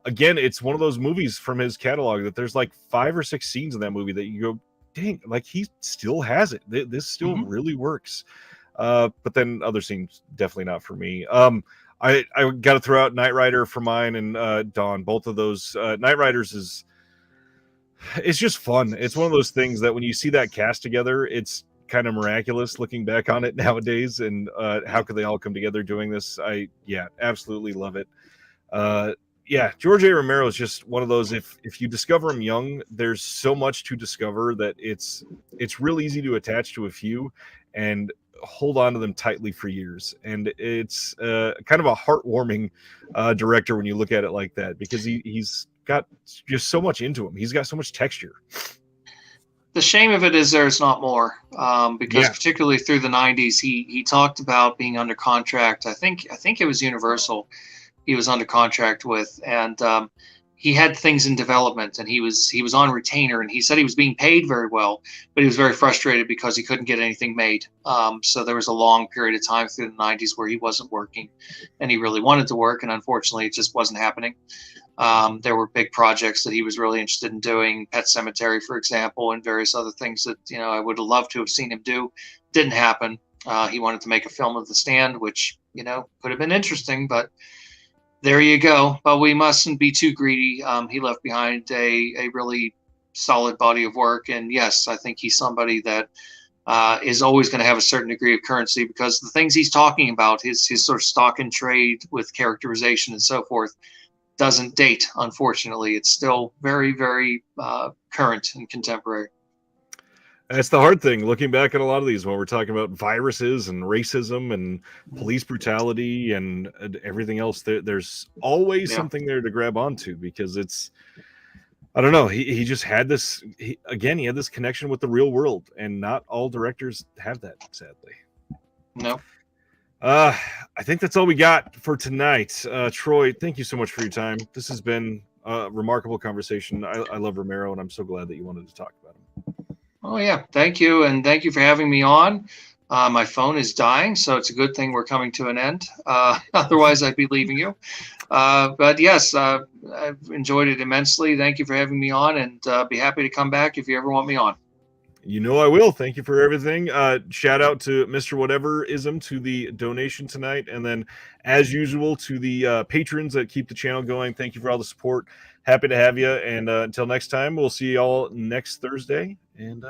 S1: again, it's one of those movies from his catalog that there's like 5 or 6 scenes in that movie that you go, dang, like he still has it. This still really works. But then other scenes, definitely not for me. I got to throw out Knight Rider for mine and Dawn. Both of those. Knight Riders it's just fun. It's one of those things that when you see that cast together, it's kind of miraculous looking back on it nowadays. And how could they all come together doing this? I absolutely love it. George A. Romero is just one of those. If you discover him young, there's so much to discover that it's real easy to attach to a few and hold on to them tightly for years. And it's kind of a heartwarming director when you look at it like that, because he's got just so much into him. He's got so much texture.
S2: The shame of it is there's not more, because particularly through the 90s, he talked about being under contract. I think it was Universal he was under contract with, and he had things in development, and he was on retainer, and he said he was being paid very well, but he was very frustrated because he couldn't get anything made. So there was a long period of time through the 90s where he wasn't working, and he really wanted to work, and unfortunately it just wasn't happening. There were big projects that he was really interested in doing, Pet Cemetery, for example, and various other things that, I would have loved to have seen him do. Didn't happen. He wanted to make a film of The Stand, which, could have been interesting, but there you go. But we mustn't be too greedy. He left behind a really solid body of work. And yes, I think he's somebody that is always going to have a certain degree of currency, because the things he's talking about, his sort of stock and trade with characterization and so forth, doesn't date, unfortunately. It's still very, very current and contemporary.
S1: That's the hard thing, looking back at a lot of these when we're talking about viruses and racism and police brutality and everything else. There's always something there to grab onto, because it's, I don't know, he just had this, he had this connection with the real world, and not all directors have that, sadly.
S2: No.
S1: I think that's all we got for tonight. Troy, thank you so much for your time. This has been a remarkable conversation. I love Romero, and I'm so glad that you wanted to talk about him.
S2: Oh, yeah. Thank you. And thank you for having me on. My phone is dying, so it's a good thing we're coming to an end. Otherwise, I'd be leaving you. But yes, I've enjoyed it immensely. Thank you for having me on, and be happy to come back if you ever want me on.
S1: I will. Thank you for everything. Shout out to Mr. Whatever-ism to the donation tonight. And then, as usual, to the patrons that keep the channel going. Thank you for all the support. Happy to have you. And until next time, we'll see you all next Thursday. And